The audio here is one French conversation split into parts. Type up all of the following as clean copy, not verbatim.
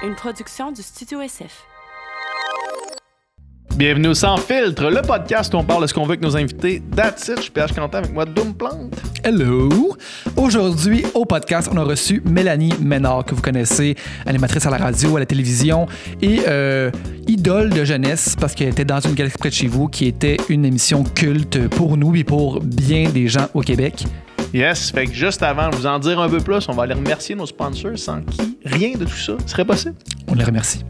une production du Studio SF. Bienvenue au Sans Filtre, le podcast où on parle de ce qu'on veut avec nos invités. That's it, je suis PH Quentin avec moi, Doom Plante. Hello! Aujourd'hui, au podcast, on a reçu Mélanie Ménard, que vous connaissez, animatrice à la radio, à la télévision et idole de jeunesse, parce qu'elle était dans une galaxie près de chez vous, qui était une émission culte pour nous et pour bien des gens au Québec. Yes, fait que juste avant de vous en dire un peu plus, on va aller remercier nos sponsors sans qui rien de tout ça serait possible. On les remercie.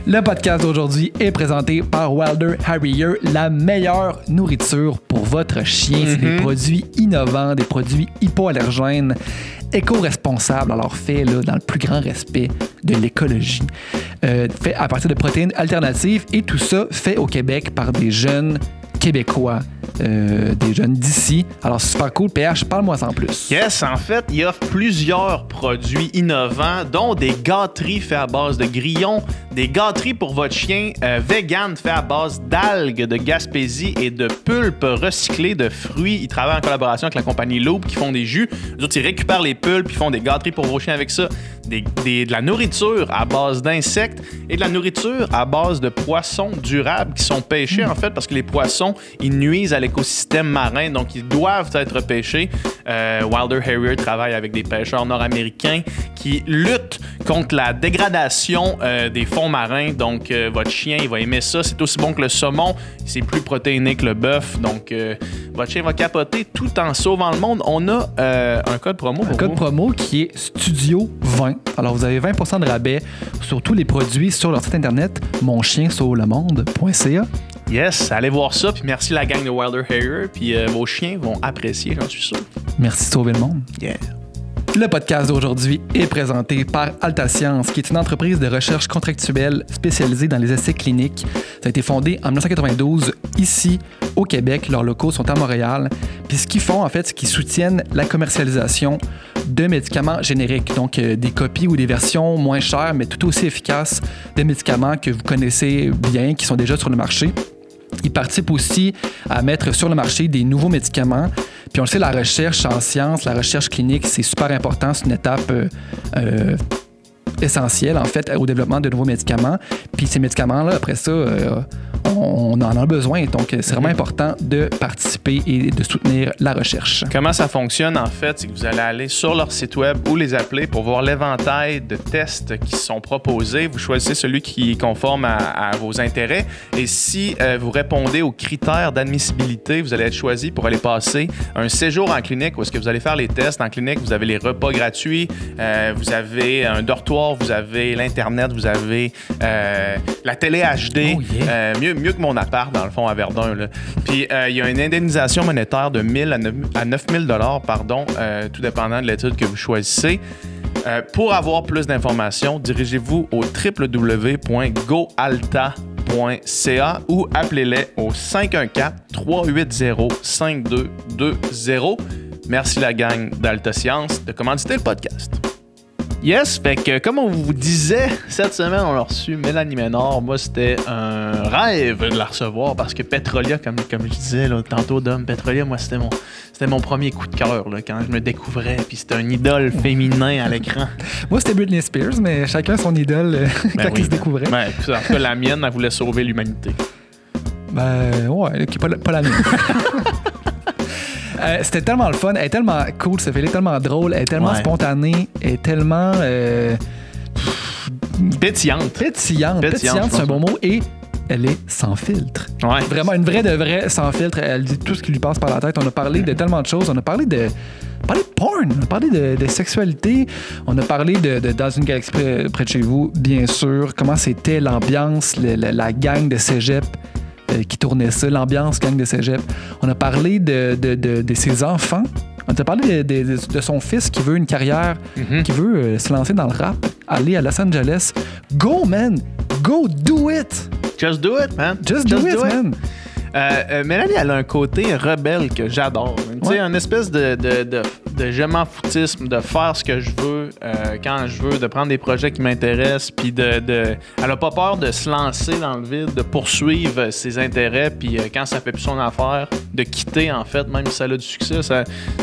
Le podcast d'aujourd'hui est présenté par Wilder Harrier, la meilleure nourriture pour votre chien. C'est des produits innovants, des produits hypoallergènes, éco-responsables, alors faits là, dans le plus grand respect de l'écologie. Fait à partir de protéines alternatives et tout ça fait au Québec par des jeunes Québécois. Des jeunes d'ici. Alors, c'est super cool. PH, parle-moi en plus. Yes, en fait, il offre plusieurs produits innovants, dont des gâteries faits à base de grillons, des gâteries pour votre chien vegan faits à base d'algues de Gaspésie et de pulpe recyclées de fruits. Ils travaillent en collaboration avec la compagnie Loop qui font des jus. Les autres, ils récupèrent les pulpes, ils font des gâteries pour vos chiens avec ça. De la nourriture à base d'insectes et de la nourriture à base de poissons durables qui sont pêchés, en fait, parce que les poissons, ils nuisent à l'écosystème marin, donc ils doivent être pêchés. Wilder Harrier travaille avec des pêcheurs nord-américains qui luttent contre la dégradation des fonds marins. Donc, votre chien, il va aimer ça. C'est aussi bon que le saumon. C'est plus protéiné que le bœuf. Donc, votre chien va capoter tout en sauvant le monde. On a un code promo pour vous. Un code promo qui est Studio 20. Alors, vous avez 20% de rabais sur tous les produits sur leur site internet monchiensauvelemonde.ca. Yes, allez voir ça. Puis merci la gang de Wilder Harrier. Puis vos chiens vont apprécier, j'en suis sûr. Merci de sauver le monde. Yeah. Le podcast d'aujourd'hui est présenté par Altascience, qui est une entreprise de recherche contractuelle spécialisée dans les essais cliniques. Ça a été fondé en 1992 ici au Québec. Leurs locaux sont à Montréal. Puis ce qu'ils font, en fait, c'est qu'ils soutiennent la commercialisation de médicaments génériques, donc des copies ou des versions moins chères, mais tout aussi efficaces des médicaments que vous connaissez bien, qui sont déjà sur le marché. Ils participent aussi à mettre sur le marché des nouveaux médicaments. Puis on le sait, la recherche en sciences, la recherche clinique, c'est super important. C'est une étape essentielle, en fait, au développement de nouveaux médicaments. Puis ces médicaments-là, après ça, on en a besoin. Donc, c'est vraiment important de participer et de soutenir la recherche. Comment ça fonctionne, en fait, c'est que vous allez aller sur leur site web ou les appeler pour voir l'éventail de tests qui sont proposés. Vous choisissez celui qui est conforme à vos intérêts. Et si vous répondez aux critères d'admissibilité, vous allez être choisi pour aller passer un séjour en clinique où est-ce que vous allez faire les tests. En clinique, vous avez les repas gratuits, vous avez un dortoir, vous avez l'Internet, vous avez la télé HD. Oh yeah. Mieux que mon appart, dans le fond, à Verdun. Là. Puis, il y a une indemnisation monétaire de 1 000 à 9 000 $, tout dépendant de l'étude que vous choisissez. Pour avoir plus d'informations, dirigez-vous au www.goalta.ca ou appelez-les au 514-380-5220. Merci la gang d'Alta Science de commanditer le podcast. Yes, fait que comme on vous disait, cette semaine, on a reçu Mélanie Ménard. Moi, c'était un rêve de la recevoir parce que Petrolia, comme je disais là, tantôt, Dom, Petrolia, moi, c'était mon premier coup de cœur là, quand je me découvrais. Puis c'était un idole féminin à l'écran. Moi, c'était Britney Spears, mais chacun son idole quand il se découvrait. Ben, en tout cas, la mienne, elle voulait sauver l'humanité. Ben, ouais, pas la mienne. C'était tellement le fun, elle est tellement cool, cette fille est tellement drôle, elle est tellement spontanée, elle est tellement pétillante, c'est un bon mot, et elle est sans filtre. Ouais. Vraiment une vraie de vraie sans filtre, elle dit tout ce qui lui passe par la tête. On a parlé de tellement de choses, on a parlé de porn, on a parlé de sexualité, on a parlé de dans une galaxie près de chez vous, bien sûr, comment c'était l'ambiance, la gang de cégep qui tournait ça, l'ambiance gang de cégep. On a parlé de ses enfants. On a parlé de son fils qui veut une carrière, qui veut se lancer dans le rap, aller à Los Angeles. Go, man! Go, do it! Just do it, man! Just do it, man! Mélanie, elle a un côté rebelle que j'adore. Tu sais, une espèce de je m'en foutisme, de faire ce que je veux quand je veux, de prendre des projets qui m'intéressent, puis elle a pas peur de se lancer dans le vide, de poursuivre ses intérêts, puis quand ça fait plus son affaire, de quitter, en fait, même si ça a du succès.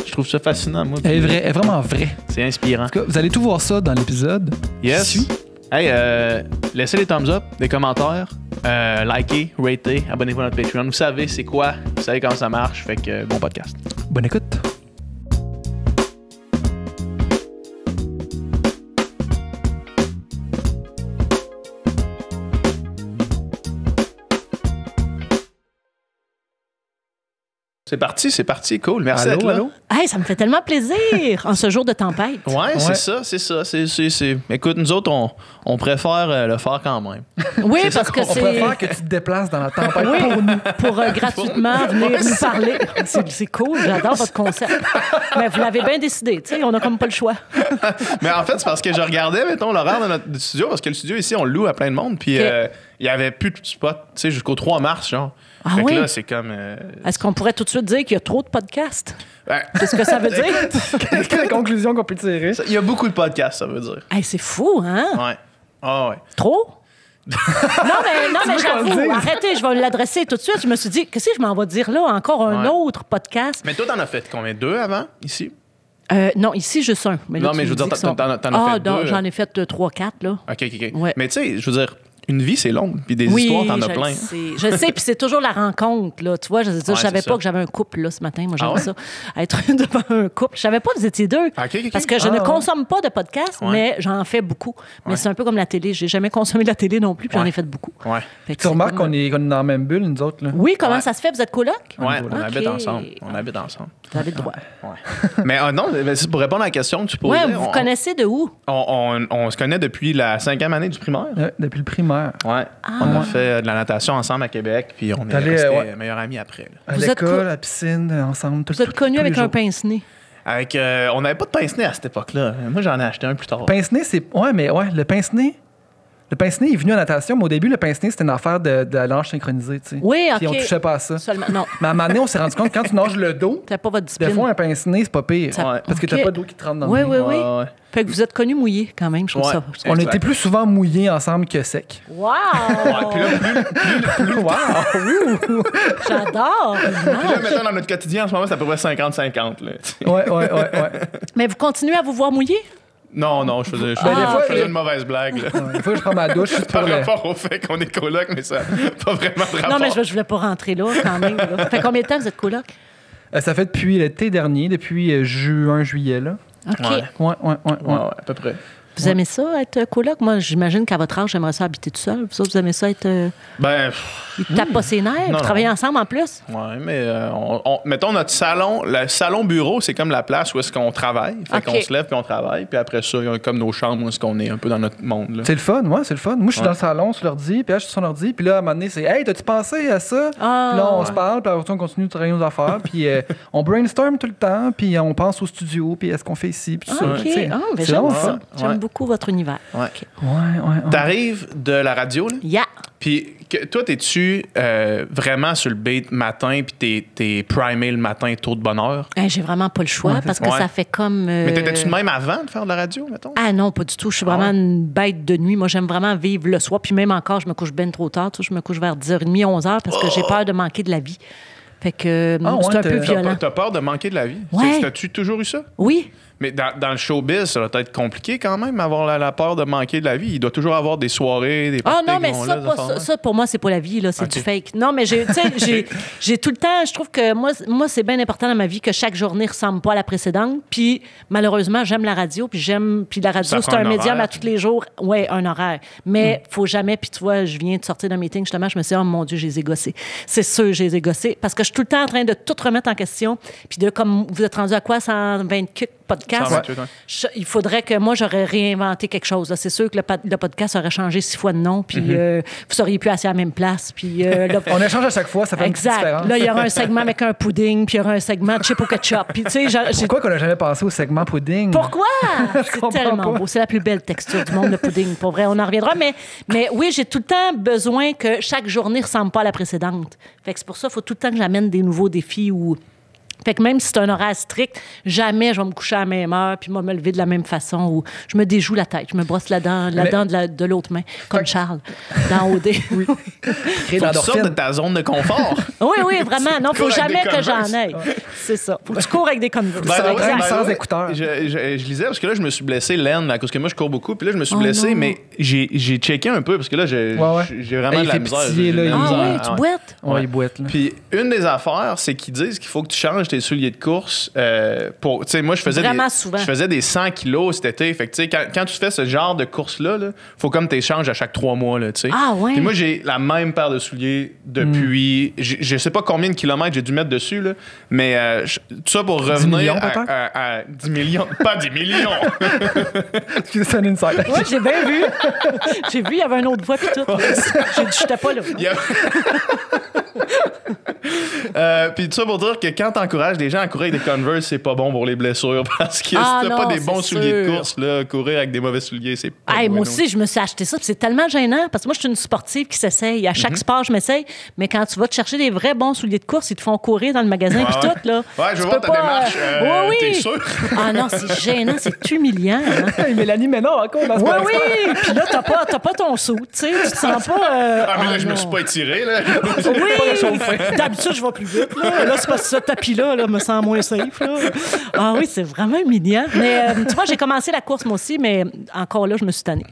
Je trouve ça fascinant, moi. Elle est vraie, elle est vraiment vraie. C'est inspirant. En tout cas, vous allez tout voir ça dans l'épisode. Yes. Hey, laissez des thumbs up, des commentaires, likez, ratez, abonnez-vous à notre Patreon. Vous savez c'est quoi, vous savez comment ça marche, fait que bon podcast. Bonne écoute. C'est parti, cool. Merci d'être là. Allô? Hey, ça me fait tellement plaisir en ce jour de tempête. Ouais, c'est ça. Écoute, nous autres, on préfère le faire quand même. Oui, parce que On c'est préfère que tu te déplaces dans la tempête oui, pour nous. pour gratuitement venir nous parler. C'est cool, j'adore votre concept. Mais vous l'avez bien décidé, tu sais, on n'a comme pas le choix. Mais en fait, c'est parce que je regardais, mettons, l'horaire de notre studio, parce que le studio ici, on le loue à plein de monde, puis il y avait plus de spot, tu sais, jusqu'au 3 mars, genre. Ah fait oui? que là, c'est comme... Est-ce qu'on pourrait tout de suite dire qu'il y a trop de podcasts? ouais. Qu'est-ce que ça veut dire? Quelle est la conclusion qu'on peut tirer? Il y a beaucoup de podcasts, ça veut dire. Hey, c'est fou, hein? Ouais. Ah ouais. Trop? non, mais veux qu'on le j'avoue, dise? arrêtez, je vais l'adresser tout de suite. Je me suis dit, qu'est-ce que je m'en vais dire là? Encore un Ouais. autre podcast? Mais toi, t'en as fait combien? 2 avant, ici? Non, ici, juste un. Mais là, Non, tu mais je veux me dire, dis qu'ils sont- t'en as fait non, 2. j'en ai fait 3-4, là. OK. Ouais. Mais tu sais, je veux dire, une vie, c'est long, puis des Oui, histoires, t'en as je plein. le sais. Je le sais, puis c'est toujours la rencontre, là. Tu vois, je Ouais, savais c'est pas ça. que j'avais un couple, là, ce matin. Moi, j'aime Ah ouais? ça. Être devant un couple. Je savais pas que vous étiez deux. OK. Parce que je ne consomme pas de podcasts, Ouais. mais j'en fais beaucoup. Mais c'est un peu comme la télé. J'ai jamais consommé de la télé non plus, puis j'en Ouais. ai fait beaucoup. Ouais. Fait que Tu c'est remarques comme- qu'on est dans la même bulle, nous autres, là? Oui, comment Ouais. ça se fait? Vous êtes coloc? Ouais, on Ok. habite ensemble. On habite ensemble. Vous avez le droit. Ouais. Mais non, mais c'est pour répondre à la question que tu posais. Ouais, vous connaissez de où? On se connaît depuis la 5e année du primaire. Depuis le primaire. Ouais. On a fait de la natation ensemble à Québec, puis on est T'allais, restés ouais. meilleurs amis après. là. À Vous êtes l'école, co- à la piscine, ensemble. Vous êtes connu avec un pince-nez. Avec, on n'avait pas de pince-nez à cette époque-là. Moi, j'en ai acheté un plus tard. Pince-nez, c'est. Ouais, mais ouais, le pince-nez. Le pince-nez est venu en natation, mais au début, le pince-nez, c'était une affaire de la nage synchronisée, tu sais. Oui, Puis on OK. touchait pas à ça. Seulement. Non, Mais à un moment donné, on s'est rendu compte que quand tu nages le dos, t'as pas votre des discipline. fois, un pince-nez, c'est pas pire. Ça- Ouais. Parce que t'as OK. pas d'eau qui te rentre dans Oui, le nez. oui, oui. Ouais. Fait que vous êtes connus mouillés quand même, je trouve Ouais. ça. On Exact. était plus souvent mouillés ensemble que secs. Wow! Ouais, puis là, Wow! J'adore! puis là, mettons, dans notre quotidien, en ce moment, c'est à peu près 50-50. Là. Ouais. Mais vous continuez à vous voir mouillés? Non, je faisais, des fois, je faisais une mauvaise blague. Là. Des fois, je prends ma douche juste pour Par le. rapport au fait qu'on est coloc, mais ça n'a pas vraiment de rapport. Non, mais je voulais pas rentrer là quand même. Là. Fait combien de temps vous êtes coloc? Ça fait depuis l'été dernier, depuis juin, juillet, là. OK. Ouais. Ouais. Ouais, à peu près. Vous aimez ça, être coloc? Moi, j'imagine qu'à votre âge, j'aimerais ça habiter tout seul. Vous autres, vous aimez ça être... Ben, Ils tapent pas ses nerfs, Non, vous travaillez ensemble en plus? ouais, mais mettons notre salon, le salon bureau, c'est comme la place où est-ce qu'on travaille. Fait OK. qu'on se lève puis on travaille, puis après ça, il y a comme nos chambres où est-ce qu'on est un peu dans notre monde. Là. C'est le fun, ouais, c'est le fun. Moi, je suis Ouais. dans le salon sur l'ordi, puis là, je suis sur l'ordi, puis là, à un moment donné, c'est Hey, t'as-tu pensé à ça? Ah. Puis là, on se parle, puis après, on continue de travailler nos affaires, puis on brainstorm tout le temps, puis on pense au studio, puis est-ce qu'on fait ici, puis tout ça. OK. Tu sais, Ah, mais c'est j'aime vraiment ça. fun. J'aime Ouais. beaucoup votre univers. Ouais. Ouais. T'arrives de la radio, là, Yeah! puis toi, t'es-tu vraiment sur le beat matin, puis t'es primé le matin tôt de bonne heure? Hey, j'ai vraiment pas le choix Ouais, parce que ouais. ça fait comme... Mais t'étais-tu de même avant de faire de la radio, mettons? Ah non, pas du tout. Je suis vraiment une bête de nuit. Moi, j'aime vraiment vivre le soir. Puis même encore, je me couche bien trop tard. Tu sais, je me couche vers 10h30, 11h parce que j'ai peur de manquer de la vie. Fait que Ah ouais, c'est un peu t'as- violent. T'as peur de manquer de la vie? Ouais. T'as-tu toujours eu ça? Oui. Mais dans le showbiz, ça doit être compliqué quand même, avoir la peur de manquer de la vie. Il doit toujours avoir des soirées, des Ah parties non, mais qui vont ça, là, pas, des affaires ça, pour moi, c'est pas la vie, là, c'est Ok. du fake. Non, mais tu sais, j'ai tout le temps, je trouve que moi c'est bien important dans ma vie que chaque journée ressemble pas à la précédente. Puis malheureusement, j'aime la radio, puis la radio, Ça c'est prend un un médium horaire. à tous les jours. Ouais, un horaire. Mais faut jamais, puis tu vois, je viens de sortir d'un meeting, justement, je me suis dit, oh mon Dieu, je les ai gossés. C'est sûr, je les ai gossés. Parce que je suis tout le temps en train de tout remettre en question. Puis comme vous êtes rendu à quoi, 120 podcasts? 128, ouais. Il faudrait que moi, j'aurais réinventé quelque chose. là. C'est sûr que le podcast aurait changé 6 fois de nom, puis vous seriez plus assis à la même place. Puis, là, On échange à chaque fois, ça fait une petite exact. différence. Là, il y aura un segment avec un pudding, puis il y aura un segment de chip au ketchup. Puis, tu sais, Pourquoi qu'on n'a jamais pensé au segment pudding? pourquoi? C'est comprends tellement pas. beau. C'est la plus belle texture du monde, le pudding. Pour vrai, on en reviendra. Mais oui, j'ai tout le temps besoin que chaque journée ne ressemble pas à la précédente. Fait que c'est pour ça qu'il faut tout le temps que j'amène des nouveaux défis ou Fait que même si c'est un horaire strict, jamais je vais me coucher à la même heure puis me lever de la même façon ou je me déjoue la tête. Je me brosse la dent de l'autre main, comme Charles, dans OD. Oui. Faut que tu sortes de ta zone de confort. Oui, vraiment. Non, faut jamais que j'en aille. Ouais. C'est ça. Faut que tu cours avec des Converse. Sans écouteurs. Je lisais parce que là, je me suis blessé l'aine à cause que moi, je cours beaucoup. Puis là, je me suis blessé, mais j'ai checké un peu parce que là, j'ai vraiment de la misère. Oui, tu boites? Oui, il boite. Puis une des affaires, c'est qu'ils disent qu'il faut que tu changes tes souliers de course. Tu sais, moi, je faisais des 100 kilos cet été. Fait que, tu sais, quand tu fais ce genre de course-là, faut comme tu échanges à chaque 3 mois, tu sais. Ah, ouais. Puis moi, j'ai la même paire de souliers depuis. Je sais pas combien de kilomètres j'ai dû mettre dessus, là, mais tout ça pour revenir 10 millions, à 10 millions. Pas 10 millions! C'est un insight. Oui, j'ai bien vu. J'ai vu, il y avait un autre voix puis tout. J'ai dit, j'étais pas là. Puis tout ça pour dire que quand t'encourages des gens à courir avec des Converse, c'est pas bon pour les blessures parce que si t'as pas des bons souliers de course, là, courir avec des mauvais souliers, c'est pas bon. Moi aussi, je me suis acheté ça, puis c'est tellement gênant parce que moi, je suis une sportive qui s'essaye. À chaque sport, je m'essaye, mais quand tu vas te chercher des vrais bons souliers de course, ils te font courir dans le magasin puis tout, là. Ouais, je veux voir ta démarche. Oui. T'es sûr? Ah non, c'est gênant, c'est humiliant. Hein? Mélanie Ménard, encore dans ce Oui. Puis là, t'as pas ton saut, tu sais, tu te sens pas... mais là, je me suis pas étiré, là. Oui! D'habitude, je vais plus vite. Là, c'est parce que ce tapis-là me sent moins safe. Là. Ah oui, c'est vraiment humiliant. Mais tu vois, j'ai commencé la course, moi aussi, mais encore là, je me suis tannée.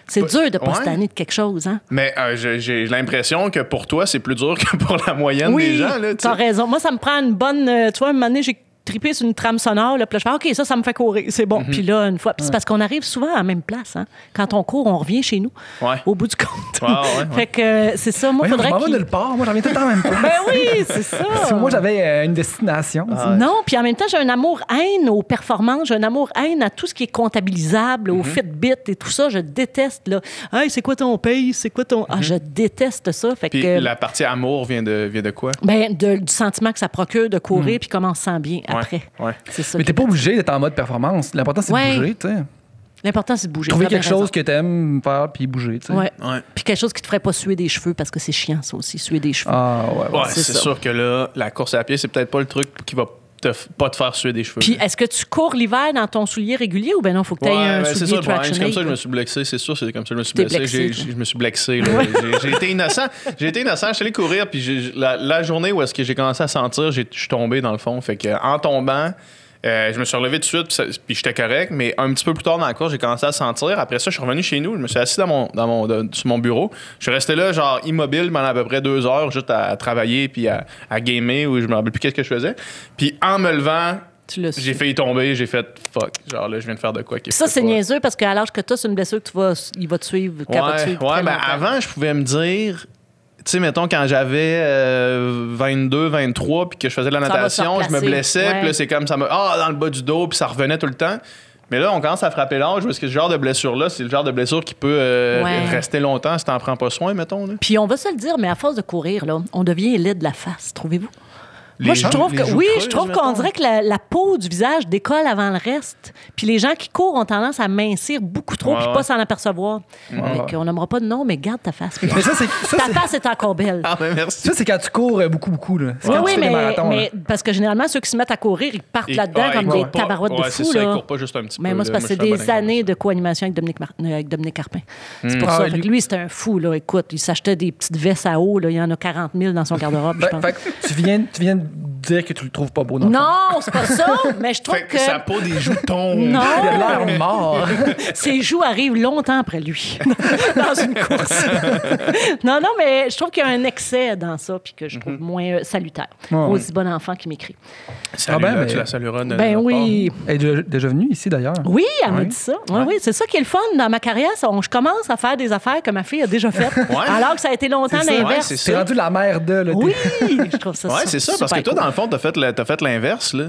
C'est dur de pas se tanner de quelque chose, hein? Mais j'ai l'impression que pour toi, c'est plus dur que pour la moyenne des gens. Oui, t'as raison. Moi, ça me prend une bonne... tu vois, un moment donné, j'ai triper sur une trame sonore, là, puis là, je fais OK, ça me fait courir, c'est bon. Puis là, une fois, c'est parce qu'on arrive souvent à la même place. Hein. Quand on court, on revient chez nous, au bout du compte. Fait que c'est ça, moi, faudrait je m'en vais nulle part, moi, j'en viens tout le temps à la même place. Ben oui, c'est ça. Si moi, j'avais une destination. Non, puis en même temps, j'ai un amour-haine aux performances, j'ai un amour-haine à tout ce qui est comptabilisable, aux Fitbit et tout ça. Je déteste, là. Hey, c'est quoi ton paye? C'est quoi ton... Ah, je déteste ça. Fait puis que... la partie amour vient de quoi? Ben, du sentiment que ça procure de courir, puis comment on se sent bien après. C'est ça. Mais t'es pas obligé d'être en mode performance. L'important, c'est de bouger, tu sais. L'important, c'est de bouger. Trouver quelque chose que t'aimes faire puis bouger, tu sais. Ouais. Puis quelque chose qui te ferait pas suer des cheveux parce que c'est chiant, ça aussi, suer des cheveux. Ah, ouais. C'est sûr que là, la course à pied, c'est peut-être pas le truc qui va pas te faire suer des cheveux. Puis est-ce que tu cours l'hiver dans ton soulier régulier ou ben non, faut que tu aies un soulier traction? C'est comme ça que je me suis blessé, c'est sûr, c'est comme ça que je me suis blessé. Je me suis blessé. J'ai été innocent. Je suis allé courir, puis la journée où est-ce que j'ai commencé à sentir, je suis tombé dans le fond. Fait que en tombant, je me suis relevé tout de suite, puis j'étais correct, mais un petit peu plus tard dans la course, j'ai commencé à sentir. Après ça, je suis revenu chez nous, je me suis assis sur mon bureau. Je suis resté là, genre immobile, pendant à peu près 2 heures, juste à travailler, puis à gamer, ou je me rappelle plus qu'est-ce que je faisais. Puis en me levant, j'ai failli tomber, j'ai fait fuck. Genre là, je viens de faire de quoi. Ça, c'est niaiseux parce qu'à l'âge que tu as, c'est une blessure que il va te suivre. Avant, je pouvais me dire. Tu sais, mettons, quand j'avais 22, 23, puis que je faisais de la natation, je me blessais, puis là, c'est comme ça me. Dans le bas du dos, puis ça revenait tout le temps. Mais là, on commence à frapper l'âge, parce que ce genre de blessure-là, c'est le genre de blessure qui peut rester longtemps si t'en prends pas soin, mettons. Là. Puis on va se le dire, mais à force de courir, là, on devient laid de la face, trouvez-vous? Moi, je trouve qu'on dirait que la peau du visage décolle avant le reste. Puis les gens qui courent ont tendance à mincir beaucoup trop puis pas s'en apercevoir. On n'aimera pas de nom, mais garde ta face. Mais ta face est encore belle. Ah, ben merci. Ça, c'est quand tu cours beaucoup. Là. Oui, mais parce que généralement, ceux qui se mettent à courir, ils partent là-dedans comme des tabarouettes de fous. C'est ça, ils courent pas juste un petit peu. Mais moi, c'est parce que c'est des années de co-animation avec Dominique Carpin. C'est pour ça. Lui, c'était un fou. Là. Écoute, il s'achetait des petites vestes à eau. Là. Il y en a 40 000 dans son garde-robe, je pense. Tu viens de dire que tu le trouves pas beau dans le fond. Non, c'est pas ça, mais je trouve que... Sa peau des joues tombe. Non. Il a l'air mort. Ses joues arrivent longtemps après lui, dans une course. Non, mais je trouve qu'il y a un excès dans ça, puis que je trouve moins salutaire. Rosie Bonenfant qui m'écrit. Salut, tu la salueras. Ben oui. Elle est déjà venue ici, d'ailleurs. Oui, elle m'a dit ça. Oui, c'est ça qui est le fun dans ma carrière. Je commence à faire des affaires que ma fille a déjà faites, alors que ça a été longtemps l'inverse. C'est rendu la mère de... Là, oui, je trouve ça c'est ça, parce que toi, dans le fond, t'as fait l'inverse, là.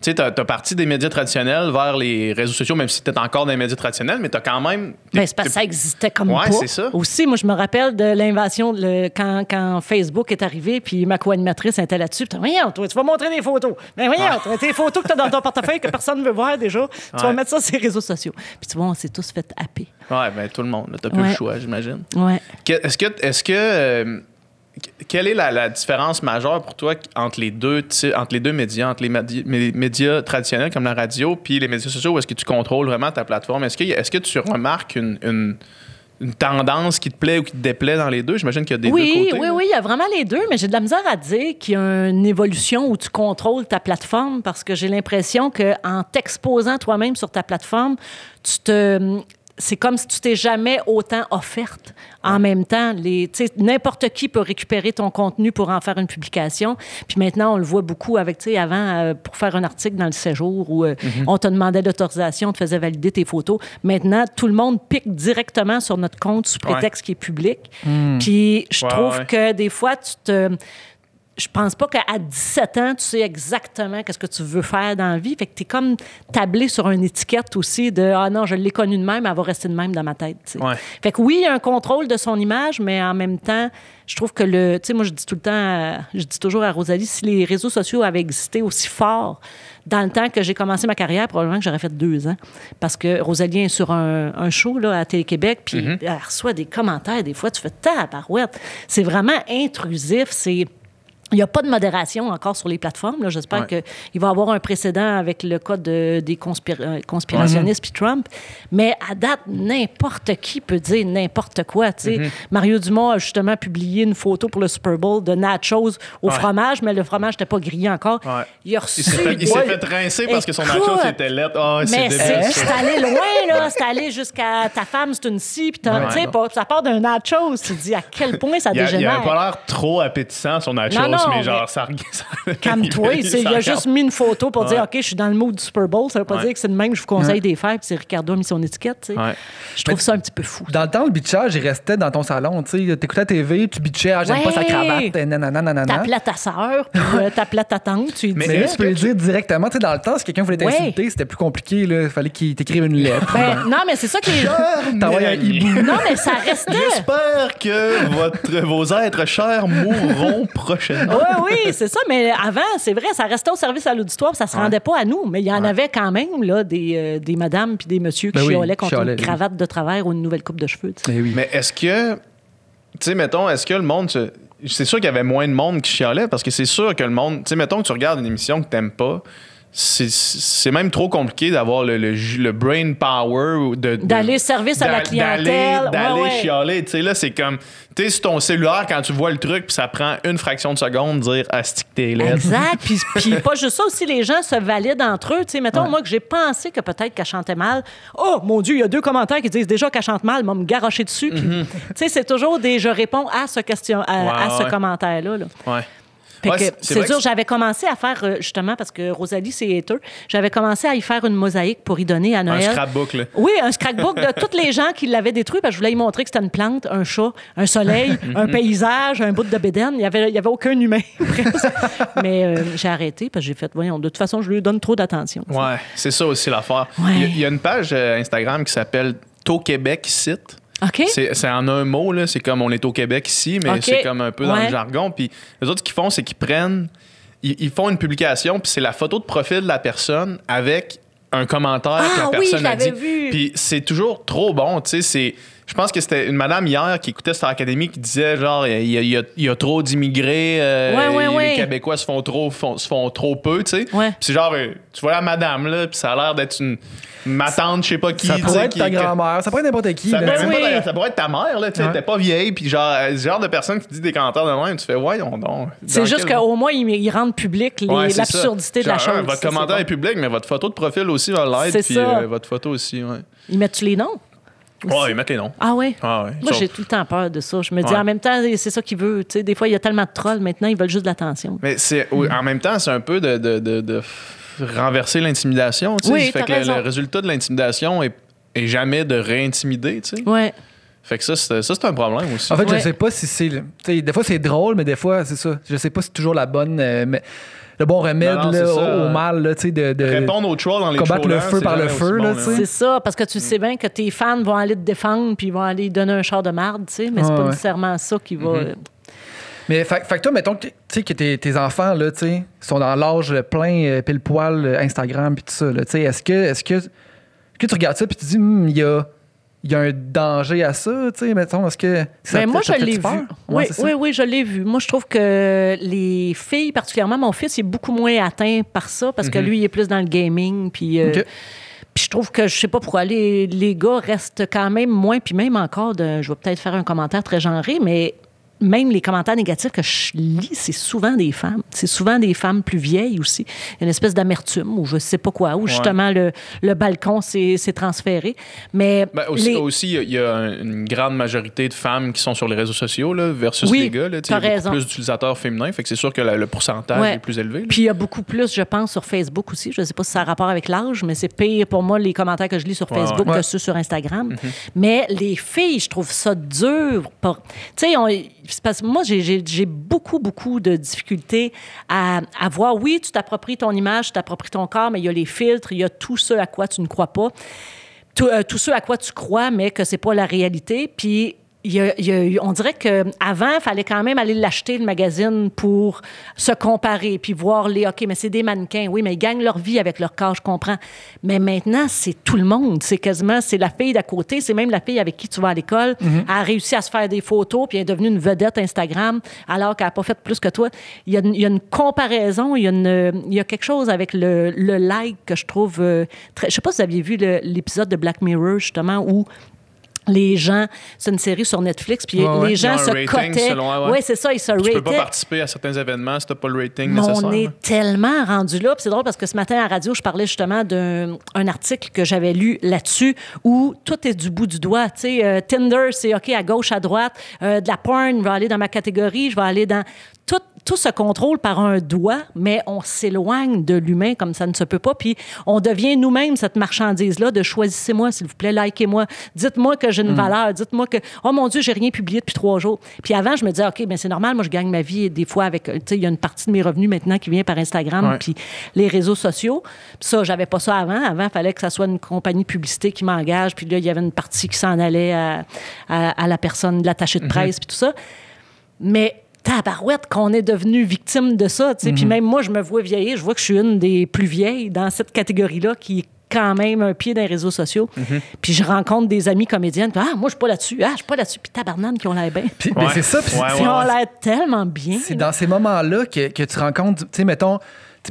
Tu sais, t'as parti des médias traditionnels vers les réseaux sociaux, même si t'es encore dans les médias traditionnels, mais t'as quand même... Ben, c'est parce que ça existait comme pas. C'est ça. Aussi, moi, je me rappelle de l'invasion, quand Facebook est arrivé, puis ma co-animatrice était là-dessus. Puis, voyons, toi, tu vas montrer des photos. Mais voyons, tes photos que t'as dans ton portefeuille que personne ne veut voir déjà, tu vas mettre ça sur les réseaux sociaux. Puis tu vois, on s'est tous fait happer. Ouais, ben tout le monde. T'as plus le choix, j'imagine. Ouais. Est-ce que quelle est la différence majeure pour toi entre les deux médias, entre les médias traditionnels comme la radio puis les médias sociaux, où est-ce que tu contrôles vraiment ta plateforme? Est-ce que tu remarques une tendance qui te plaît ou qui te déplaît dans les deux? J'imagine qu'il y a des deux côtés. Oui, il y a vraiment les deux, mais j'ai de la misère à dire qu'il y a une évolution où tu contrôles ta plateforme parce que j'ai l'impression qu'en t'exposant toi-même sur ta plateforme, c'est comme si tu t'es jamais autant offerte en même temps. N'importe qui peut récupérer ton contenu pour en faire une publication. Puis maintenant, on le voit beaucoup avec, avant, pour faire un article dans le Séjour où on te demandait l'autorisation, on te faisait valider tes photos. Maintenant, tout le monde pique directement sur notre compte sous prétexte qu'il est public. Puis je trouve que des fois, je pense pas qu'à 17 ans, tu sais exactement qu'est-ce que tu veux faire dans la vie. Fait que tu es comme tablé sur une étiquette aussi de « Ah non, je l'ai connue de même, elle va rester de même dans ma tête. » Fait que oui, il y a un contrôle de son image, mais en même temps, je trouve que tu sais, moi, je dis toujours à Rosalie, si les réseaux sociaux avaient existé aussi fort dans le temps que j'ai commencé ma carrière, probablement que j'aurais fait 2 ans. Parce que Rosalie est sur un show là, à Télé-Québec, puis elle reçoit des commentaires. Des fois, tu fais « Tabarouette! » C'est vraiment intrusif, Il n'y a pas de modération encore sur les plateformes. Là. J'espère qu'il va y avoir un précédent avec le cas des conspirationnistes puis Trump. Mais à date, n'importe qui peut dire n'importe quoi. Mario Dumont a justement publié une photo pour le Super Bowl de nachos au fromage, mais le fromage n'était pas grillé encore. Il a reçu... Il s'est fait rincer parce que son nachos était laid. Mais c'est allé loin, là. C'est allé jusqu'à ta femme, c'est une scie, puis ça part d'un nachos. Tu te dis à quel point ça dégénère. Il n'a pas l'air trop appétissant, son nachos. Non, mais genre, ça calme-toi. Il a juste mis une photo pour dire, OK, je suis dans le mood du Super Bowl. Ça veut pas dire que c'est le même que je vous conseille des faire, puis c'est Ricardo a mis son étiquette. Je trouve ça un petit peu fou. Dans le temps, le bitchage, il restait dans ton salon. Tu écoutais la TV, tu bitchais, j'aime pas sa cravate, nanana. T'appelais ta sœur, puis t'appelais ta tante, tu lui disais. Mais là, tu peux le dire directement. Dans le temps, si quelqu'un voulait t'insulter, c'était plus compliqué. Il fallait qu'il t'écrive une lettre. Non, mais c'est ça qui est là. T'envoies un hibou. Non, mais ça restait. J'espère que vos êtres chers mourront prochainement. Oui, c'est ça. Mais avant, c'est vrai, ça restait au service à l'auditoire, ça se rendait pas à nous. Mais il y en avait quand même là, des madames puis des messieurs qui chiolaient contre une cravate de travers ou une nouvelle coupe de cheveux. Mais est-ce que, tu sais, mettons, est-ce que le monde... C'est sûr qu'il y avait moins de monde qui chialait parce que c'est sûr que le monde... Tu sais, mettons que tu regardes une émission que t'aimes pas, c'est même trop compliqué d'avoir le brain power d'aller service à la clientèle, d'aller chialer. Tu sais, là, c'est comme, tu sais, sur ton cellulaire, quand tu vois le truc, puis ça prend une fraction de seconde de dire « Asti que t'es laide ». Exact. Puis pas juste ça, aussi, les gens se valident entre eux. Tu sais, mettons, moi, que j'ai pensé que peut-être qu'elle chantait mal. Oh, mon Dieu, il y a 2 commentaires qui disent déjà qu'elle chante mal, m'a me garocher dessus. Tu sais, c'est toujours je réponds à ce commentaire-là. Là. C'est dur. J'avais commencé à faire, justement, parce que Rosalie, c'est hater, j'avais commencé à y faire une mosaïque pour y donner à Noël. Un scrapbook, là. Oui, un scrapbook de tous les gens qui l'avaient détruit, parce que je voulais y montrer que c'était une plante, un chat, un soleil, un paysage, un bout de bédaine. Il y avait aucun humain, presque. Mais j'ai arrêté, parce que j'ai fait, voyons, de toute façon, je lui donne trop d'attention. Ouais, c'est ça aussi l'affaire. Il y a une page Instagram qui s'appelle Taux Québec Site. Okay. C'est en un mot, là. C'est comme on est au Québec ici, mais c'est comme un peu dans le jargon. Puis les autres, ce qu'ils font, c'est qu'ils prennent... Ils font une publication, puis c'est la photo de profil de la personne avec un commentaire que la personne a dit. Puis c'est toujours trop bon, tu sais. Je pense que c'était une madame hier qui écoutait Star Academy qui disait genre il y a trop d'immigrés, les Québécois se font trop peu, tu sais. Puis c'est genre tu vois la madame là, puis ça a l'air d'être ma tante, je sais pas qui. Ça pourrait être ta grand-mère, ça pourrait être n'importe qui. Ça pourrait être ta mère, là, tu sais, t'es pas vieille, puis genre, ce genre de personne qui dit des commentaires de même, tu fais, voyons donc. C'est juste qu'au moins, ils rendent public l'absurdité de la chose. Votre commentaire est public, mais votre photo de profil aussi va l'être, puis votre photo aussi, Ils mettent-tu les noms? Oui, ils mettent les noms. Ah oui? Moi, j'ai tout le temps peur de ça. Je me dis, en même temps, c'est ça qu'ils veulent. Tu sais, des fois, il y a tellement de trolls, maintenant, ils veulent juste de l'attention. Mais en même temps, c'est un peu de renverser l'intimidation. Tu sais. Oui, fait que le résultat de l'intimidation est jamais de réintimider. Tu sais. Ouais. Fait que ça, c'est un problème aussi. En fait, je sais pas si c'est... Des fois, c'est drôle, mais des fois, c'est ça. Je sais pas si c'est toujours la bonne... le bon remède au mal, là, de répondre aux trolls dans les combattre le feu par le feu. Là, c'est ça, parce que tu sais bien que tes fans vont aller te défendre puis ils vont aller donner un char de marde, tu sais, mais c'est pas nécessairement ça qui va... Mais fait que toi, mettons que tes enfants, là, tu sais, sont dans l'âge plein, pile-poil, Instagram puis tout ça, là, tu sais, est-ce que tu regardes ça puis tu te dis, il y a il y a un danger à ça, tu sais, mettons, est-ce que ça moi, ça je l'ai fait-tu peur? vu. Ouais, c'est ça. Oui, je l'ai vu. Moi, je trouve que les filles, particulièrement mon fils, il est beaucoup moins atteint par ça parce que lui, il est plus dans le gaming. Puis OK. puis je trouve que, je sais pas pourquoi, les gars restent quand même moins, puis même encore, je vais peut-être faire un commentaire très genré, mais même les commentaires négatifs que je lis, c'est souvent des femmes. C'est souvent des femmes plus vieilles aussi. Il y a une espèce d'amertume ou je sais pas quoi, où justement le balcon s'est transféré. Mais aussi, il y a une grande majorité de femmes qui sont sur les réseaux sociaux là, versus oui, les gars. Là, il y a beaucoup plus d'utilisateurs féminins, fait que c'est sûr que le pourcentage est plus élevé. Là. Puis il y a beaucoup plus, je pense, sur Facebook aussi. Je sais pas si ça a rapport avec l'âge, mais c'est pire pour moi les commentaires que je lis sur Facebook que ceux sur Instagram. Mais les filles, je trouve ça dur. Tu sais, parce que moi, j'ai beaucoup de difficultés à voir, oui, tu t'appropries ton image, tu t'appropries ton corps, mais il y a les filtres, il y a tout ce à quoi tu ne crois pas, tout ce à quoi tu crois, mais que c'est pas la réalité. Puis on dirait qu'avant, il fallait quand même aller l'acheter, le magazine, pour se comparer, puis voir OK, mais c'est des mannequins. Oui, mais ils gagnent leur vie avec leur corps, je comprends. Mais maintenant, c'est tout le monde. C'est la fille d'à côté, c'est même la fille avec qui tu vas à l'école. Elle a réussi à se faire des photos, puis elle est devenue une vedette Instagram, alors qu'elle n'a pas fait plus que toi. Il y a une comparaison, il y a quelque chose avec le like que je trouve très... Je sais pas si vous aviez vu l'épisode de Black Mirror, justement, où les gens, c'est une série sur Netflix, puis les gens se cotaient. Oui, c'est ça, ils se rataient. Tu peux pas participer à certains événements si t'as pas le rating nécessaire. On est tellement rendu là. Puis c'est drôle parce que ce matin à la radio, je parlais justement d'un article que j'avais lu là-dessus où tout est du bout du doigt. Tu sais, Tinder, c'est OK à gauche, à droite. De la porn, je vais aller dans ma catégorie, je vais aller dans... Tout se contrôle par un doigt, mais on s'éloigne de l'humain comme ça ne se peut pas. Puis on devient nous-mêmes cette marchandise-là de choisissez-moi, s'il vous plaît, likez-moi. Dites-moi que j'ai une valeur. Dites-moi que, oh mon Dieu, j'ai rien publié depuis 3 jours. Puis avant, je me disais, OK, bien c'est normal, moi, je gagne ma vie des fois avec, tu sais, il y a une partie de mes revenus maintenant qui vient par Instagram puis les réseaux sociaux. Puis ça, j'avais pas ça avant. Avant, il fallait que ça soit une compagnie de publicité qui m'engage. Puis là, il y avait une partie qui s'en allait à la personne, l'attaché de presse, puis tout ça. Mais tabarouette qu'on est devenu victime de ça, tu sais. Puis même moi, je me vois vieillir, je vois que je suis une des plus vieilles dans cette catégorie-là qui est quand même un pied dans les réseaux sociaux. Puis je rencontre des amies comédiennes, puis moi, je suis pas là-dessus, puis tabarnane qui ont l'air bien. Puis c'est ça, puis ils ont l'air tellement bien. C'est dans ces moments-là que tu rencontres, tu sais, mettons,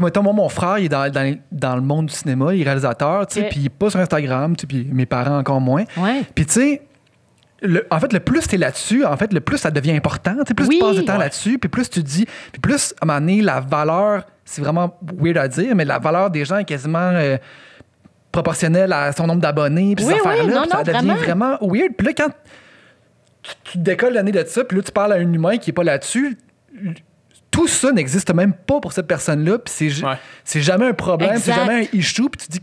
moi, mon frère, il est dans le monde du cinéma, il est réalisateur, tu sais, puis il est pas sur Instagram, tu sais, puis mes parents encore moins. Puis tu sais, en fait, le plus tu es là-dessus, en fait, le plus ça devient important. Plus tu passes de temps là-dessus, puis plus tu dis... Puis plus, à un moment donné, la valeur, c'est vraiment weird à dire, mais la valeur des gens est quasiment proportionnelle à son nombre d'abonnés, puis ces affaires-là, ça devient vraiment weird. Puis là, quand tu décolles l'année de ça, puis là, tu parles à un humain qui est pas là-dessus, tout ça n'existe même pas pour cette personne-là, puis c'est jamais un problème, c'est jamais un issue, puis tu dis...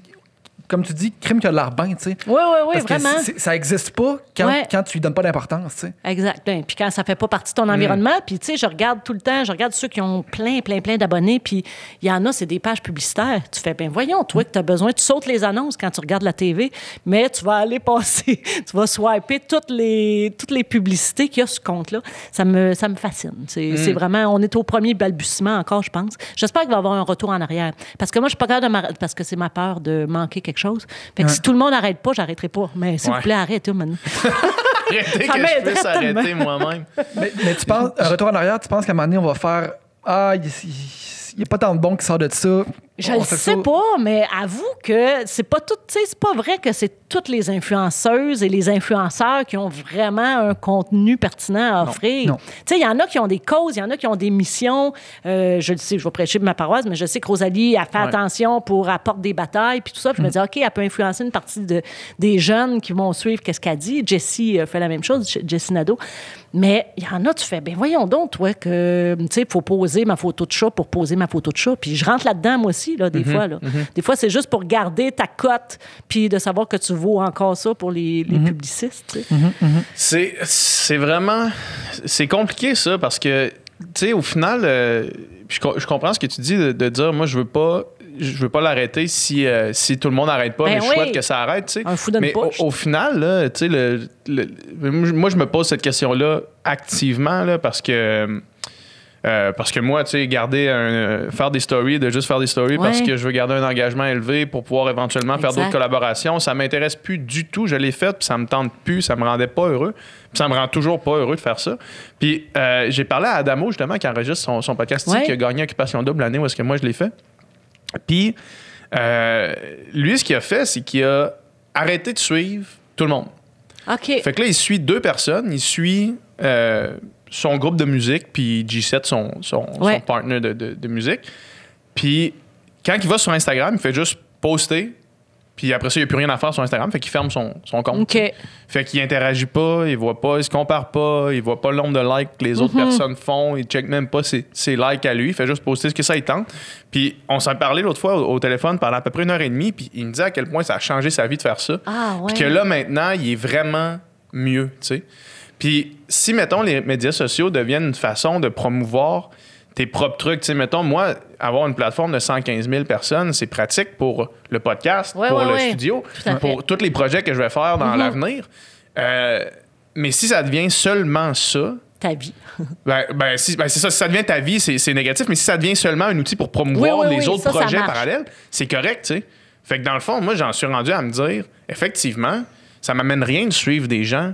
Comme tu dis, crime qui a de l'air bien, tu sais. Oui, Parce vraiment. Que ça n'existe pas quand tu lui donnes pas d'importance, tu sais. Exact. Puis quand ça fait pas partie de ton environnement, puis tu sais, je regarde tout le temps, ceux qui ont plein d'abonnés, puis il y en a, c'est des pages publicitaires. Tu fais, ben voyons, toi, que tu as besoin, tu sautes les annonces quand tu regardes la TV, mais tu vas aller passer, tu vas swiper toutes les publicités qu'il y a sur ce compte-là. Ça me fascine. C'est vraiment, on est au premier balbutiement encore, je pense. J'espère qu'il va y avoir un retour en arrière. Parce que moi, je suis pas capable parce que c'est ma peur de manquer quelque chose. Fait que si tout le monde n'arrête pas, j'arrêterai pas. Mais s'il vous plaît, arrêtez maintenant. Arrêtez que je puisse arrêter moi-même. Mais tu penses, un retour en arrière, tu penses qu'à un moment donné, on va faire il n'y a pas tant de bon qui sort de ça. Je ne sais pas, mais avoue que c'est pas tout, tu sais, c'est pas vrai que c'est toutes les influenceuses et les influenceurs qui ont vraiment un contenu pertinent à offrir. Non. Tu sais, il y en a qui ont des causes, il y en a qui ont des missions. Je le sais, je vais prêcher de ma paroisse, mais je sais que Rosalie a fait attention pour apporter des batailles puis tout ça. Puis je me dis, OK, elle peut influencer une partie des jeunes qui vont suivre qu'est-ce qu'elle dit. Jessie fait la même chose, Jessie Nadeau. Mais il y en a, tu fais, ben voyons donc, toi, que, tu sais, il faut poser ma photo de chat pour poser ma photo de chat. Puis je rentre là-dedans, moi aussi, là, des fois. Là. Des fois, c'est juste pour garder ta cote puis de savoir que tu vaux encore ça pour les publicistes. Tu sais. C'est vraiment... C'est compliqué, ça, parce que, tu sais, au final, je comprends ce que tu dis de dire, moi, je veux pas l'arrêter si tout le monde n'arrête pas, mais je souhaite que ça arrête, tu sais. Un fou d'une poche. Au final, là, tu sais, moi, je me pose cette question-là activement, là, parce que Parce que moi, tu sais, faire des stories, de juste faire des stories parce que je veux garder un engagement élevé pour pouvoir éventuellement faire d'autres collaborations, ça m'intéresse plus du tout. Je l'ai fait, puis ça me tente plus, ça me rendait pas heureux. Puis ça me rend toujours pas heureux de faire ça. Puis j'ai parlé à Adamo, justement, qui enregistre son podcast qui a gagné Occupation Double l'année où est-ce que moi je l'ai fait. Puis lui, ce qu'il a fait, c'est qu'il a arrêté de suivre tout le monde. OK. Fait que là, il suit 2 personnes. Il suit son groupe de musique, puis G7, son partner de musique. Puis quand il va sur Instagram, il fait juste poster. Puis après ça, il n'y a plus rien à faire sur Instagram. Fait qu'il ferme son compte. OK. Fait qu'il interagit pas, il voit pas, il se compare pas, il voit pas le nombre de likes que les autres personnes font, il check même pas ses likes à lui, il fait juste poster ce que ça il tente. Puis on s'en parlait l'autre fois au téléphone pendant à peu près 1h30, puis il me disait à quel point ça a changé sa vie de faire ça. Ah, ouais. Puis que là, maintenant, il est vraiment mieux, tu sais. Puis si, mettons, les médias sociaux deviennent une façon de promouvoir tes propres trucs. Tu sais, mettons, moi, avoir une plateforme de 115 000 personnes, c'est pratique pour le podcast, pour le studio, pour tous les projets que je vais faire dans l'avenir. Mais si ça devient seulement ça... Ta vie. c'est ça. Si ça devient ta vie, c'est négatif. Mais si ça devient seulement un outil pour promouvoir les autres projets parallèles, c'est correct, tu sais. Fait que dans le fond, moi, j'en suis rendu à me dire, effectivement, ça m'amène rien de suivre des gens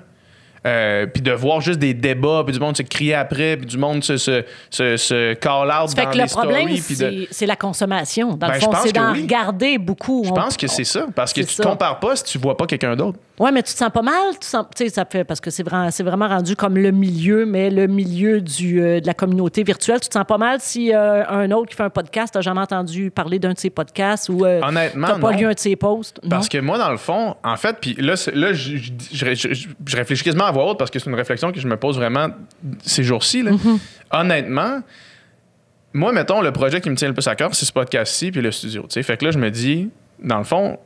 puis de voir juste des débats, puis du monde se crier après, puis du monde se call-out dans les stories. Le problème, c'est la consommation. Dans le fond, c'est d'en regarder beaucoup. Je pense que c'est ça, parce que tu te compares pas si tu vois pas quelqu'un d'autre. Oui, mais tu te sens pas mal. Tu sais, ça fait, parce que c'est vraiment rendu comme le milieu, mais le milieu de la communauté virtuelle. Tu te sens pas mal si un autre qui fait un podcast, t'as jamais entendu parler d'un de ses podcasts ou honnêtement, t'as pas lu un de ses posts. Parce que moi, dans le fond, en fait, puis là je réfléchis quasiment à voix haute parce que c'est une réflexion que je me pose vraiment ces jours-ci. Là. Honnêtement, moi, mettons, le projet qui me tient le plus à cœur, c'est ce podcast-ci puis le studio. T'sais. Fait que là, je me dis, dans le fond,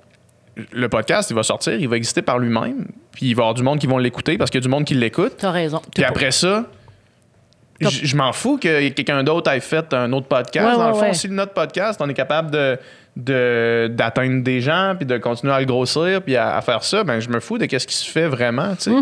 le podcast, il va sortir, il va exister par lui-même, puis il va y avoir du monde qui vont l'écouter parce qu'il y a du monde qui l'écoute. T'as raison. Puis après ça, je m'en fous que quelqu'un d'autre ait fait un autre podcast. Dans le fond, si notre podcast, on est capable d'atteindre des gens, puis de continuer à le grossir, puis à faire ça, ben je me fous de qu'est-ce qui se fait vraiment, tu sais.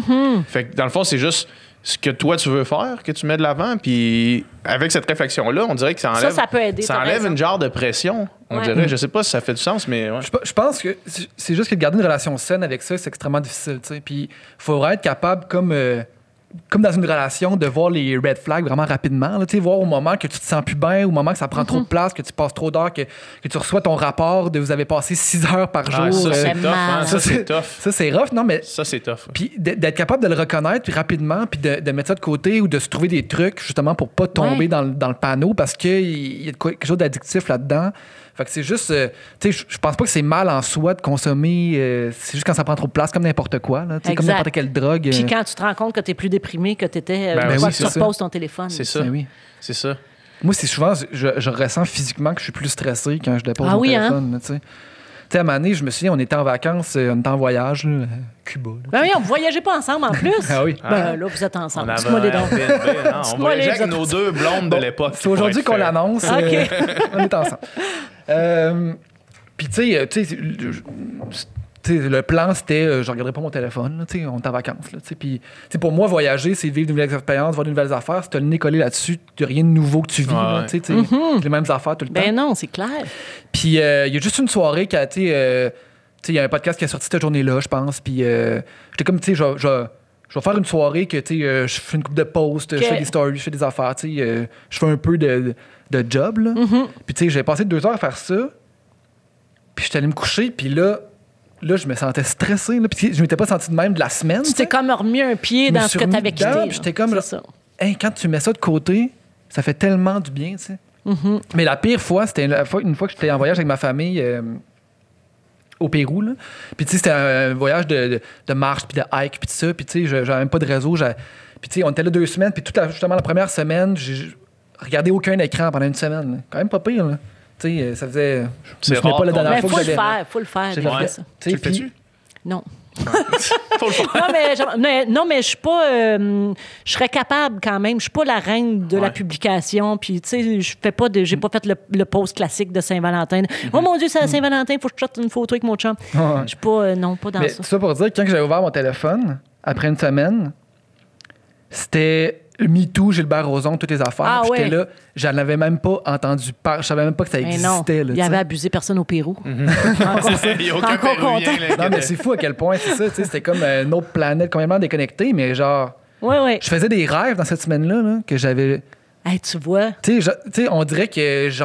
Fait que dans le fond, c'est juste ce que toi tu veux faire, que tu mets de l'avant, puis avec cette réflexion-là, on dirait que ça enlève, ça peut aider, ça enlève une genre de pression, on dirait. Je sais pas si ça fait du sens, mais... Ouais. Je pense que c'est juste que de garder une relation saine avec ça, c'est extrêmement difficile, tu sais. Puis il faudrait être capable, comme dans une relation, de voir les red flags vraiment rapidement. Là, voir au moment que tu te sens plus bien, au moment que ça prend trop de place, que tu passes trop d'heures, que tu reçois ton rapport de vous avez passé 6 heures par jour. Ça, c'est tough. Hein? Ça, c'est tough. Ça, c'est rough. Non, mais ça, c'est tough. Puis d'être capable de le reconnaître puis rapidement, puis de mettre ça de côté ou de se trouver des trucs, justement, pour pas tomber dans le panneau parce qu'il y a quelque chose d'addictif là-dedans. Fait que c'est juste... tu sais, je pense pas que c'est mal en soi de consommer... c'est juste quand ça prend trop de place, comme n'importe quoi. Là, comme n'importe quelle drogue. Puis quand tu te rends compte que t'es plus déprimé que t'étais... tu reposes ton téléphone. C'est ça. C'est ça. Moi, c'est souvent... Je ressens physiquement que je suis plus stressé quand je dépose mon téléphone. Tu sais, à un moment donné, je me souviens, on était en vacances, on était en voyage, là, à Cuba. Ben oui, on ne voyageait pas ensemble en plus. Ah oui. Ben là, vous êtes ensemble. On voyageait avec nos 2 blondes de l'époque. C'est aujourd'hui qu'on l'annonce. OK. On est ensemble. Puis, tu sais, le plan, c'était je regarderai pas mon téléphone. Là, on est en vacances. Là, puis, pour moi, voyager, c'est vivre de nouvelles expériences, voir de nouvelles affaires. Si tu as le nez collé là-dessus, il n'y a rien de nouveau que tu vis. Là, les mêmes affaires tout le temps. Ben non, c'est clair. Puis, il y a juste une soirée qui a été... il y a un podcast qui est sorti cette journée-là, je pense. Puis, j'étais comme, tu sais, je vais faire une soirée que, tu sais, je fais une couple de posts, je fais des stories, je fais des affaires, tu sais, je fais un peu de job, là. Puis, tu sais, j'ai passé 2 heures à faire ça. Puis, j'étais allé me coucher, puis là, je me sentais stressé, là, puis je m'étais pas senti de même de la semaine. Tu t'es comme remis un pied dans ce que tu avais quitté. J'étais comme, hey, quand tu mets ça de côté, ça fait tellement du bien, tu sais. Mais la pire fois, c'était une fois que j'étais en voyage avec ma famille au Pérou, là. Puis, tu sais, c'était un voyage de marche, puis de hike, puis tout ça. Puis, tu sais, j'avais même pas de réseau. Puis, tu sais, on était là 2 semaines, puis justement, la première semaine, j'ai regardé aucun écran pendant une semaine. Là. Quand même pas pire, là. Tu sais, ça faisait... C'est rare. Pas la dernière fois que faut le faire. Tu le fais-tu? Non. Faut le faire. Non, mais je suis pas... je serais capable quand même. Je suis pas la reine de la publication. Puis, tu sais, j'ai pas fait le post classique de Saint-Valentin. Oh mon Dieu, c'est la Saint-Valentin, faut que je sorte une photo avec mon chum. Je suis pas... non, pas dans mais ça. C'est ça pour dire que quand j'avais ouvert mon téléphone, après une semaine, c'était MeToo, Gilbert Rozon, toutes les affaires. Ah, J'étais ouais. là, j'en avais même pas entendu parler. Je savais même pas que ça Mais non, existait. Là, il avait abusé personne au Pérou. Il y a aucun Encore Péruvien, content. là, Non, mais c'est fou à quel point, c'est ça. C'était comme une autre planète complètement déconnectée, mais genre, Oui, oui. je faisais des rêves dans cette semaine-là là, que j'avais. Hey, tu vois. Tu sais, on dirait que je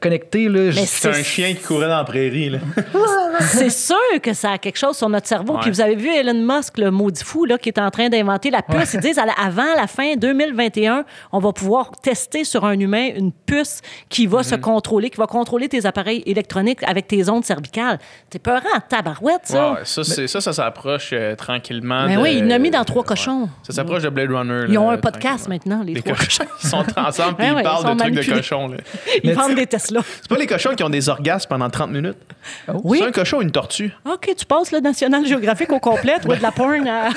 connecté. Là, Mais C'est un chien qui courait dans la prairie. Là. C'est sûr que ça a quelque chose sur notre cerveau. Ouais. Puis vous avez vu Elon Musk, le maudit fou, là, qui est en train d'inventer la puce. Ils disent avant la fin 2021, on va pouvoir tester sur un humain une puce qui va se contrôler, qui va contrôler tes appareils électroniques avec tes ondes cervicales. T'es peurant en tabarouette, ça. Ouais, ça s'approche tranquillement. Mais oui, il l'a mis dans 3 cochons. Ouais. Ça s'approche de Blade Runner. Ils là, ont un podcast tranquillement. maintenant, les Les 3 cochons, ils sont ensemble et Ouais, ils ouais, parlent ils sont de trucs de manipulés. cochons. Là. Ils vendent des Tesla. C'est pas les cochons qui ont des orgasmes pendant 30 minutes. Oui. C'est un cochon ou une tortue? OK, tu passes le National Geographic au complet, toi, de la porn à...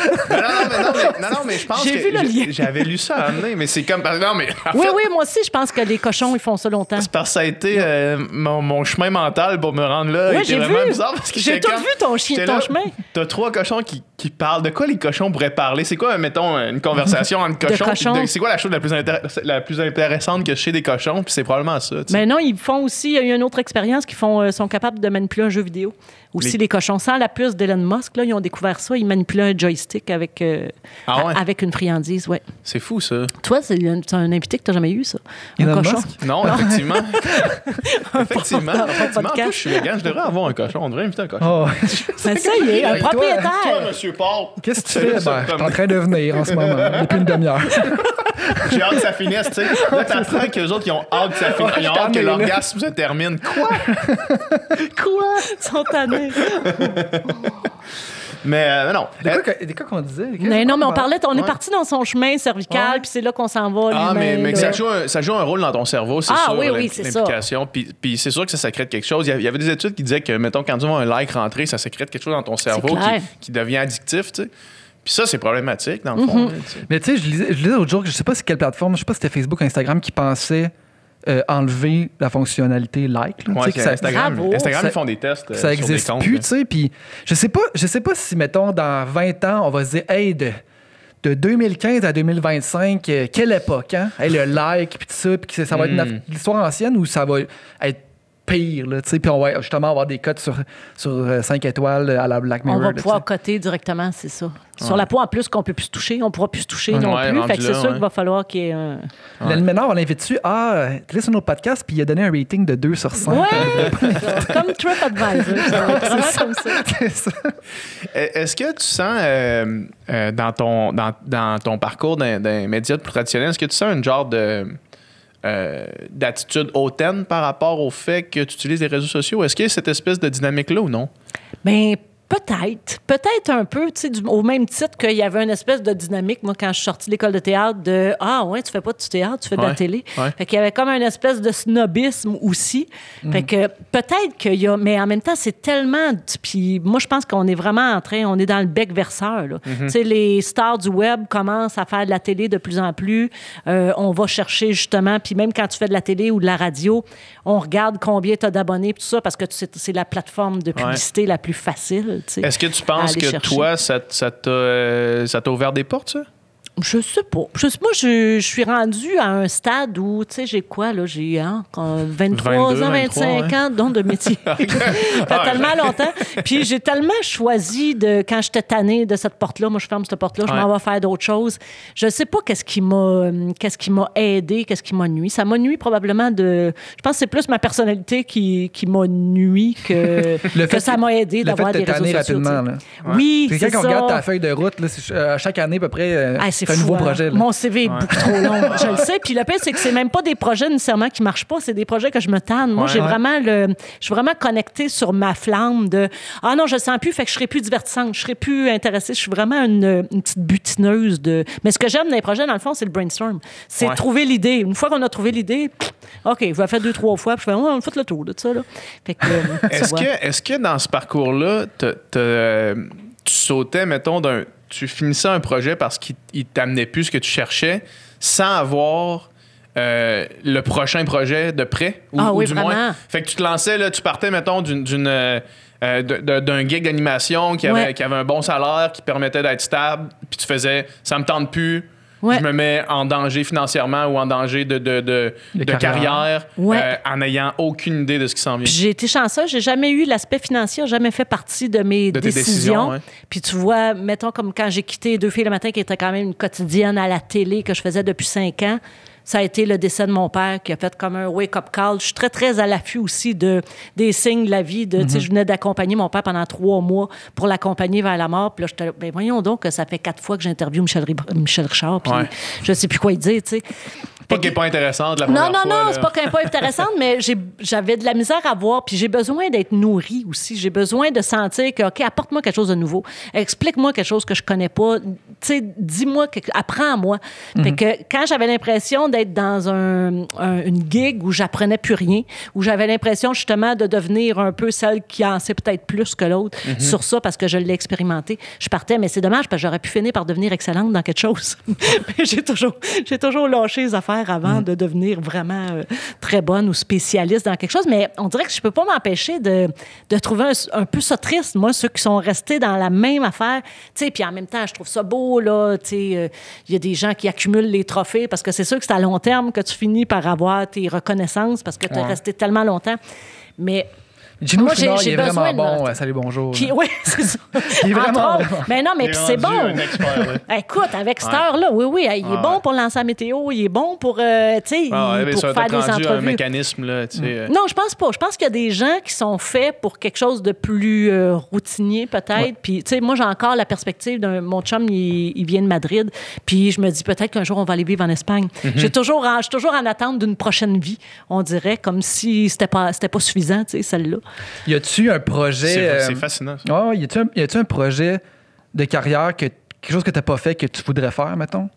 Non, mais je pense J'ai vu le que lien. j'avais lu ça à amener, mais c'est comme... Non, mais en Oui, fait, oui, moi aussi, je pense que les cochons, ils font ça longtemps. c'est parce que ça a été mon chemin mental pour me rendre là. Oui, était j'ai vraiment vu. bizarre parce que J'ai j'étais tout comme- vu ton j'étais ton là, chemin. T'as 3 cochons qui parlent. De quoi les cochons pourraient parler? C'est quoi, mettons, une conversation entre cochons? cochons. C'est quoi la chose la plus intéressante que chez des cochons? Puis c'est probablement ça. tu sais. Mais non, ils font aussi, il y a eu une autre expérience qui sont capables de manipuler un jeu vidéo. Aussi, les cochons, sans la puce d'Elon Musk, là, ils ont découvert ça. Ils manipulaient un joystick avec, Ah ouais? avec une friandise, ouais. C'est fou, ça. Toi, c'est un invité que tu n'as jamais eu, ça. Un Elon cochon. Musk? Non, effectivement. effectivement. En podcast. plus, je suis vegan, je devrais avoir un cochon. On devrait inviter un cochon. Oh, Mais ça y est, un Avec toi, propriétaire. Toi, monsieur Paul, qu'est-ce que tu C'est fais? ça, Ben, je suis comme- en train de venir en ce moment, depuis une demi-heure. j'ai hâte que ça finisse, tu sais. Là, t'apprends qu'eux autres, ils ont hâte que ça finisse. Ils ont hâte que je t'en ai, là. l'orgasme se termine. Quoi? Quoi? Ils sont tannés. Mais non. Des quoi qu'on disait? Mais non, mais on est Ouais. parti dans son chemin cervical, Ouais. puis c'est là qu'on s'en va. Ah, mais l'humain, que là. ça joue un rôle dans ton cerveau, c'est Ah, sûr, oui, c'est ça. l'implication. Puis c'est sûr que ça sécrète quelque chose. Il y avait des études qui disaient que, mettons, quand tu vois un like rentrer, ça sécrète quelque chose dans ton cerveau clair. qui devient addictif, tu sais. Puis ça, c'est problématique, dans le fond. là, tu sais. Mais tu sais, je lisais l'autre jour, je sais pas c'est quelle plateforme, je sais pas si c'était Facebook ou Instagram qui pensait enlever la fonctionnalité like. Là, tu Ouais, sais, que c'est ça, Instagram. Bravo. Instagram, Ça- ils font des tests ça sur des existe comptes. plus, là. tu sais. Puis je sais pas si, mettons, dans 20 ans, on va se dire, hey, de 2015 à 2025, quelle époque, hein? Hey, le like, puis tout ça, puis que ça va être l'histoire ancienne ou ça va être pire, là, tu sais. Puis on va justement avoir des cotes sur 5 étoiles à la Black Mirror. On va là, pouvoir tu sais. coter directement, c'est ça. Sur la peau, en plus, qu'on peut plus se toucher. On pourra plus se toucher non Ouais, plus. rendu Fait que c'est là, sûr ouais. qu'il va falloir qu'il y ait un... Ménard, on l'invite-tu? Ah, tu sur notre podcast, puis il a donné un rating de 2 sur 5. Ouais! Comme TripAdvisor. Ça va être vraiment comme ça. C'est ça. Est-ce que tu sens, dans ton parcours d'un média plus traditionnel, est-ce que tu sens un genre d'attitude hautaine par rapport au fait que tu utilises les réseaux sociaux? Est-ce qu'il y a cette espèce de dynamique-là ou non? Ben, peut-être un peu, tu sais, au même titre qu'il y avait une espèce de dynamique, moi, quand je suis sortie de l'école de théâtre, de « Ah, ouais, tu fais pas du théâtre, tu fais de la Ouais, télé. ouais. Fait qu'il y avait comme une espèce de snobisme aussi. Fait que peut-être qu'il y a... Mais en même temps, c'est tellement... Puis moi, je pense qu'on est vraiment on est dans le bec verseur, là. Tu sais, les stars du web commencent à faire de la télé de plus en plus. On va chercher, justement, puis même quand tu fais de la télé ou de la radio, on regarde combien tu as d'abonnés, puis tout ça, parce que c'est la plateforme de publicité la plus facile. Tu sais, Est-ce que tu à penses aller que chercher. toi, ça t'a ouvert des portes, ça? Je sais pas. Moi, je suis rendue à un stade où, tu sais, j'ai quoi, là? J'ai 23 22, ans, 25 ouais. ans, donc de métier. Ça fait tellement longtemps. Puis j'ai tellement choisi quand j'étais tannée de cette porte-là, moi, je ferme cette porte-là, je m'en vais faire d'autres choses. Je sais pas qu'est-ce qui m'a aidé, qu'est-ce qui m'a nui. Ça m'a nui probablement Je pense que c'est plus ma personnalité qui m'a nui que ça m'a aidé d'avoir des réseaux sociaux. rapidement, tu sais. là. Oui, C'est c'est quand on ça. regarde ta feuille de route, là, à chaque année, à peu près, Ah, c'est un fou, nouveau hein. projet. Là. Mon CV est beaucoup trop long. Je le sais. Puis le pire, c'est que c'est même pas des projets nécessairement qui marchent pas. C'est des projets que je me tanne. Moi, Ouais. je suis vraiment connectée sur ma flamme de ah non, je le sens plus, fait que je serai plus divertissante, je serai plus intéressée. Je suis vraiment une petite butineuse de. Mais ce que j'aime dans les projets, dans le fond, c'est le brainstorm. C'est Ouais. trouver l'idée. Une fois qu'on a trouvé l'idée, OK, je vais la faire 2-3 fois, puis je fais on fait le tour de ça. Là. Fait que, tu vois. Est-ce que dans ce parcours-là, tu sautais, mettons, tu finissais un projet parce qu'il t'amenait plus ce que tu cherchais sans avoir le prochain projet de près? Ah oui, du vraiment. moins. Fait que tu te lançais, là, tu partais, mettons, d'un gig d'animation qui avait un bon salaire, qui permettait d'être stable, puis tu faisais « ça me tente plus ». Ouais. je me mets en danger financièrement ou en danger de carrière Ouais. en n'ayant aucune idée de ce qui s'en vient. Puis j'ai été chanceuse, j'ai jamais eu l'aspect financier, n'a jamais fait partie de mes De tes décisions. décisions, Puis tu vois, mettons comme quand j'ai quitté Deux filles le matin, qui était quand même une quotidienne à la télé que je faisais depuis 5 ans, ça a été le décès de mon père qui a fait comme un wake-up call. Je suis très, très à l'affût aussi des signes de la vie. Tu sais, je venais d'accompagner mon père pendant 3 mois pour l'accompagner vers la mort. Puis là, j'étais là, ben voyons donc que ça fait 4 fois que j'interviewe Michel Richard. Puis je sais plus quoi y dire, tu sais. Pas qu'elle n'est pas intéressante la Non, première non, fois. non, là. c'est pas qu'elle n'est pas intéressante, mais j'avais de la misère à voir, puis j'ai besoin d'être nourrie aussi. J'ai besoin de sentir que, OK, apporte-moi quelque chose de nouveau. Explique-moi quelque chose que je connais pas. Tu sais, dis-moi, apprends-moi. Fait que quand j'avais l'impression d'être dans une gig où j'apprenais plus rien, où j'avais l'impression justement de devenir un peu celle qui en sait peut-être plus que l'autre sur ça parce que je l'ai expérimenté, je partais, mais c'est dommage parce que j'aurais pu finir par devenir excellente dans quelque chose. Mais j'ai toujours lâché les affaires avant de devenir vraiment très bonne ou spécialiste dans quelque chose. Mais on dirait que je peux pas m'empêcher de trouver un peu ça triste, moi, ceux qui sont restés dans la même affaire. Tu sais, puis en même temps, je trouve ça beau, là. Tu sais, il y a des gens qui accumulent les trophées parce que c'est sûr que c'est à long terme que tu finis par avoir tes reconnaissances parce que tu es resté tellement longtemps. Mais... Gino moi, Chouinard, il est vraiment besoin de- bon. Salut, bonjour. Oui, c'est ça. Il est vraiment, Entre autres. vraiment. Mais non, mais Il est puis c'est rendu bon. un expert, là. Écoute, avec cette heure-là, oui, il est bon pour lancer la météo, il est bon pour, tu sais, pour ça faire doit des être rendu un entrevues. mécanisme, là, tu sais. Non, je pense pas. Je pense qu'il y a des gens qui sont faits pour quelque chose de plus routinier, peut-être. Puis, tu sais, moi, j'ai encore la perspective d'un... Mon chum, il vient de Madrid. Puis, je me dis peut-être qu'un jour, on va aller vivre en Espagne. Je suis toujours en attente d'une prochaine vie, on dirait, comme si c'était pas suffisant, tu sais, celle-là. Y a-tu un projet... C'est fascinant. Ça. Ouais, y a-tu un projet de carrière, quelque chose que tu n'as pas fait que tu voudrais faire, mettons?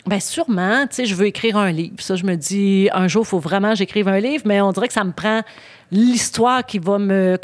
Bien, sûrement. Tu sais, je veux écrire un livre. Ça, je me dis, un jour, il faut vraiment que j'écrive un livre, mais on dirait que ça me prend l'histoire que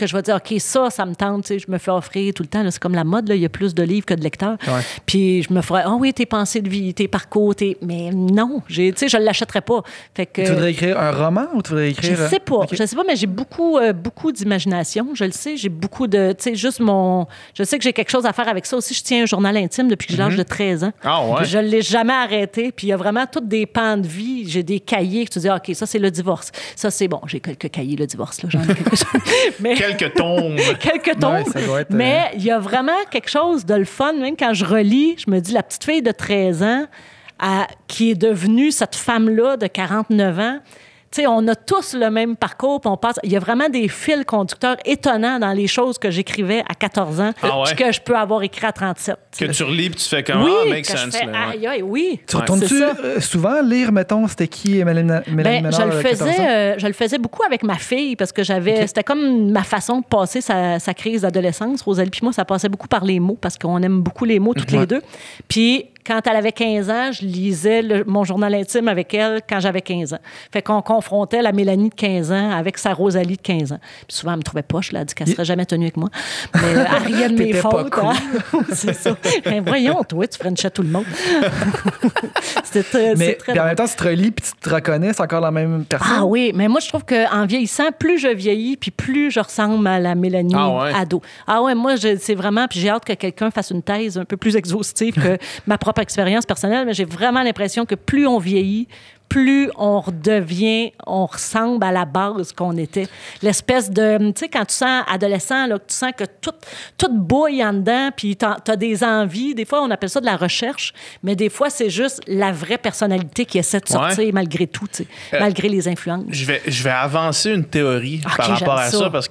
je vais dire, OK, ça me tente. Tu sais, je me fais offrir tout le temps. Là, c'est comme la mode, là, il y a plus de livres que de lecteurs. Ouais. Puis je me ferais, oui, tes pensées de vie, tes parcours, mais non, tu sais, je ne l'achèterais pas. Fait que, Tu voudrais écrire un roman ou tu voudrais écrire... je sais pas. OK. Je sais pas, mais j'ai beaucoup d'imagination. Je le sais. J'ai beaucoup de. Tu sais, juste mon. Je sais que j'ai quelque chose à faire avec ça aussi. Je tiens un journal intime depuis que j'ai l'âge de 13 ans. Ah ouais? Puis je l'ai jamais arrêté. Puis il y a vraiment tous des pans de vie. J'ai des cahiers que tu dis, OK, ça, c'est le divorce. Ça, c'est bon. J'ai quelques cahiers, le divorce. Là. J'en ai quelques-uns. Mais... Quelques tombes. quelques tombes. Ouais, ça doit être, Mais il y a vraiment quelque chose de le fun. Même quand je relis, je me dis, la petite fille de 13 ans qui est devenue cette femme-là de 49 ans, tu sais, on a tous le même parcours, puis on passe. Il y a vraiment des fils conducteurs étonnants dans les choses que j'écrivais à 14 ans, Ah ouais? puis que je peux avoir écrit à 37. Que tu relis puis tu fais comme Oui, make que je sense. fais, là, ouais. aïe, aïe, oui. Tu retournes-tu C'est ça. souvent lire, mettons, c'était qui Mélanie Ménard? Je le 14 ans? faisais, je le faisais beaucoup avec ma fille parce que c'était comme ma façon de passer sa crise d'adolescence. Rosalie puis moi, ça passait beaucoup par les mots parce qu'on aime beaucoup les mots toutes les deux. Puis quand elle avait 15 ans, je lisais mon journal intime avec elle quand j'avais 15 ans. Fait qu'on confrontait la Mélanie de 15 ans avec sa Rosalie de 15 ans. Puis souvent, elle me trouvait poche. Elle a dit qu'elle ne serait jamais tenue avec moi. Mais à rien de mes T'étais pas fautes. cool. Hein. C'est ça. Ben, voyons, toi, tu frenchais tout le monde. Mais c'est très puis en drôle. même temps, tu te relis puis tu te reconnais, c'est encore la même personne. Ah oui, mais moi, je trouve qu'en vieillissant, plus je vieillis, puis plus je ressemble à la Mélanie ado. Ah ouais, moi, c'est vraiment... Puis j'ai hâte que quelqu'un fasse une thèse un peu plus exhaustive que ma propre expérience personnelle, mais j'ai vraiment l'impression que plus on vieillit, plus on ressemble à la base qu'on était. L'espèce de... Tu sais, quand tu sens adolescent, là, que tu sens que tout bouille en dedans, puis t'as des envies. Des fois, on appelle ça de la recherche, mais des fois, c'est juste la vraie personnalité qui essaie de sortir malgré tout, tu sais, malgré les influences. Je vais avancer une théorie par rapport à ça parce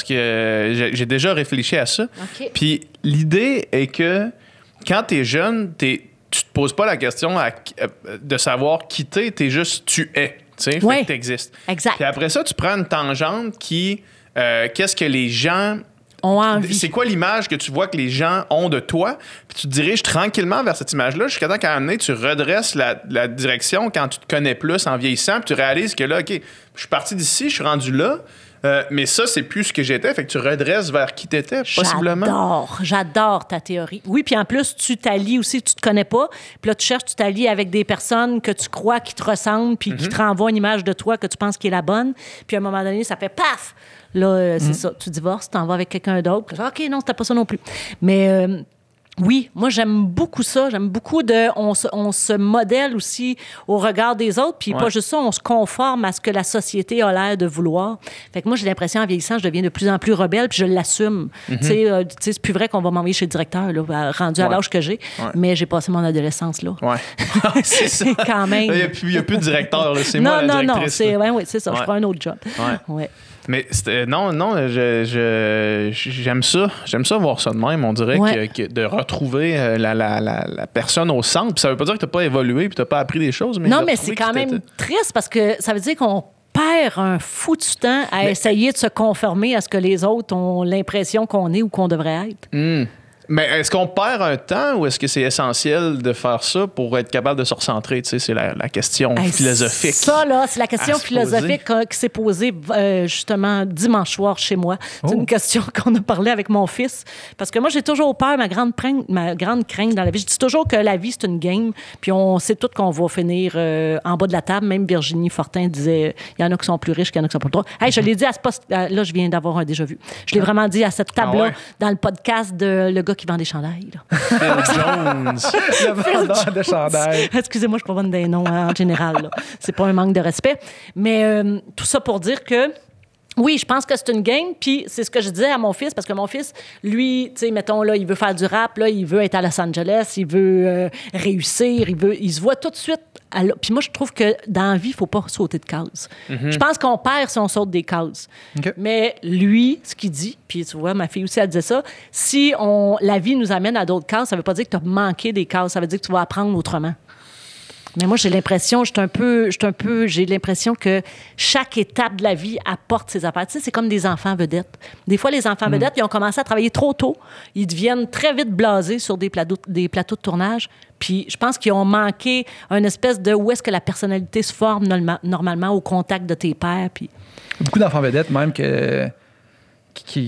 que j'ai déjà réfléchi à ça. OK. Puis l'idée est que quand t'es jeune, tu te poses pas la question de savoir qui t'es juste tu es. Tu sais, fait que t'existes. Exact. Puis après ça, tu prends une tangente qui... qu'est-ce que les gens... ont envie. C'est quoi l'image que tu vois que les gens ont de toi? Puis tu te diriges tranquillement vers cette image-là jusqu'à temps qu'à un moment donné, tu redresses la direction quand tu te connais plus en vieillissant. Puis tu réalises que là, OK, je suis parti d'ici, je suis rendu là. Mais ça, c'est plus ce que j'étais. Fait que tu redresses vers qui t'étais, possiblement. J'adore ta théorie. Oui, puis en plus, tu t'allies aussi, tu te connais pas. Puis là, tu cherches, tu t'allies avec des personnes que tu crois qui te ressemblent, puis qui te renvoient une image de toi que tu penses qui est la bonne. Puis à un moment donné, ça fait paf! Là, c'est ça. Tu divorces, tu t'en vas avec quelqu'un d'autre. OK, non, c'était pas ça non plus. Mais... Oui, moi, j'aime beaucoup ça. J'aime beaucoup on se modèle aussi au regard des autres. Puis pas juste ça, on se conforme à ce que la société a l'air de vouloir. Fait que moi, j'ai l'impression, en vieillissant, je deviens de plus en plus rebelle, puis je l'assume. Tu sais, c'est plus vrai qu'on va m'envoyer chez le directeur, là, rendu à l'âge que j'ai. Mais j'ai passé mon adolescence là. Ouais. C'est ça. Quand même. Il n'y a plus de directeur, là. C'est moi la directrice. Non, c'est ça. Je prends un autre job. Ouais. Mais non, j'aime ça. J'aime ça voir ça de même. On dirait que de retrouver la personne au centre. Puis ça veut pas dire que tu n'as pas évolué et que tu n'as pas appris des choses. Mais non, mais c'est quand même triste parce que ça veut dire qu'on perd un fou du temps à essayer de se conformer à ce que les autres ont l'impression qu'on est ou qu'on devrait être. Mais est-ce qu'on perd un temps ou est-ce que c'est essentiel de faire ça pour être capable de se recentrer? Tu sais, c'est la question philosophique. Ça, là, c'est la question philosophique qui s'est posée justement dimanche soir chez moi. C'est une question qu'on a parlé avec mon fils. Parce que moi, j'ai toujours peur, ma grande crainte dans la vie. Je dis toujours que la vie, c'est une game. Puis on sait tous qu'on va finir en bas de la table. Même Virginie Fortin disait, il y en a qui sont plus riches, qu'il y en a qui sont plus pauvres. Hey, je l'ai dit à ce poste. Là, je viens d'avoir un déjà-vu. Je l'ai vraiment dit à cette table-là, dans le podcast de le gars qui vend des chandails. Là. Phil Jones. Le vendeur de chandails. Excusez-moi, je ne suis pas bonne des noms en général. Là. C'est pas un manque de respect. Mais tout ça pour dire que oui, je pense que c'est une game, puis c'est ce que je disais à mon fils, parce que mon fils, lui, tu sais, mettons, là, il veut faire du rap, là, il veut être à Los Angeles, il veut réussir, il se voit tout de suite. Puis moi, je trouve que dans la vie, il ne faut pas sauter de cases. Je pense qu'on perd si on saute des cases. Okay. Mais lui, ce qu'il dit, puis tu vois, ma fille aussi, elle disait ça, si la vie nous amène à d'autres cases, ça ne veut pas dire que tu as manqué des cases, ça veut dire que tu vas apprendre autrement. Mais moi, j'ai l'impression que chaque étape de la vie apporte ses affaires. Tu sais, c'est comme des enfants vedettes. Des fois, les enfants vedettes, ils ont commencé à travailler trop tôt. Ils deviennent très vite blasés sur des plateaux de tournage. Puis je pense qu'ils ont manqué une espèce de où est-ce que la personnalité se forme normalement au contact de tes pairs. Puis... Beaucoup d'enfants vedettes, même que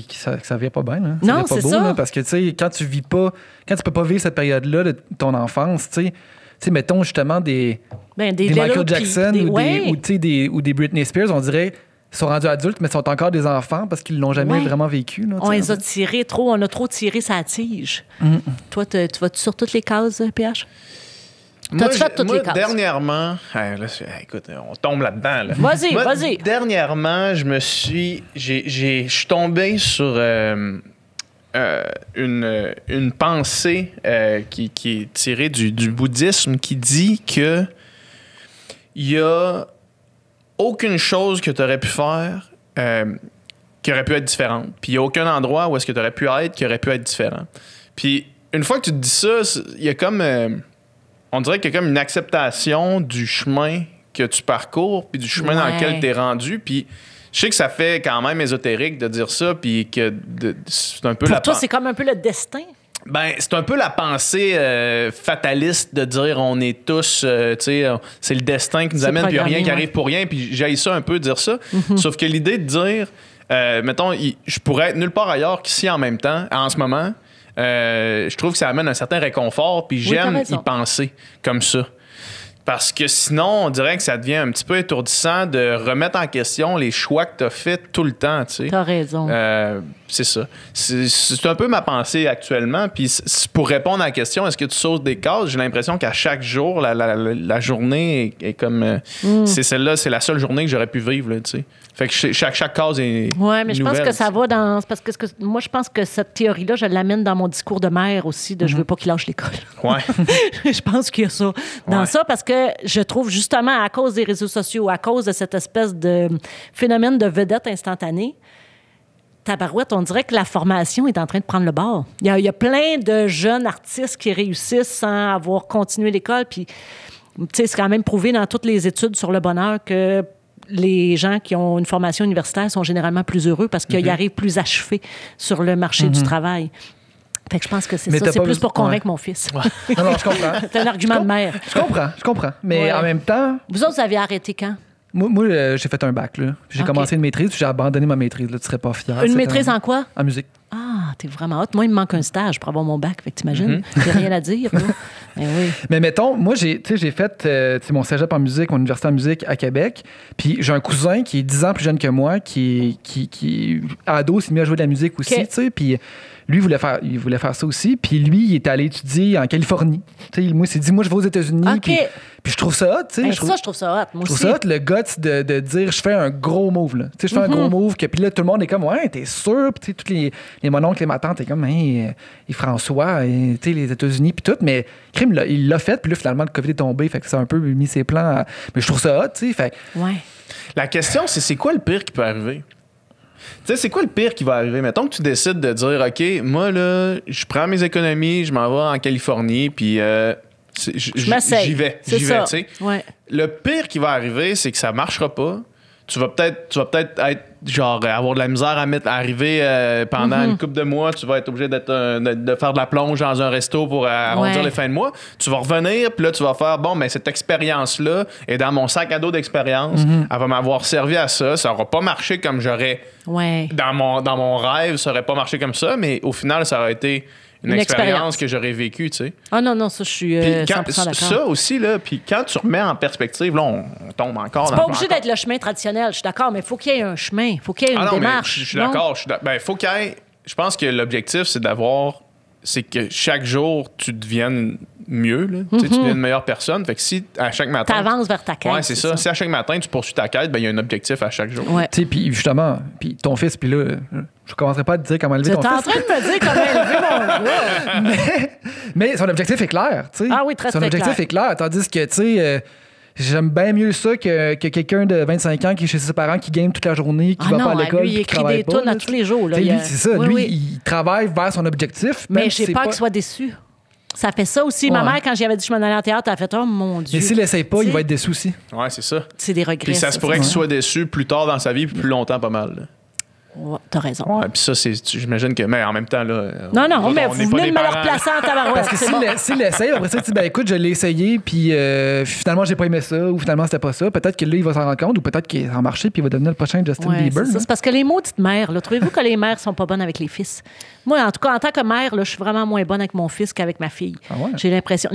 ça vient pas bien. Là. Non, ça c'est beau, ça. Là, parce que, tu sais, quand tu peux pas vivre cette période-là de ton enfance, tu sais, mettons justement des Michael Jackson ou des Britney Spears, on dirait qu'ils sont rendus adultes, mais sont encore des enfants parce qu'ils l'ont jamais vraiment vécu. Là, on les a tirés trop, on a trop tiré sa tige. Toi, tu vas-tu sur toutes les cases, PH? T'as-tu fait toutes les cases? Dernièrement, écoute, on tombe là-dedans. Là. Vas-y. Dernièrement, je suis tombé sur une pensée qui est tirée du bouddhisme qui dit que il y a aucune chose que tu aurais pu faire qui aurait pu être différente. Puis il n'y a aucun endroit où est-ce que tu aurais pu être qui aurait pu être différent. Puis une fois que tu te dis ça, il y a comme... on dirait qu'il y a comme une acceptation du chemin que tu parcours puis du chemin dans lequel tu es rendu. Puis je sais que ça fait quand même ésotérique de dire ça, puis que c'est un peu pour toi, c'est comme un peu le destin. Ben, c'est un peu la pensée fataliste de dire on est tous, tu sais, c'est le destin qui nous amène, puis rien qui arrive pour rien, puis j'haïs ça un peu dire ça. Sauf que l'idée de dire, mettons, je pourrais être nulle part ailleurs qu'ici en même temps, en ce moment, je trouve que ça amène un certain réconfort, puis j'aime y penser comme ça. Parce que sinon, on dirait que ça devient un petit peu étourdissant de remettre en question les choix que tu as faits tout le temps. Tu sais. T'as raison. C'est ça. C'est un peu ma pensée actuellement. Puis pour répondre à la question, est-ce que tu sautes des cases? J'ai l'impression qu'à chaque jour, la journée est comme... C'est celle-là, c'est la seule journée que j'aurais pu vivre. Là, tu sais. Fait que chaque case est oui, mais je pense nouvelle, que ça va dans... Parce que moi, je pense que cette théorie-là, je l'amène dans mon discours de mère aussi, de je veux pas qu'il lâche l'école. Ouais. Je pense qu'il y a ça dans ça, parce que je trouve justement, à cause des réseaux sociaux, à cause de cette espèce de phénomène de vedette instantanée, tabarouette, on dirait que la formation est en train de prendre le bord. Il y a plein de jeunes artistes qui réussissent sans avoir continué l'école, puis c'est quand même prouvé dans toutes les études sur le bonheur que les gens qui ont une formation universitaire sont généralement plus heureux parce qu'ils arrivent plus achevés sur le marché du travail. Fait que je pense que c'est ça. C'est plus pour convaincre mon fils. Ouais. Non, je comprends. C'est un argument de mère. Je comprends. Mais en même temps... Vous autres, vous avez arrêté quand? Moi, j'ai fait un bac. Là. J'ai commencé une maîtrise, puis j'ai abandonné ma maîtrise. Là. Tu serais pas fier. Une maîtrise en quoi? En musique. Ah, t'es vraiment hot. Moi, il me manque un stage pour avoir mon bac. Fait que t'imagines? J'ai rien à dire. Mais oui. Mais mettons, moi, j'ai fait mon cégep en musique, mon université en musique à Québec. Puis j'ai un cousin qui est 10 ans plus jeune que moi, qui ado, s'est mis à jouer de la musique aussi. Puis lui, il voulait faire ça aussi. Puis lui, il est allé étudier en Californie. Tu sais, moi, il s'est dit, moi, je vais aux États-Unis. OK. Puis je trouve ça hot, tu sais. Ben, je trouve ça hot, moi Je aussi. trouve ça hot, le guts de dire, je fais un gros move, là. Tu sais, je fais un gros move, que puis là, tout le monde est comme, ouais, t'es sûr? Puis tu sais, tous les mononcles et ma tante, t'es comme, hey, et François, et, tu sais, les États-Unis, puis tout. Mais crime, il l'a fait, puis là, finalement, le COVID est tombé, fait que ça a un peu mis ses plans. Mais je trouve ça hot, tu sais. Fait Ouais. La question, c'est quoi le pire qui peut arriver? Tu sais, c'est quoi le pire qui va arriver? Mettons que tu décides de dire, OK, moi, là, je prends mes économies, je m'en vais en Californie, puis Je m'essaye. j'y vais, C'est tu ça. sais. Ouais. Le pire qui va arriver, c'est que ça marchera pas. Tu vas peut-être être genre avoir de la misère à arriver pendant une couple de mois. Tu vas être obligé de faire de la plonge dans un resto pour arrondir les fins de mois. Tu vas revenir, puis là, tu vas faire bon, mais cette expérience-là est dans mon sac à dos d'expérience. Elle va m'avoir servi à ça. Ça n'aura pas marché comme j'aurais. Ouais. Dans mon rêve, ça n'aurait pas marché comme ça, mais au final, ça aurait été une expérience que j'aurais vécue, tu sais. Ah non, ça, je suis Puis 100% d'accord. ça aussi, là, puis quand tu remets en perspective, là, on tombe encore C'est dans pas le obligé d'être le chemin traditionnel, je suis d'accord, mais il faut qu'il y ait un chemin, il faut qu'il y ait une non, démarche. mais je suis d'accord. Ben, faut qu'il y ait. Je pense que l'objectif, c'est que chaque jour, tu deviennes mieux, là. Tu sais, tu deviens une meilleure personne. Fait que si à chaque matin. T'avances vers ta quête. Ouais, c'est ça. Si à chaque matin, tu poursuis ta quête, ben, il y a un objectif à chaque jour. Ouais. tu sais, puis justement, puis ton fils, puis là, je commencerai pas à te dire comment élever Tu ton es en fils. train de me dire comment élever mon gars. Mais son objectif est clair, tu sais. Ah oui, très, Son très objectif clair. est clair. Tandis que, tu sais, j'aime bien mieux ça que quelqu'un de 25 ans qui est chez ses parents, qui game toute la journée, qui va pas à l'école. lui, il puis qui écrit travaille des pas, tunes là, à tu tous les jours. Là. sais. Lui, c'est ça. Oui, Lui, oui. il travaille vers son objectif. Mais même j'ai si peur c'est qu'il soit déçu. Ça fait ça aussi. Ma Ouais. mère, quand j'y avais dit que je m'en allais en théâtre, elle a fait « Oh mon Dieu! » Mais s'il l'essaye pas, Tu il sais, va être déçu aussi. Ouais, c'est ça. C'est des regrets. Puis ça se pourrait qu'il soit déçu plus tard dans sa vie, puis plus longtemps, pas mal. Là. Ouais, t'as raison. Ouais, puis ça, j'imagine que. Mais en même temps, là. Non, on mais est vous pas venez des de me le parents. replacer en tabarouette. Parce que c'est bon. s'il l'essaye, après ça, tu dis, ben écoute, je l'ai essayé, puis finalement, j'ai pas aimé ça, ou finalement, c'était pas ça. Peut-être que là, il va s'en rendre compte, ou peut-être qu'il va en marcher, puis il va devenir le prochain Justin Ouais, Bieber. c'est ça. hein. C'est parce que les maudites mères, là, trouvez-vous que les mères sont pas bonnes avec les fils? Moi, en tout cas, en tant que mère, là, je suis vraiment moins bonne avec mon fils qu'avec ma fille. Ah ouais? J'ai l'impression.